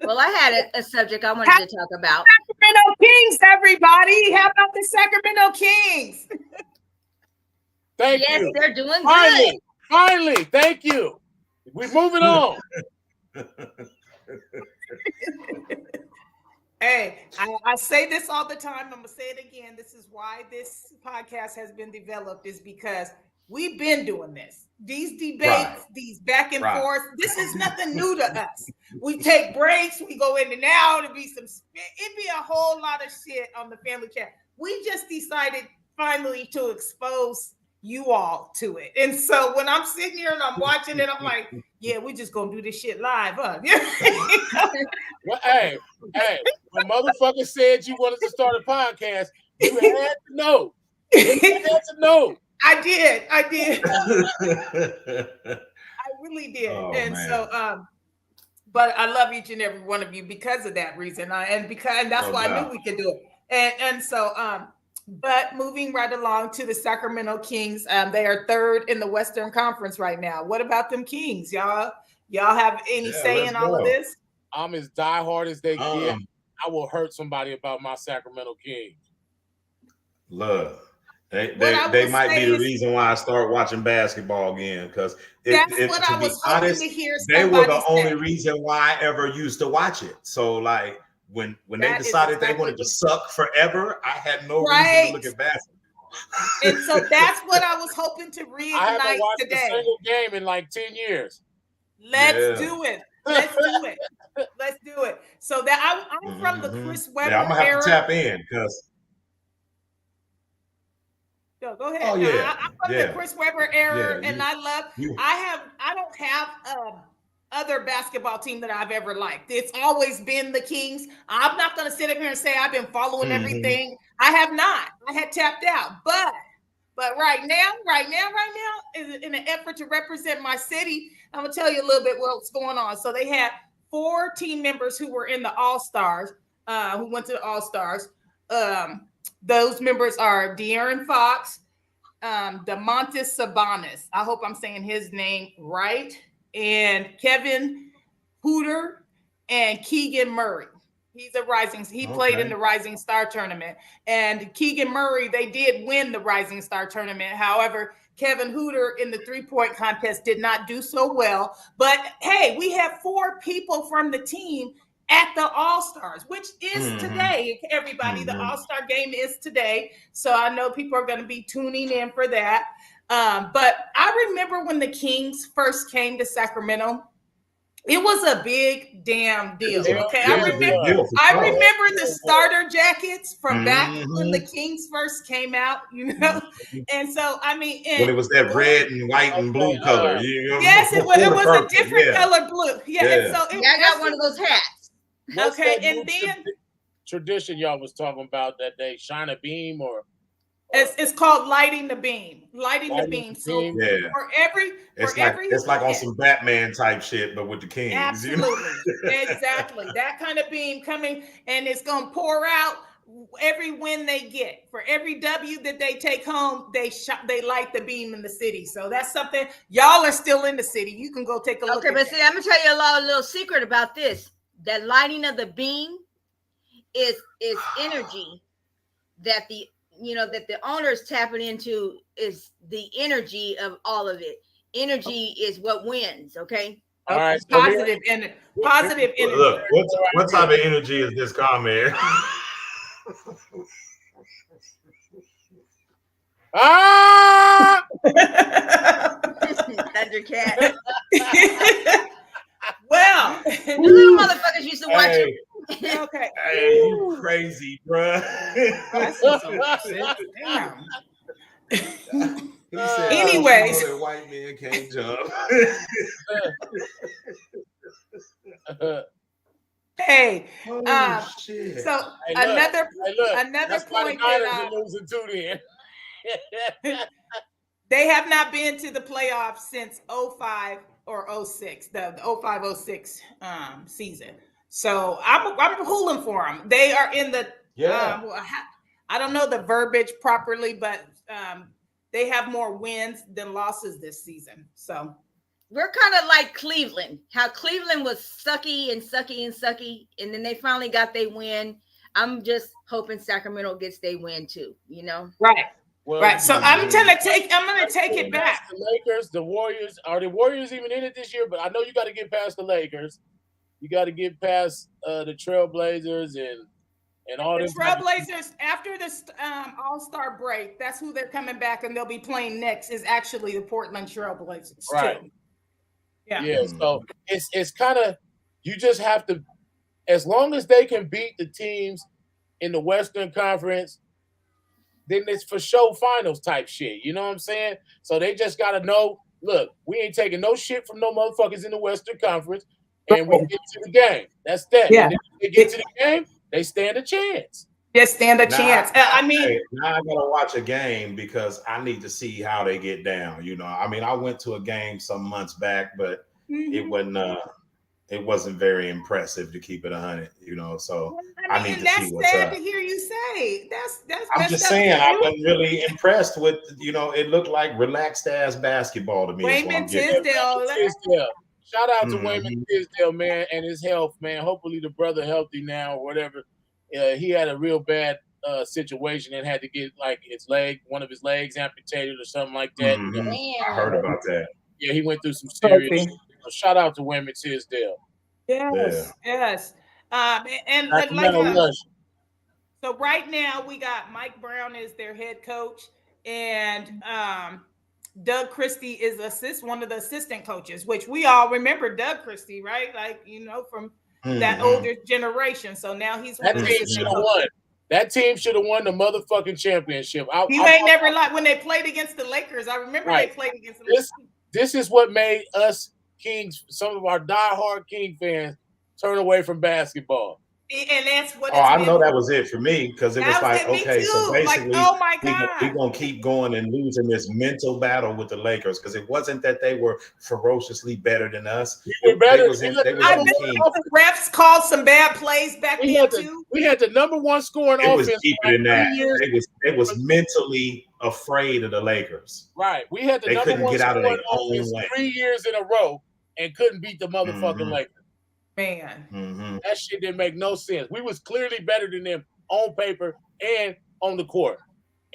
Speaker 2: Well, I had a subject I wanted to talk about.
Speaker 1: Sacramento Kings, everybody. How about the Sacramento Kings?
Speaker 4: Thank you.
Speaker 2: Yes, they're doing
Speaker 4: Finally,
Speaker 2: good.
Speaker 4: finally, thank you. We're moving on.
Speaker 1: Hey, I say this all the time. I'm going to say it again. This is why this podcast has been developed, is because we've been doing this. These debates, these back and forth, this is nothing new to us. We take breaks, we go in and out, it'd be a whole lot of shit on the family chat. We just decided finally to expose you all to it. And so when I'm sitting here and I'm watching it, I'm like, yeah, we just gonna do this shit live, huh?
Speaker 4: Well, hey, when motherfucker said you wanted to start a podcast, you had to know. You had to know.
Speaker 1: I did. I really did.
Speaker 3: Oh,
Speaker 1: and
Speaker 3: man.
Speaker 1: So but I love each and every one of you because of that reason. And that's why I knew we could do it. And so but moving right along to the Sacramento Kings, they are third in the Western Conference right now. What about them Kings? Y'all have any say in all of this?
Speaker 4: I'm as diehard as they get. I will hurt somebody about my Sacramento Kings.
Speaker 3: Love. They might be the reason why I start watching basketball again, because
Speaker 1: I was hoping to hear.
Speaker 3: They were the only reason why I ever used to watch it. So like when they decided they wanted to suck forever, I had no reason to look at basketball.
Speaker 1: And so that's what I was hoping to reignite
Speaker 4: I haven't watched
Speaker 1: today.
Speaker 4: a single game in like 10 years.
Speaker 1: Let's do it. Let's do it. Let's do it. So that I'm from the Chris Webber
Speaker 3: I'm gonna have
Speaker 1: era.
Speaker 3: to tap in because.
Speaker 1: Go ahead.
Speaker 3: Oh yeah.
Speaker 1: I'm from the Chris Webber era, and I don't have other basketball team that I've ever liked. It's always been the Kings. I'm not going to sit up here and say I've been following everything. I have not. I had tapped out. But right now, in an effort to represent my city, I'm going to tell you a little bit what's going on. So they had 4 team members who were in the All-Stars, who went to the All-Stars. Those members are De'Aaron Fox, DeMontis Sabonis. I hope I'm saying his name right. And Kevin Hooter and Keegan Murray. He played in the Rising Star tournament. And Keegan Murray, they did win the Rising Star tournament. However, Kevin Hooter in the 3-point contest did not do so well. But hey, we have 4 people from the team at the All-Stars, which is today, everybody. The All-Star game is today. So I know people are going to be tuning in for that. But I remember when the Kings first came to Sacramento, it was a big damn deal. Okay. I remember the starter jackets from back when the Kings first came out, And so, I mean,
Speaker 3: when it was that red and white and blue color.
Speaker 1: Yes, it was a different color blue. Yeah. And so
Speaker 2: I got one of those hats.
Speaker 4: What's and then tradition y'all was talking about that day, shine a beam or
Speaker 1: it's called lighting the beam. The beam. So it's
Speaker 3: like on some Batman type shit, but with the Kings.
Speaker 1: Absolutely. Exactly. That kind of beam coming, and it's gonna pour out every win they get. For every W that they take home, they light the beam in the city. So that's something. Y'all are still in the city. You can go take a look.
Speaker 2: Okay, but see, I'm gonna tell you a little secret about this. That lighting of the beam is energy that the owner's tapping into, is the energy of all of it. Energy is what wins. Okay.
Speaker 4: All right.
Speaker 1: Positive energy.
Speaker 3: Look, what type of energy is this comment?
Speaker 2: Thundercat.
Speaker 1: Well,
Speaker 2: the little motherfuckers used to watch it.
Speaker 1: Okay.
Speaker 3: Hey, you crazy, bro.
Speaker 1: Damn.
Speaker 3: He said,
Speaker 1: anyways,
Speaker 3: that white man can't jump.
Speaker 1: Hey,
Speaker 3: shit.
Speaker 1: So another point that
Speaker 4: losing too then.
Speaker 1: they have not been to the playoffs since 2005 or 06, the 05-06 season. So I'm pulling for them. They are in the I don't know the verbiage properly, but they have more wins than losses this season. So
Speaker 2: we're kind of like Cleveland. How Cleveland was sucky, and then they finally got their win. I'm just hoping Sacramento gets their win too.
Speaker 1: Right. Well, right. So I'm gonna take it back.
Speaker 4: The Lakers, the Warriors. Are the Warriors even in it this year? But I know you got to get past the Lakers. You got to get past the Trailblazers and all
Speaker 1: the Trailblazers after this All-Star break. That's who they're coming back, and they'll be playing next. Is actually the Portland Trailblazers,
Speaker 4: right?
Speaker 1: Too.
Speaker 4: Yeah. So it's kind of, you just have to, as long as they can beat the teams in the Western Conference, then it's for show finals type shit. You know what I'm saying? So they just got to know, look, we ain't taking no shit from no motherfuckers in the Western Conference, and we get to the game. That's that.
Speaker 1: Yeah.
Speaker 4: And if they get to the game, they stand a chance.
Speaker 1: Just stand a chance. I mean,
Speaker 3: now I gotta watch a game because I need to see how they get down. I mean, I went to a game some months back, but it wasn't very impressive, to keep it 100. So I need to see what's up.
Speaker 1: That's sad to hear you say.
Speaker 3: I'm just saying I wasn't really impressed with. It looked like relaxed ass basketball to me.
Speaker 1: Wayman Tisdale.
Speaker 4: Shout out to Wayman Tisdale, man, and his health, man. Hopefully the brother healthy now or whatever. He had a real bad situation and had to get one of his legs amputated or something like that.
Speaker 3: I heard about that.
Speaker 4: Yeah, he went through some serious shit. So shout out to Wayman Tisdale.
Speaker 1: Yes. So right now we got Mike Brown as their head coach, and Doug Christie is one of the assistant coaches, which we all remember Doug Christie, right? From that older generation. So now he's one of the assistant coaches.
Speaker 4: That team should have won the motherfucking championship.
Speaker 1: Never when they played against the Lakers. I remember they played against the Lakers.
Speaker 4: This is what made us Kings, some of our diehard King fans, turn away from basketball.
Speaker 1: And that's what
Speaker 3: I know that was it for me, because it was like, okay, so basically
Speaker 1: oh my God,
Speaker 3: we're going to keep going and losing this mental battle with the Lakers, because it wasn't that they were ferociously better than us.
Speaker 4: We were better.
Speaker 1: Refs called some bad plays back then too.
Speaker 4: We had the number one scoring offense.
Speaker 3: It was deeper than that. They was mentally afraid of the Lakers.
Speaker 4: Right. We had the number one scoring offense 3 years in a row and couldn't beat the motherfucking Lakers.
Speaker 1: Man,
Speaker 4: that shit didn't make no sense. We was clearly better than them on paper and on the court,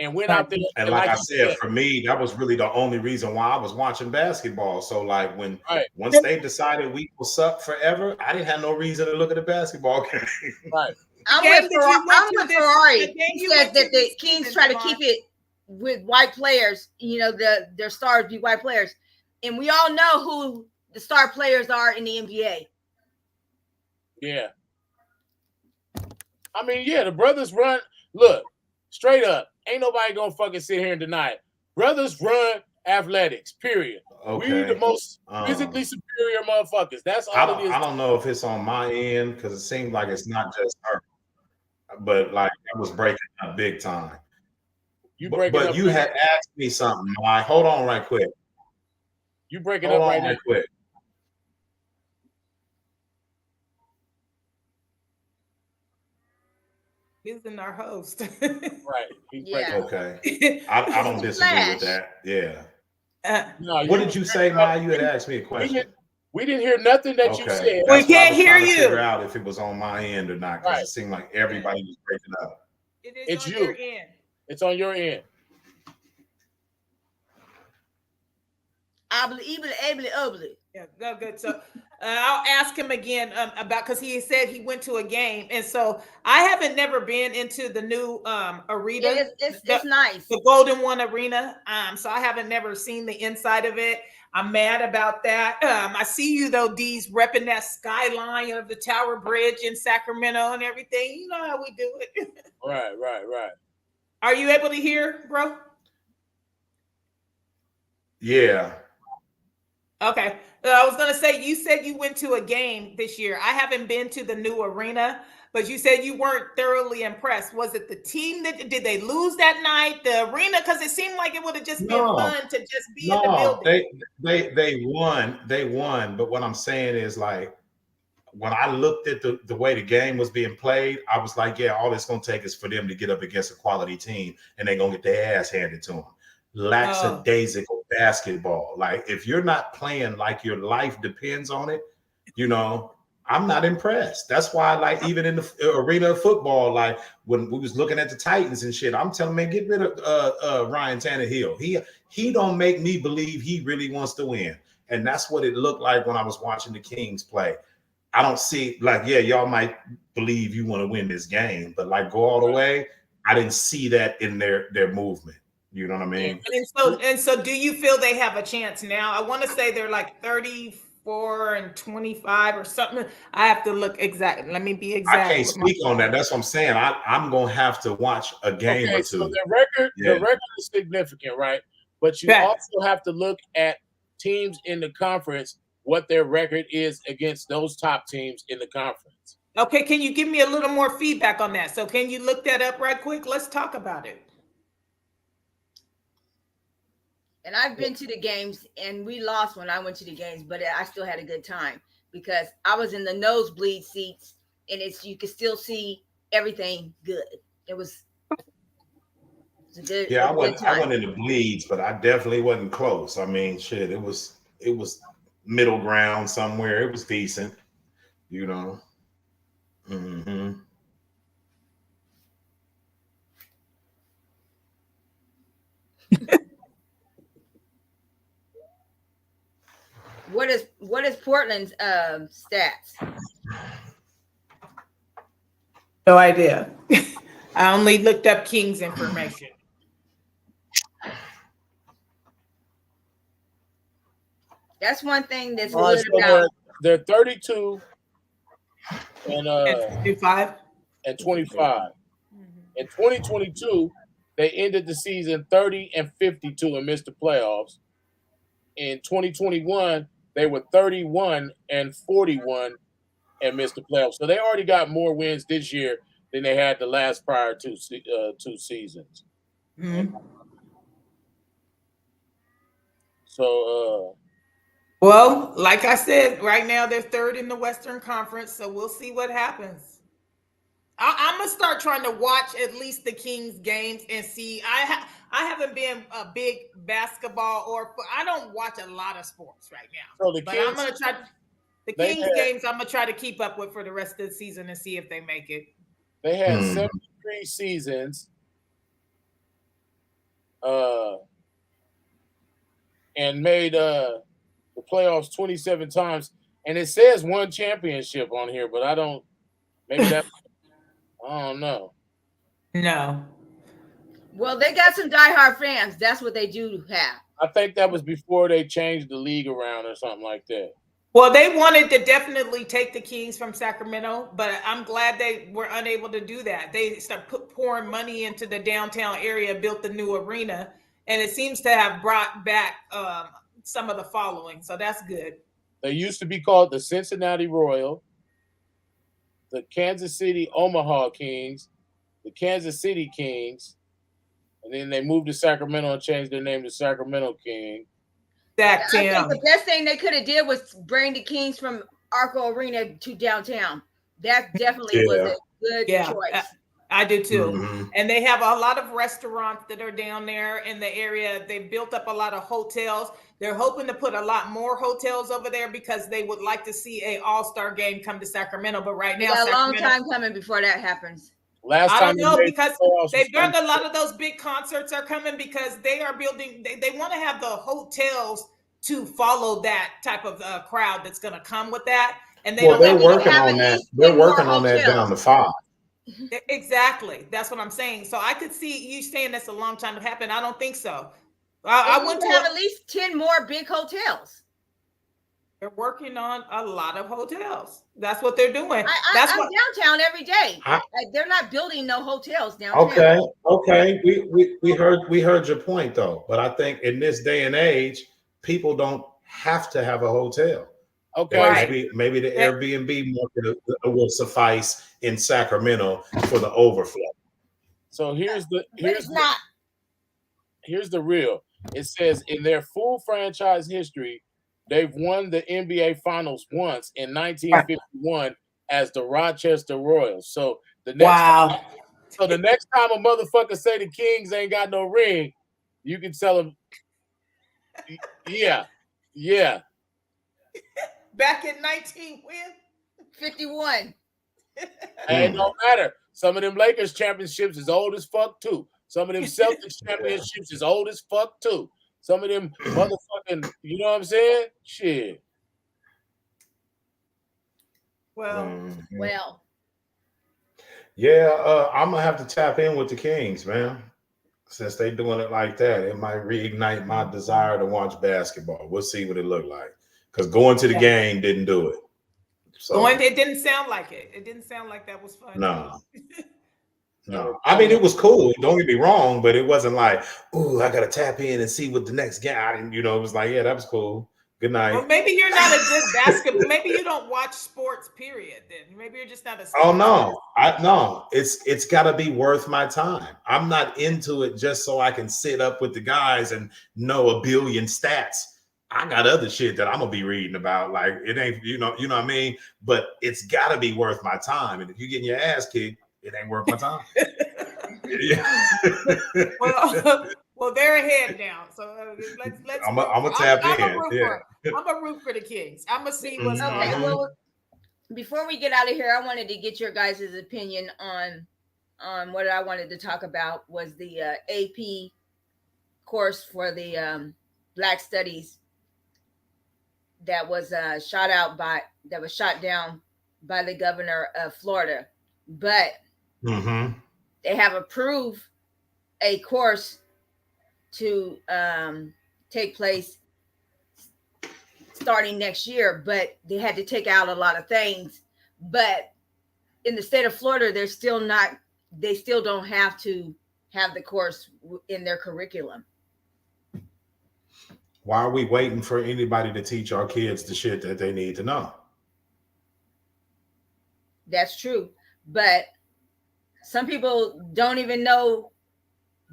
Speaker 4: and went out there.
Speaker 3: And like I said, for me, that was really the only reason why I was watching basketball. So like once they decided we will suck forever, I didn't have no reason to look at the basketball game.
Speaker 4: Right.
Speaker 2: I'm with Ferrari. He said that the Kings try to keep it with white players. Their stars be white players, and we all know who the star players are in the NBA.
Speaker 4: Yeah. I mean, the brothers run. Look, straight up, ain't nobody gonna fucking sit here and deny it. Brothers run athletics, period.
Speaker 3: Okay.
Speaker 4: We're the most physically superior motherfuckers. That's all it is.
Speaker 3: I don't know if it's on my end, because it seems like it's not just her. But like, it was breaking up big time. But you had asked me something. Like, hold on right quick.
Speaker 4: You breaking up right
Speaker 3: quick.
Speaker 1: He's in our host.
Speaker 4: Right.
Speaker 3: Okay. I don't disagree with that. Yeah. What did you say, Maya? You had asked me a question.
Speaker 4: We didn't hear nothing that you said.
Speaker 1: We can't hear you.
Speaker 3: Figure out if it was on my end or not, because it seemed like everybody was breaking up.
Speaker 1: It's on your end.
Speaker 4: It's on your end.
Speaker 1: Yeah, no good. So I'll ask him again about, because he said he went to a game, and so I haven't never been into the new arena.
Speaker 2: Yeah, it's nice,
Speaker 1: the Golden One Arena. So I haven't never seen the inside of it. I'm mad about that. I see you though, D's, repping that skyline of the Tower Bridge in Sacramento and everything. You know how we do it.
Speaker 4: Right.
Speaker 1: Are you able to hear, bro?
Speaker 3: Yeah.
Speaker 1: Okay. I was going to say, you said you went to a game this year. I haven't been to the new arena. but you said you weren't thoroughly impressed. Was it the team that did they lose that night? The arena? Because it seemed like it would have just been fun to just be in the building.
Speaker 3: They won. They won. But what I'm saying is, like, when I looked at the way the game was being played, I was like, yeah, all it's going to take is for them to get up against a quality team and they're going to get their ass handed to them. Lackadaisical basketball. Like, if you're not playing like your life depends on it, I'm not impressed. That's why, like, even in the arena of football, like when we was looking at the Titans and shit, I'm telling man, get rid of Ryan Tannehill. He don't make me believe he really wants to win. And that's what it looked like when I was watching the Kings play. I don't see, like, yeah, y'all might believe you want to win this game, but like go all the way. I didn't see that in their movement. You know what I mean?
Speaker 1: And so do you feel they have a chance now? I want to say they're like 34-25 or something. I have to look exactly. Let me be exact.
Speaker 3: I can't speak on that. That's what I'm saying. I'm gonna have to watch a game or two.
Speaker 4: So the record is significant, right? But you also have to look at teams in the conference, what their record is against those top teams in the conference.
Speaker 1: Okay, can you give me a little more feedback on that? So can you look that up right quick? Let's talk about it.
Speaker 2: And I've been to the games, and we lost when I went to the games, but I still had a good time because I was in the nosebleed seats, and you could still see everything good. It was a good.
Speaker 3: Yeah, I went in the bleeds, but I definitely wasn't close. I mean, shit, it was middle ground somewhere. It was decent, Mm-hmm.
Speaker 2: What is Portland's stats?
Speaker 1: No idea. I only looked up Kings information.
Speaker 2: That's one thing that's good about.
Speaker 4: They're 32 and
Speaker 1: 25
Speaker 4: and 25. In 2022, they ended the season 30-52 and missed the playoffs. In 2021, they were 31-41 and missed the playoffs. So they already got more wins this year than they had the last prior two seasons.
Speaker 1: Mm-hmm.
Speaker 4: So,
Speaker 1: well, like I said, right now they're third in the Western Conference, so we'll see what happens. I'm gonna start trying to watch at least the Kings games and see. I haven't been a big basketball I don't watch a lot of sports right now.
Speaker 4: So
Speaker 1: but I'm gonna try the Kings games. I'm gonna try to keep up with for the rest of the season and see if they make it.
Speaker 4: They had 73 seasons, and made the playoffs 27 times. And it says one championship on here, but I don't. Maybe that. I don't know.
Speaker 1: No.
Speaker 2: Well, they got some diehard fans. That's what they do have.
Speaker 4: I think that was before they changed the league around or something like that.
Speaker 1: Well, they wanted to definitely take the Kings from Sacramento, but I'm glad they were unable to do that. They started pouring money into the downtown area, built the new arena, and it seems to have brought back some of the following. So that's good.
Speaker 4: They used to be called the Cincinnati Royal, the Kansas City Omaha Kings, the Kansas City Kings, and then they moved to Sacramento and changed their name to Sacramento King.
Speaker 2: I think the best thing they could have did was bring the Kings from Arco Arena to downtown. That definitely was a good choice.
Speaker 1: I do too. Mm-hmm. And they have a lot of restaurants that are down there in the area. They built up a lot of hotels. They're hoping to put a lot more hotels over there because they would like to see an all-star game come to Sacramento. But right now,
Speaker 2: a long time coming before that happens.
Speaker 1: I don't know, because they've done a lot of those big concerts are coming because they are building. They want to have the hotels to follow that type of crowd that's going to come with that. And they're
Speaker 3: working on that. They're working on that down to 5.
Speaker 1: Exactly. That's what I'm saying. So I could see you saying that's a long time to happen. I don't think so.
Speaker 2: I want to have at least 10 more big hotels.
Speaker 1: They're working on a lot of hotels. That's what they're doing.
Speaker 2: I'm downtown every day. They're not building no hotels downtown.
Speaker 3: Okay. We heard your point though. But I think in this day and age, people don't have to have a hotel.
Speaker 4: Okay.
Speaker 3: Right. Maybe the Airbnb market will suffice in Sacramento for the overflow.
Speaker 4: So here's the real. It says in their full franchise history, they've won the NBA Finals once in 1951 as the Rochester Royals. So the next time a motherfucker say the Kings ain't got no ring, you can tell them, yeah.
Speaker 1: Back in 1951.
Speaker 4: And it don't matter. Some of them Lakers championships is old as fuck too. Some of them Celtics championships is old as fuck too. Some of them motherfucking, you know what I'm saying? Shit.
Speaker 1: Well.
Speaker 3: Yeah, I'm gonna have to tap in with the Kings, man. Since they doing it like that, it might reignite my desire to watch basketball. We'll see what it look like. Because going to the game didn't do it.
Speaker 1: So it didn't sound like it. It didn't sound like that was fun.
Speaker 3: No. No. I mean, it was cool. Don't get me wrong, but it wasn't like, ooh, I gotta tap in and see what the next game. I didn't, it was like, yeah, that was cool. Good night.
Speaker 1: Well, maybe you're not a good basketball. Maybe you don't watch sports, period. Then maybe you're just not a.
Speaker 3: Oh no, it's got to be worth my time. I'm not into it just so I can sit up with the guys and know a billion stats. I got other shit that I'm gonna be reading about. Like it ain't, you know what I mean. But it's got to be worth my time. And if you're getting your ass kicked, it ain't worth my time.
Speaker 1: Well, they're ahead now. So let's.
Speaker 3: I'm gonna tap in.
Speaker 1: I'm gonna root for the Kings. I'm gonna see what's going on.
Speaker 2: Well, before we get out of here, I wanted to get your guys' opinion on what I wanted to talk about was the AP course for the Black Studies that was shot down by the governor of Florida, but they have approved a course to take place starting next year, but they had to take out a lot of things. But in the state of Florida, they still don't have to have the course in their curriculum.
Speaker 3: Why are we waiting for anybody to teach our kids the shit that they need to know?
Speaker 2: That's true. But some people don't even know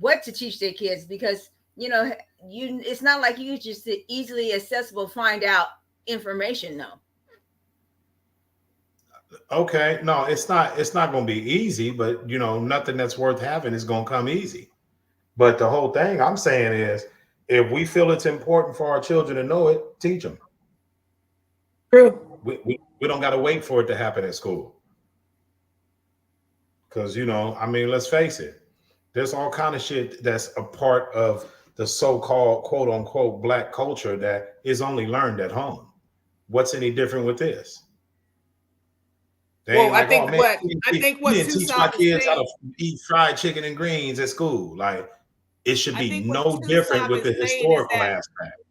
Speaker 2: what to teach their kids because, it's not like you just easily accessible find out information though.
Speaker 3: Okay, no, it's not going to be easy, but nothing that's worth having is going to come easy. But the whole thing I'm saying is, if we feel it's important for our children to know it, teach them.
Speaker 1: True.
Speaker 3: We don't got to wait for it to happen at school. Because, let's face it, there's all kind of shit that's a part of the so-called quote unquote Black culture that is only learned at home. What's any different with this?
Speaker 1: I think what
Speaker 3: teach my kids how to eat fried chicken and greens at school. Like, it should be no different with the historical aspect.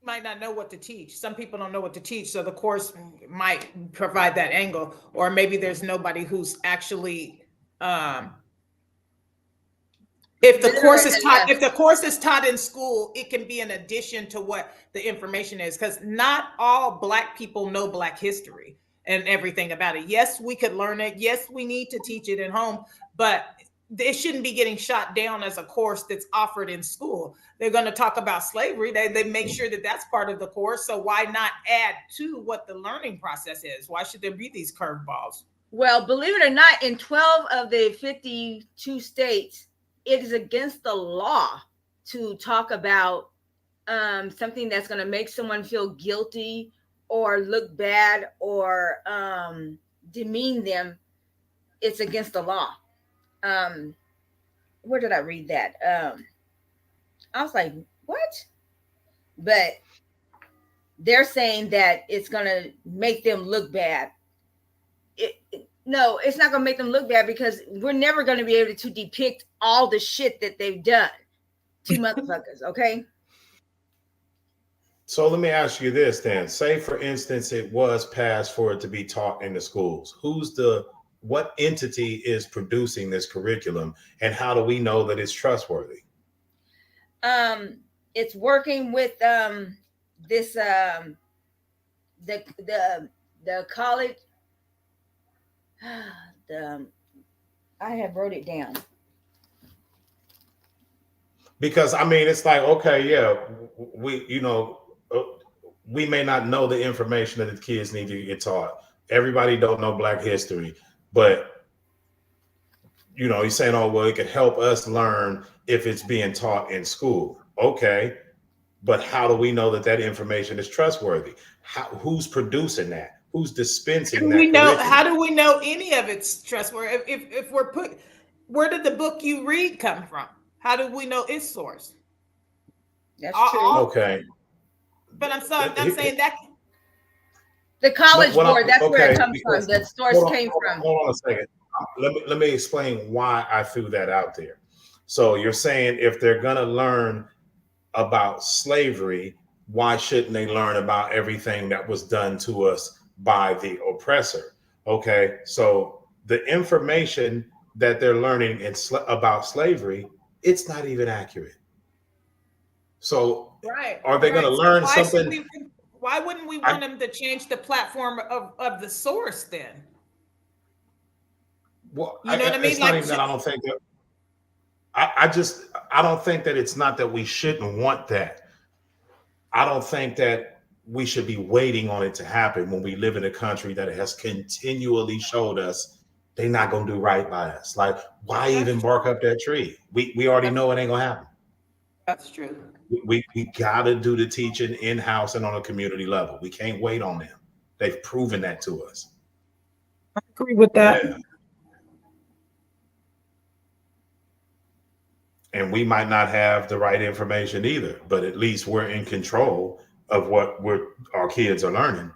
Speaker 1: Might not know what to teach. Some people don't know what to teach, so the course might provide that angle, or maybe there's nobody who's actually. If the course is taught in school, it can be an addition to what the information is, because not all Black people know Black history and everything about it. Yes, we could learn it. Yes, we need to teach it at home, but it shouldn't be getting shot down as a course that's offered in school. They're going to talk about slavery. They make sure that that's part of the course. So why not add to what the learning process is? Why should there be these curveballs?
Speaker 2: Well, believe it or not, in 12 of the 52 states, it is against the law to talk about something that's going to make someone feel guilty or look bad or demean them. It's against the law. Where did I read that? I was like, what? But they're saying that it's going to make them look bad. No, it's not going to make them look bad because we're never going to be able to depict all the shit that they've done to motherfuckers, okay?
Speaker 3: So let me ask you this then. Say, for instance, it was passed for it to be taught in the schools. What entity is producing this curriculum, and how do we know that it's trustworthy?
Speaker 2: It's working with this the college I have wrote it down.
Speaker 3: Because I mean, it's like, okay, yeah, we, we may not know the information that the kids need to get taught. Everybody don't know Black history, but you're saying, oh, well, it could help us learn if it's being taught in school. Okay, but how do we know that information is trustworthy? Who's producing that? Who's dispensing that curriculum?
Speaker 1: How do we know any of it's trustworthy? If we're where did the book you read come from? How do we know its source?
Speaker 2: That's true.
Speaker 3: Okay.
Speaker 1: But I'm saying that
Speaker 2: the College Board, that's where it comes from. The source came from.
Speaker 3: Hold on a second. Let me explain why I threw that out there. So you're saying if they're gonna learn about slavery, why shouldn't they learn about everything that was done to us by the oppressor? Okay, so the information that they're learning about slavery, it's not even accurate. So are they going to learn something?
Speaker 1: Why wouldn't we want them to change the platform of the source then?
Speaker 3: Well, you know what I mean? It's not even that I don't think that. I don't think that it's not that we shouldn't want that. I don't think that we should be waiting on it to happen when we live in a country that has continually showed us they're not going to do right by us. Like, why even bark up that tree? We already know it ain't going to happen.
Speaker 1: That's true.
Speaker 3: We got to do the teaching in-house and on a community level. We can't wait on them. They've proven that to us.
Speaker 1: I agree with that.
Speaker 3: Yeah. And we might not have the right information either, but at least we're in control of what our kids are learning.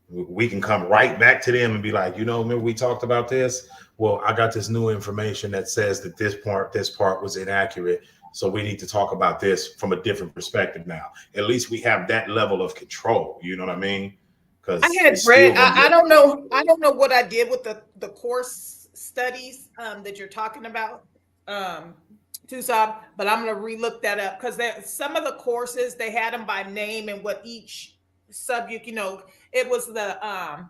Speaker 3: We can come right back to them and be like, remember we talked about this? Well, I got this new information that says that this part was inaccurate. So we need to talk about this from a different perspective now. At least we have that level of control. You know what I mean? Because
Speaker 1: I had read, I don't know what I did with the course studies that you're talking about. Tucson, but I'm going to relook that up because some of the courses they had them by name and what each subject, it was the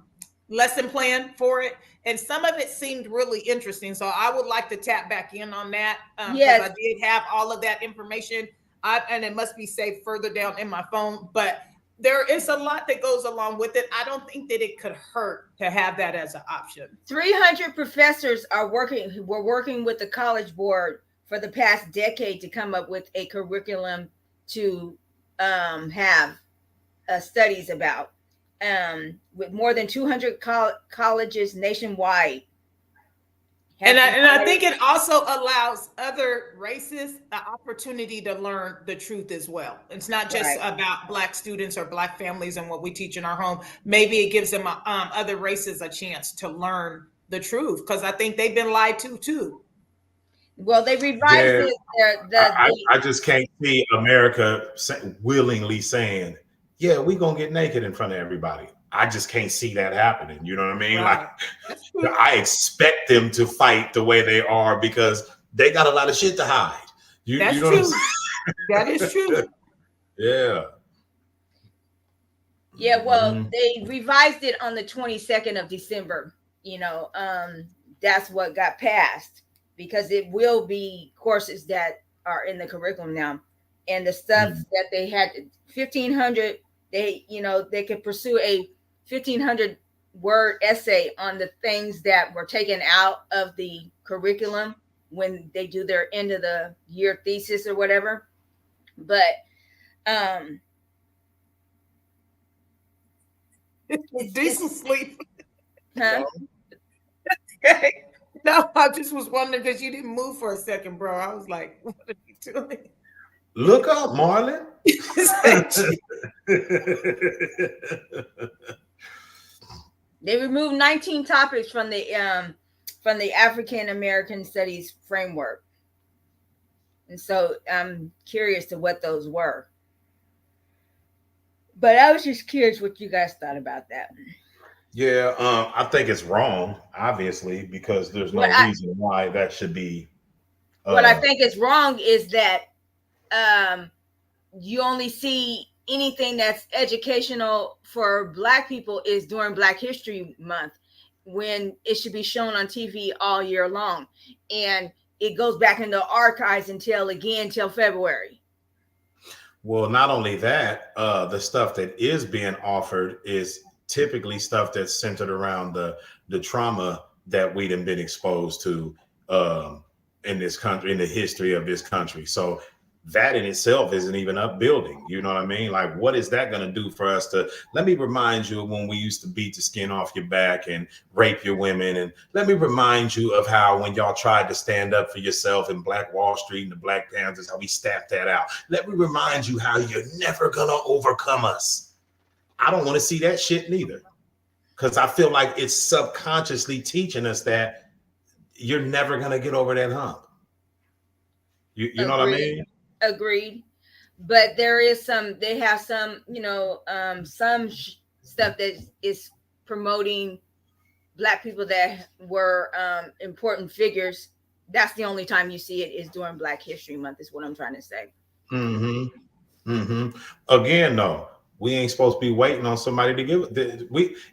Speaker 1: lesson plan for it, and some of it seemed really interesting. So I would like to tap back in on that. Yes, I did have all of that information, and it must be saved further down in my phone. But there is a lot that goes along with it. I don't think that it could hurt to have that as an option.
Speaker 2: 300 professors were working with the College Board for the past decade to come up with a curriculum to have studies about, with more than 200 colleges nationwide.
Speaker 1: And I think it also allows other races the opportunity to learn the truth as well. It's not just about Black students or Black families and what we teach in our home. Maybe it gives them other races a chance to learn the truth, because I think they've been lied to too.
Speaker 2: Well, they revised it.
Speaker 3: I just can't see America willingly saying, yeah, we're going to get naked in front of everybody. I just can't see that happening. You know what I mean? Right. Like, I expect them to fight the way they are because they got a lot of shit to hide.
Speaker 1: That's
Speaker 3: true.
Speaker 1: That is true.
Speaker 3: Yeah.
Speaker 2: Yeah, well, they revised it on the 22nd of December. That's what got passed, because it will be courses that are in the curriculum now. And the stuff that they had, 1,500, they could pursue a 1,500 word essay on the things that were taken out of the curriculum when they do their end of the year thesis or whatever. But
Speaker 1: decent sleep.
Speaker 2: Huh?
Speaker 1: Okay. No, I just was wondering because you didn't move for a second, bro. I was like, what are you doing?
Speaker 3: Look up, Marlon.
Speaker 2: They removed 19 topics from the African American Studies framework, and so I'm curious to what those were. But I was just curious what you guys thought about that.
Speaker 3: Yeah, I think it's wrong, obviously, because there's no reason why that should be.
Speaker 2: What I think is wrong is that you only see anything that's educational for Black people is during Black History Month, when it should be shown on TV all year long. And it goes back into archives until February.
Speaker 3: Well, not only that, the stuff that is being offered is typically stuff that's centered around the trauma that we've been exposed to in this country, in the history of this country. So that in itself isn't even upbuilding. You know what I mean? Like, what is that going to do for us to, let me remind you of when we used to beat the skin off your back and rape your women. And let me remind you of how when y'all tried to stand up for yourself in Black Wall Street and the Black Panthers, how we stamped that out. Let me remind you how you're never going to overcome us. I don't want to see that shit neither. Because I feel like it's subconsciously teaching us that you're never going to get over that hump. You know what I mean?
Speaker 2: Agreed. But they have some, stuff that is promoting Black people that were important figures. That's the only time you see it is during Black History Month, is what I'm trying to say.
Speaker 3: Again, though, we ain't supposed to be waiting on somebody to give it.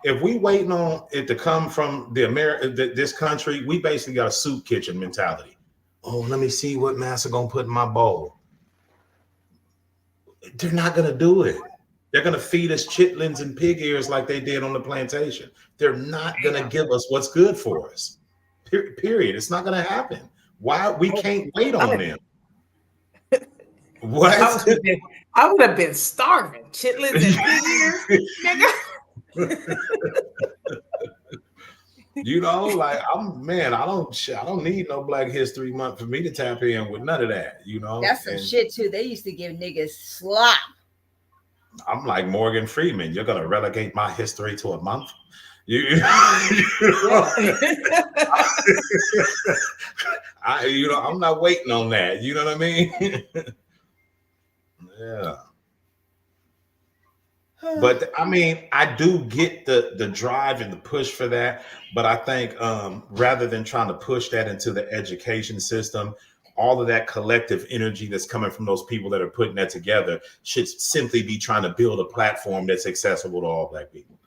Speaker 3: If we waiting on it to come from this country, we basically got a soup kitchen mentality. Oh, let me see what massa gonna put in my bowl. They're not gonna do it. They're gonna feed us chitlins and pig ears like they did on the plantation. They're not gonna give us what's good for us. Period. It's not gonna happen. Why? We can't wait on them. What?
Speaker 1: I would have been starving. Chitlins and pig ears, nigga.
Speaker 3: You know, like I don't need no Black History Month for me to tap in with none of that. You know,
Speaker 2: that's some shit too. They used to give niggas slop.
Speaker 3: I'm like Morgan Freeman. You're gonna relegate my history to a month. I'm not waiting on that. You know what I mean? Yeah. But I mean, I do get the drive and the push for that. But I think rather than trying to push that into the education system, all of that collective energy that's coming from those people that are putting that together should simply be trying to build a platform that's accessible to all Black people.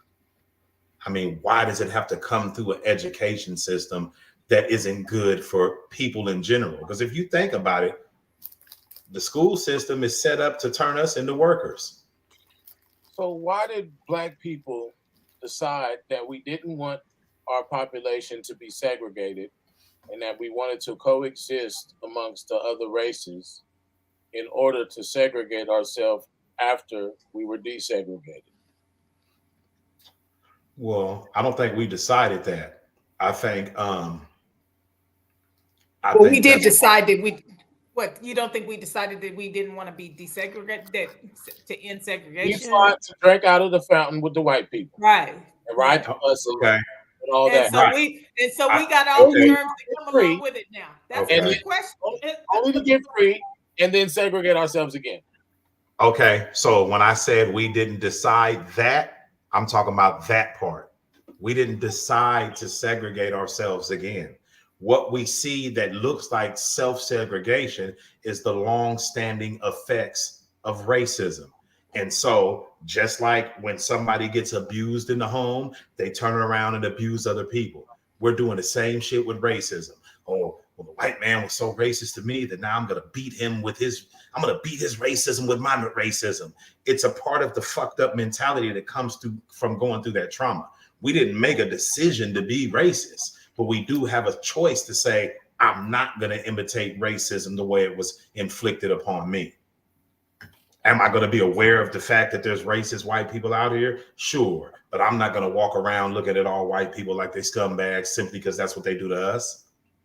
Speaker 3: I mean, why does it have to come through an education system that isn't good for people in general? Because if you think about it, the school system is set up to turn us into workers.
Speaker 4: So why did Black people decide that we didn't want our population to be segregated and that we wanted to coexist amongst the other races in order to segregate ourselves after we were desegregated?
Speaker 3: Well, I don't think we decided that. I think
Speaker 1: we did decide that we. What, you don't think we decided that we didn't want to be desegregated, to end segregation?
Speaker 4: We fought to drink out of the fountain with the white people,
Speaker 1: right?
Speaker 4: And ride to us,
Speaker 3: okay,
Speaker 4: and all that.
Speaker 1: So we got all the terms to come along with it now. That's a good question.
Speaker 4: Only to get free and then segregate ourselves again.
Speaker 3: Okay, so when I said we didn't decide that, I'm talking about that part. We didn't decide to segregate ourselves again. What we see that looks like self-segregation is the long-standing effects of racism. And so just like when somebody gets abused in the home, they turn around and abuse other people. We're doing the same shit with racism. Oh, well, the white man was so racist to me that now I'm going to beat his racism with my racism. It's a part of the fucked up mentality that comes through from going through that trauma. We didn't make a decision to be racist, but we do have a choice to say, I'm not going to imitate racism the way it was inflicted upon me. Am I going to be aware of the fact that there's racist white people out here? Sure. But I'm not going to walk around looking at all white people like they scumbags simply because that's what they do to us.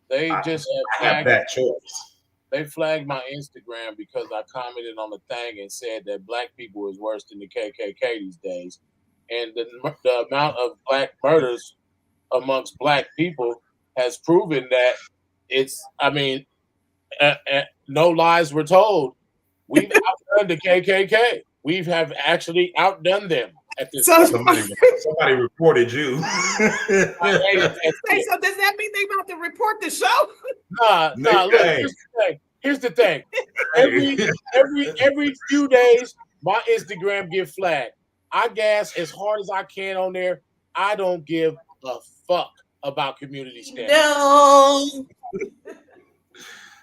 Speaker 4: They
Speaker 3: I
Speaker 4: have
Speaker 3: that choice.
Speaker 4: They flagged my Instagram because I commented on the thing and said that Black people is worse than the KKK these days. And the amount of Black murders amongst Black people has proven that no lies were told. We've outdone the KKK. We have actually outdone them at this point.
Speaker 3: Somebody reported you.
Speaker 1: So does that mean they about to report the show?
Speaker 4: Nah. Look, here's the thing. Every few days, My Instagram get flagged. I gas as hard as I can on there. I don't give a fuck about community standards.
Speaker 1: No.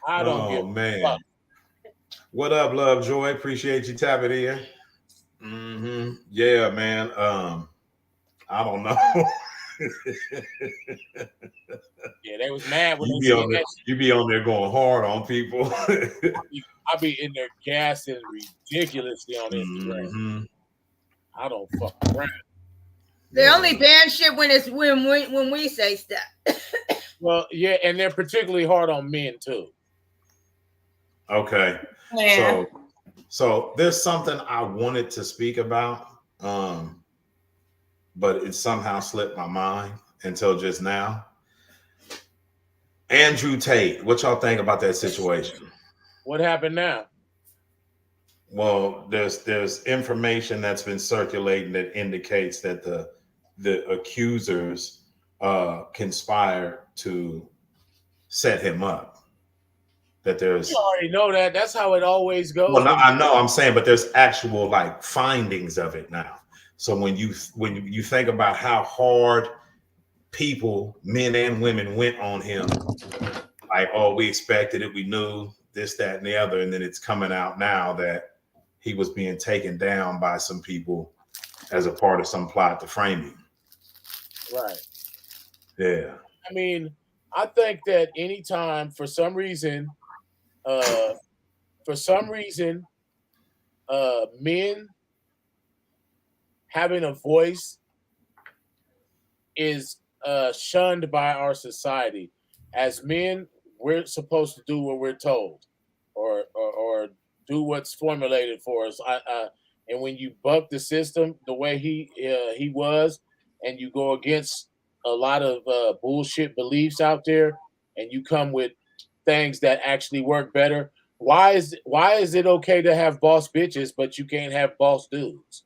Speaker 4: I don't give a fuck.
Speaker 3: What up, Love Joy? Appreciate you tapping in. Yeah, man. I don't know.
Speaker 4: Yeah, they was mad when
Speaker 3: you be on there going hard on people.
Speaker 4: I be in there gassing ridiculously on Instagram. I don't fuck around.
Speaker 2: They only ban shit when it's when we say stuff.
Speaker 4: Well, yeah, and they're particularly hard on men too.
Speaker 3: Okay.
Speaker 1: Yeah.
Speaker 3: So there's something I wanted to speak about, but it somehow slipped my mind until just now. Andrew Tate, what y'all think about that situation?
Speaker 4: What happened now?
Speaker 3: Well, there's information that's been circulating that indicates that the accusers conspired to set him up. That there's,
Speaker 4: you already know that. That's how it always goes.
Speaker 3: Well, I know, I'm saying, but there's actual like findings of it now. So when you think about how hard people, men and women, went on him, like, oh, we expected it, we knew this, that, and the other, and then it's coming out now that he was being taken down by some people as a part of some plot to frame him.
Speaker 4: Right.
Speaker 3: Yeah.
Speaker 4: I mean, I think that anytime, for some reason, men having a voice is shunned by our society. As men, we're supposed to do what we're told, or do what's formulated for us. And when you buck the system the way he was, and you go against a lot of bullshit beliefs out there, and you come with things that actually work better. Why is it okay to have boss bitches, but you can't have boss dudes?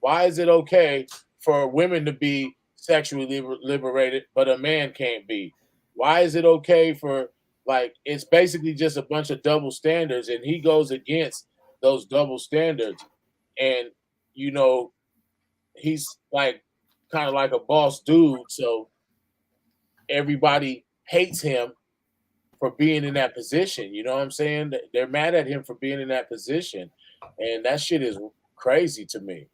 Speaker 4: Why is it okay for women to be sexually liberated, but a man can't be? Why is it okay for, like, it's basically just a bunch of double standards, and he goes against those double standards. And, you know, he's like kind of like a boss dude, so everybody hates him for being in that position. You know what I'm saying? They're mad at him for being in that position, and that shit is crazy to me.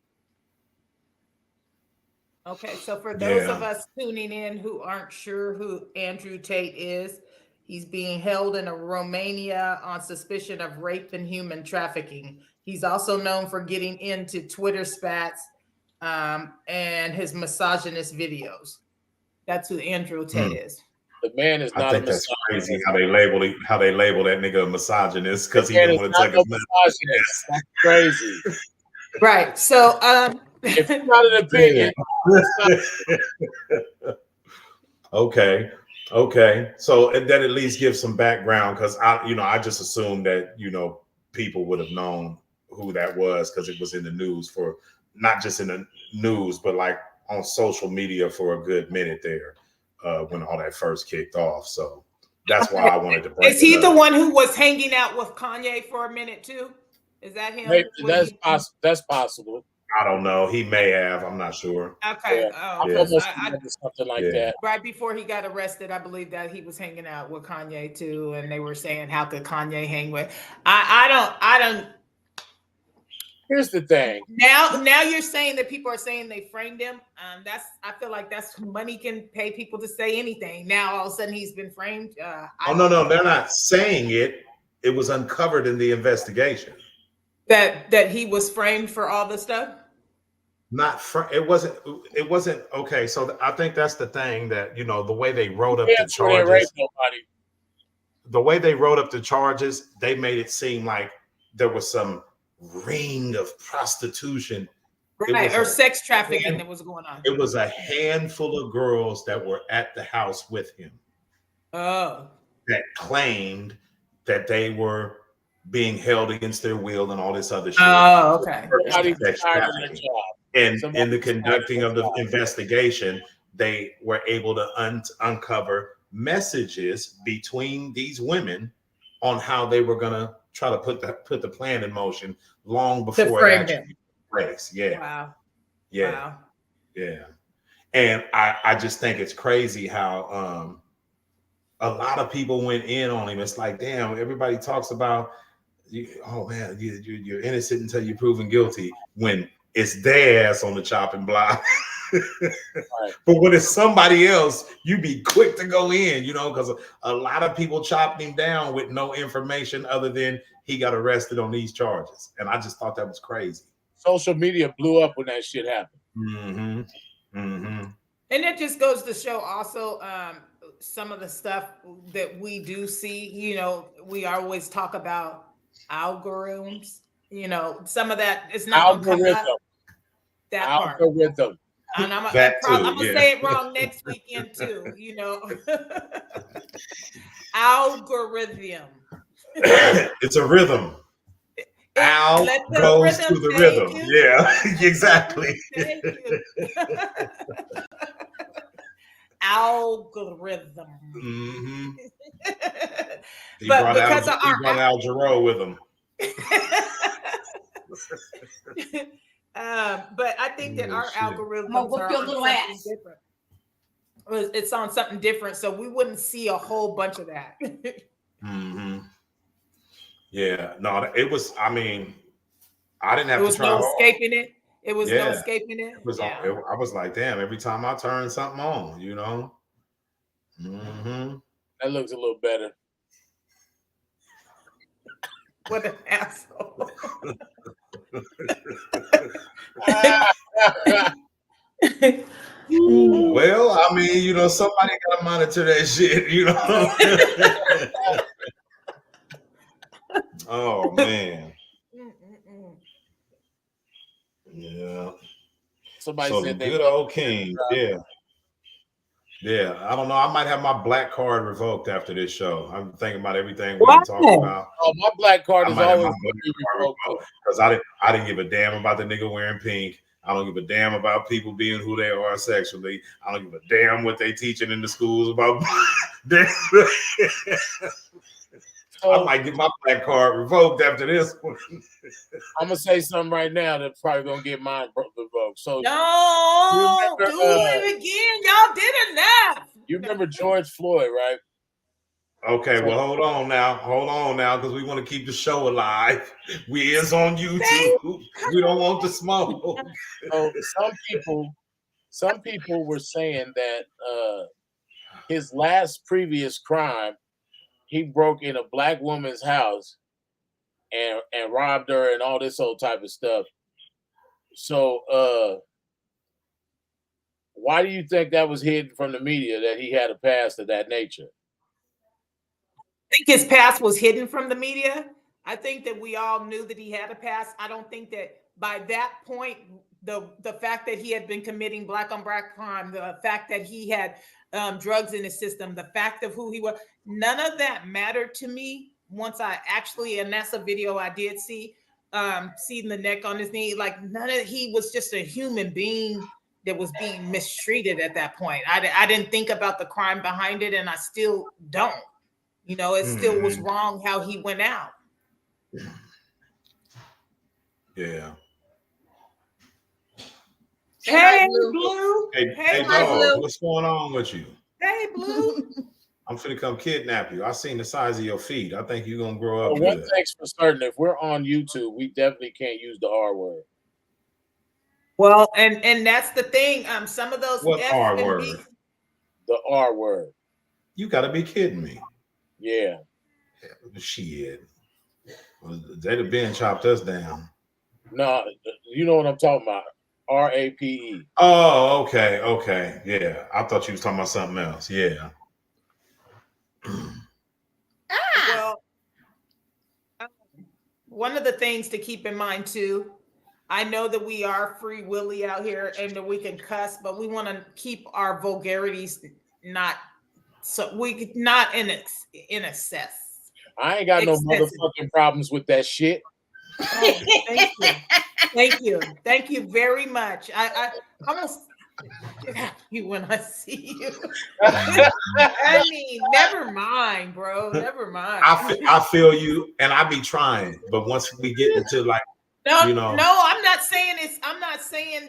Speaker 1: Okay, so for those of us tuning in who aren't sure who Andrew Tate is, he's being held in Romania on suspicion of rape and human trafficking. He's also known for getting into Twitter spats and his misogynist videos. That's who Andrew Tate is.
Speaker 4: The man is not.
Speaker 3: I think that's crazy how they label that nigga a misogynist because he didn't want to take his misogynist.
Speaker 4: That's crazy.
Speaker 1: Right. So
Speaker 4: if it's not an opinion.
Speaker 3: Okay. So that at least gives some background, because I just assumed that people would have known who that was because it was in the news, for not just in the news, but like on social media for a good minute there when all that first kicked off. So that's why I wanted to bring
Speaker 1: Is he the one who was hanging out with Kanye for a minute too? Is that him?
Speaker 4: Maybe, that's possible.
Speaker 3: I don't know. He may have. I'm not sure.
Speaker 1: Okay.
Speaker 4: Yeah. Something like that.
Speaker 1: Right before he got arrested, I believe that he was hanging out with Kanye too, and they were saying, "How could Kanye hang with?" I don't.
Speaker 4: Here's the thing.
Speaker 1: Now you're saying that people are saying they framed him. I feel like that's money can pay people to say anything. Now all of a sudden he's been framed.
Speaker 3: No, they're not saying it. It was uncovered in the investigation.
Speaker 1: That he was framed for all this stuff?
Speaker 3: It wasn't okay. So I think that's the thing, that the way they wrote up the charges. The way they wrote up the charges, they made it seem like there was some ring of prostitution,
Speaker 1: right, or sex trafficking that was going on.
Speaker 3: It was a handful of girls that were at the house with him.
Speaker 1: Oh.
Speaker 3: That claimed that they were being held against their will and all this other shit.
Speaker 1: Oh, okay.
Speaker 3: And in the conducting of the investigation, they were able to uncover messages between these women on how they were gonna try to put the plan in motion long before it actually took place. Yeah.
Speaker 1: Wow.
Speaker 3: Yeah.
Speaker 1: Wow.
Speaker 3: Yeah. And I just think it's crazy how a lot of people went in on him. It's like, damn, everybody talks about oh man, you're innocent until you're proven guilty, when it's their ass on the chopping block. Right. But when it's somebody else, you be quick to go in, because a lot of people chopped him down with no information other than he got arrested on these charges. And I just thought that was crazy.
Speaker 4: Social media blew up when that shit happened.
Speaker 3: Mm-hmm. Mm-hmm.
Speaker 1: And it just goes to show also some of the stuff that we do see. We always talk about algorithms. Some of that is not going to come up. That
Speaker 4: algorithm.
Speaker 1: Part. And I'm gonna say it wrong next weekend too. Algorithm.
Speaker 3: It's a rhythm. Al goes to the rhythm. Yeah, exactly.
Speaker 1: Thank you. Algorithm.
Speaker 3: Mm-hmm. He
Speaker 1: but
Speaker 3: brought Al Jarreau with him.
Speaker 1: But I think that our algorithms are on something different. It's on something different, so we wouldn't see a whole bunch of that.
Speaker 3: Mm-hmm. Yeah, no, it was. I mean, I didn't have to try.
Speaker 1: No escaping it. It was no escaping it.
Speaker 3: I was like, damn. Every time I turn something on, Mm-hmm.
Speaker 4: That looks a little better.
Speaker 1: What an asshole.
Speaker 3: Well, I mean, somebody got to monitor that shit, Oh man. Yeah.
Speaker 4: Somebody said
Speaker 3: good old king. Yeah. I don't know. I might have my black card revoked after this show. I'm thinking about everything we've been talking about.
Speaker 4: Oh, my black card is always revoked
Speaker 3: because I didn't give a damn about the nigga wearing pink. I don't give a damn about people being who they are sexually. I don't give a damn what they teaching in the schools about. I might get my black card revoked after this one.
Speaker 4: I'm gonna say something right now that's probably gonna get mine revoked. So
Speaker 1: no, do it again. Y'all did enough.
Speaker 4: You remember George Floyd, right?
Speaker 3: Okay, well, hold on now, because we want to keep the show alive. We is on YouTube. We don't want the smoke.
Speaker 4: So some people were saying that his last previous crime, he broke in a black woman's house and robbed her and all this old type of stuff. So why do you think that was hidden from the media, that he had a past of that nature?
Speaker 1: I think his past was hidden from the media. I think that we all knew that he had a past. I don't think that by that point, the fact that he had been committing black on black crime, the fact that he had drugs in his system, the fact of who he was, none of that mattered to me once I actually, and that's a video I did see, seeing the neck on his knee, like he was just a human being that was being mistreated at that point. I didn't think about the crime behind it, and I still don't. It still was wrong how he went out.
Speaker 3: Yeah.
Speaker 1: Hey, Blue.
Speaker 3: Hey, dog, what's going on with you?
Speaker 1: Hey, Blue.
Speaker 3: I'm finna come kidnap you. I seen the size of your feet. I think you're gonna grow up.
Speaker 4: One thing's for certain: if we're on YouTube, we definitely can't use the R word.
Speaker 1: Well, and that's the thing. Some of those
Speaker 3: what R word?
Speaker 4: The R word.
Speaker 3: You gotta be kidding me.
Speaker 4: Yeah.
Speaker 3: Shit. They'd have been chopped us down.
Speaker 4: No, you know what I'm talking about. RAPE.
Speaker 3: Oh, okay. Yeah. I thought you was talking about something else. Yeah.
Speaker 1: Well, one of the things to keep in mind too, I know that we are free willy out here and that we can cuss, but we want to keep our vulgarities not in excess.
Speaker 4: I ain't got no motherfucking problems with that shit.
Speaker 1: Oh, thank you very much. I almost You when I see you. I mean, never mind, bro. Never mind.
Speaker 3: I feel you, and I be trying, but once we get into like,
Speaker 1: no,
Speaker 3: you know,
Speaker 1: no, I'm not saying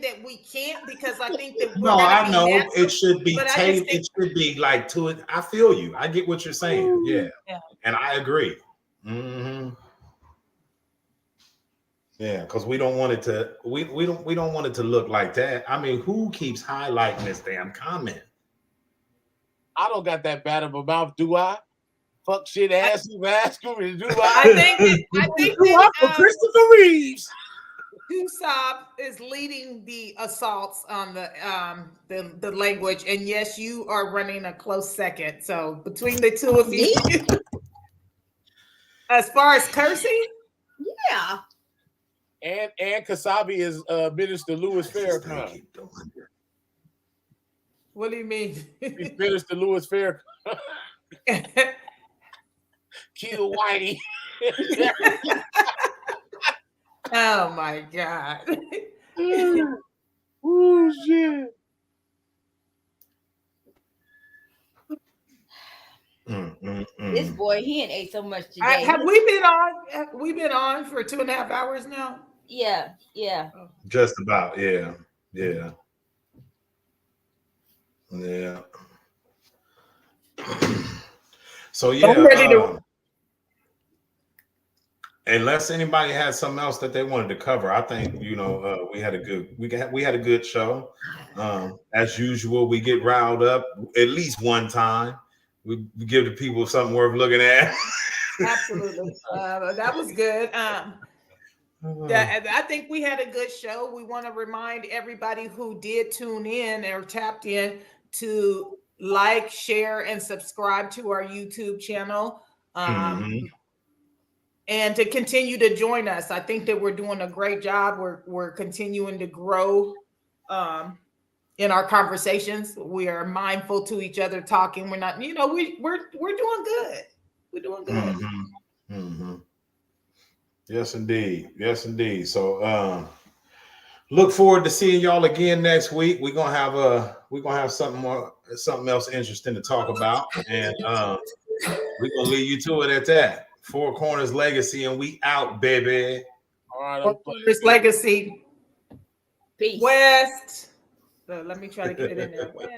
Speaker 1: that we can't, because I think that we're
Speaker 3: no,
Speaker 1: gonna
Speaker 3: I
Speaker 1: be
Speaker 3: know
Speaker 1: natural,
Speaker 3: it should be
Speaker 1: but
Speaker 3: tailored. It should be like to it. I feel you. I get what you're saying. Yeah, and I agree. Mm-hmm. Yeah, because we don't want it to. We don't want it to look like that. I mean, who keeps highlighting this damn comment?
Speaker 4: I don't got that bad of a mouth, do I? Fuck shit, ass you, do
Speaker 1: I think that
Speaker 4: for Christopher Reeves.
Speaker 1: Tusab is leading the assaults on the language, and yes, you are running a close second. So between the two of you, as far as cursing,
Speaker 2: yeah.
Speaker 4: And Kasabi is Minister Louis Farrakhan.
Speaker 1: What do you mean?
Speaker 4: He's Minister Louis Farrakhan. Kill Whitey.
Speaker 1: Oh my God.
Speaker 4: Oh shit.
Speaker 2: This boy, he ain't ate so much today.
Speaker 1: Have we been on? Have we been on for 2.5 hours now?
Speaker 2: Yeah.
Speaker 3: Just about, yeah. So yeah,
Speaker 1: I'm ready to.
Speaker 3: Unless anybody had something else that they wanted to cover, I think we had a good show. As usual, we get riled up at least one time. We give the people something worth looking at.
Speaker 1: Absolutely, that was good. I think we had a good show. We want to remind everybody who did tune in or tapped in to like, share, and subscribe to our YouTube channel. And to continue to join us. I think that we're doing a great job. We're continuing to grow in our conversations. We are mindful to each other, talking. We're not, we're doing good. We're doing good.
Speaker 3: Yes, indeed. So look forward to seeing y'all again next week. We're gonna have something else interesting to talk about, and we're gonna leave you to it at that. Four Corners Legacy, and we out, baby.
Speaker 4: All right,
Speaker 1: Four Corners Legacy.
Speaker 2: Peace.
Speaker 1: West. So let me try to get it in there. West.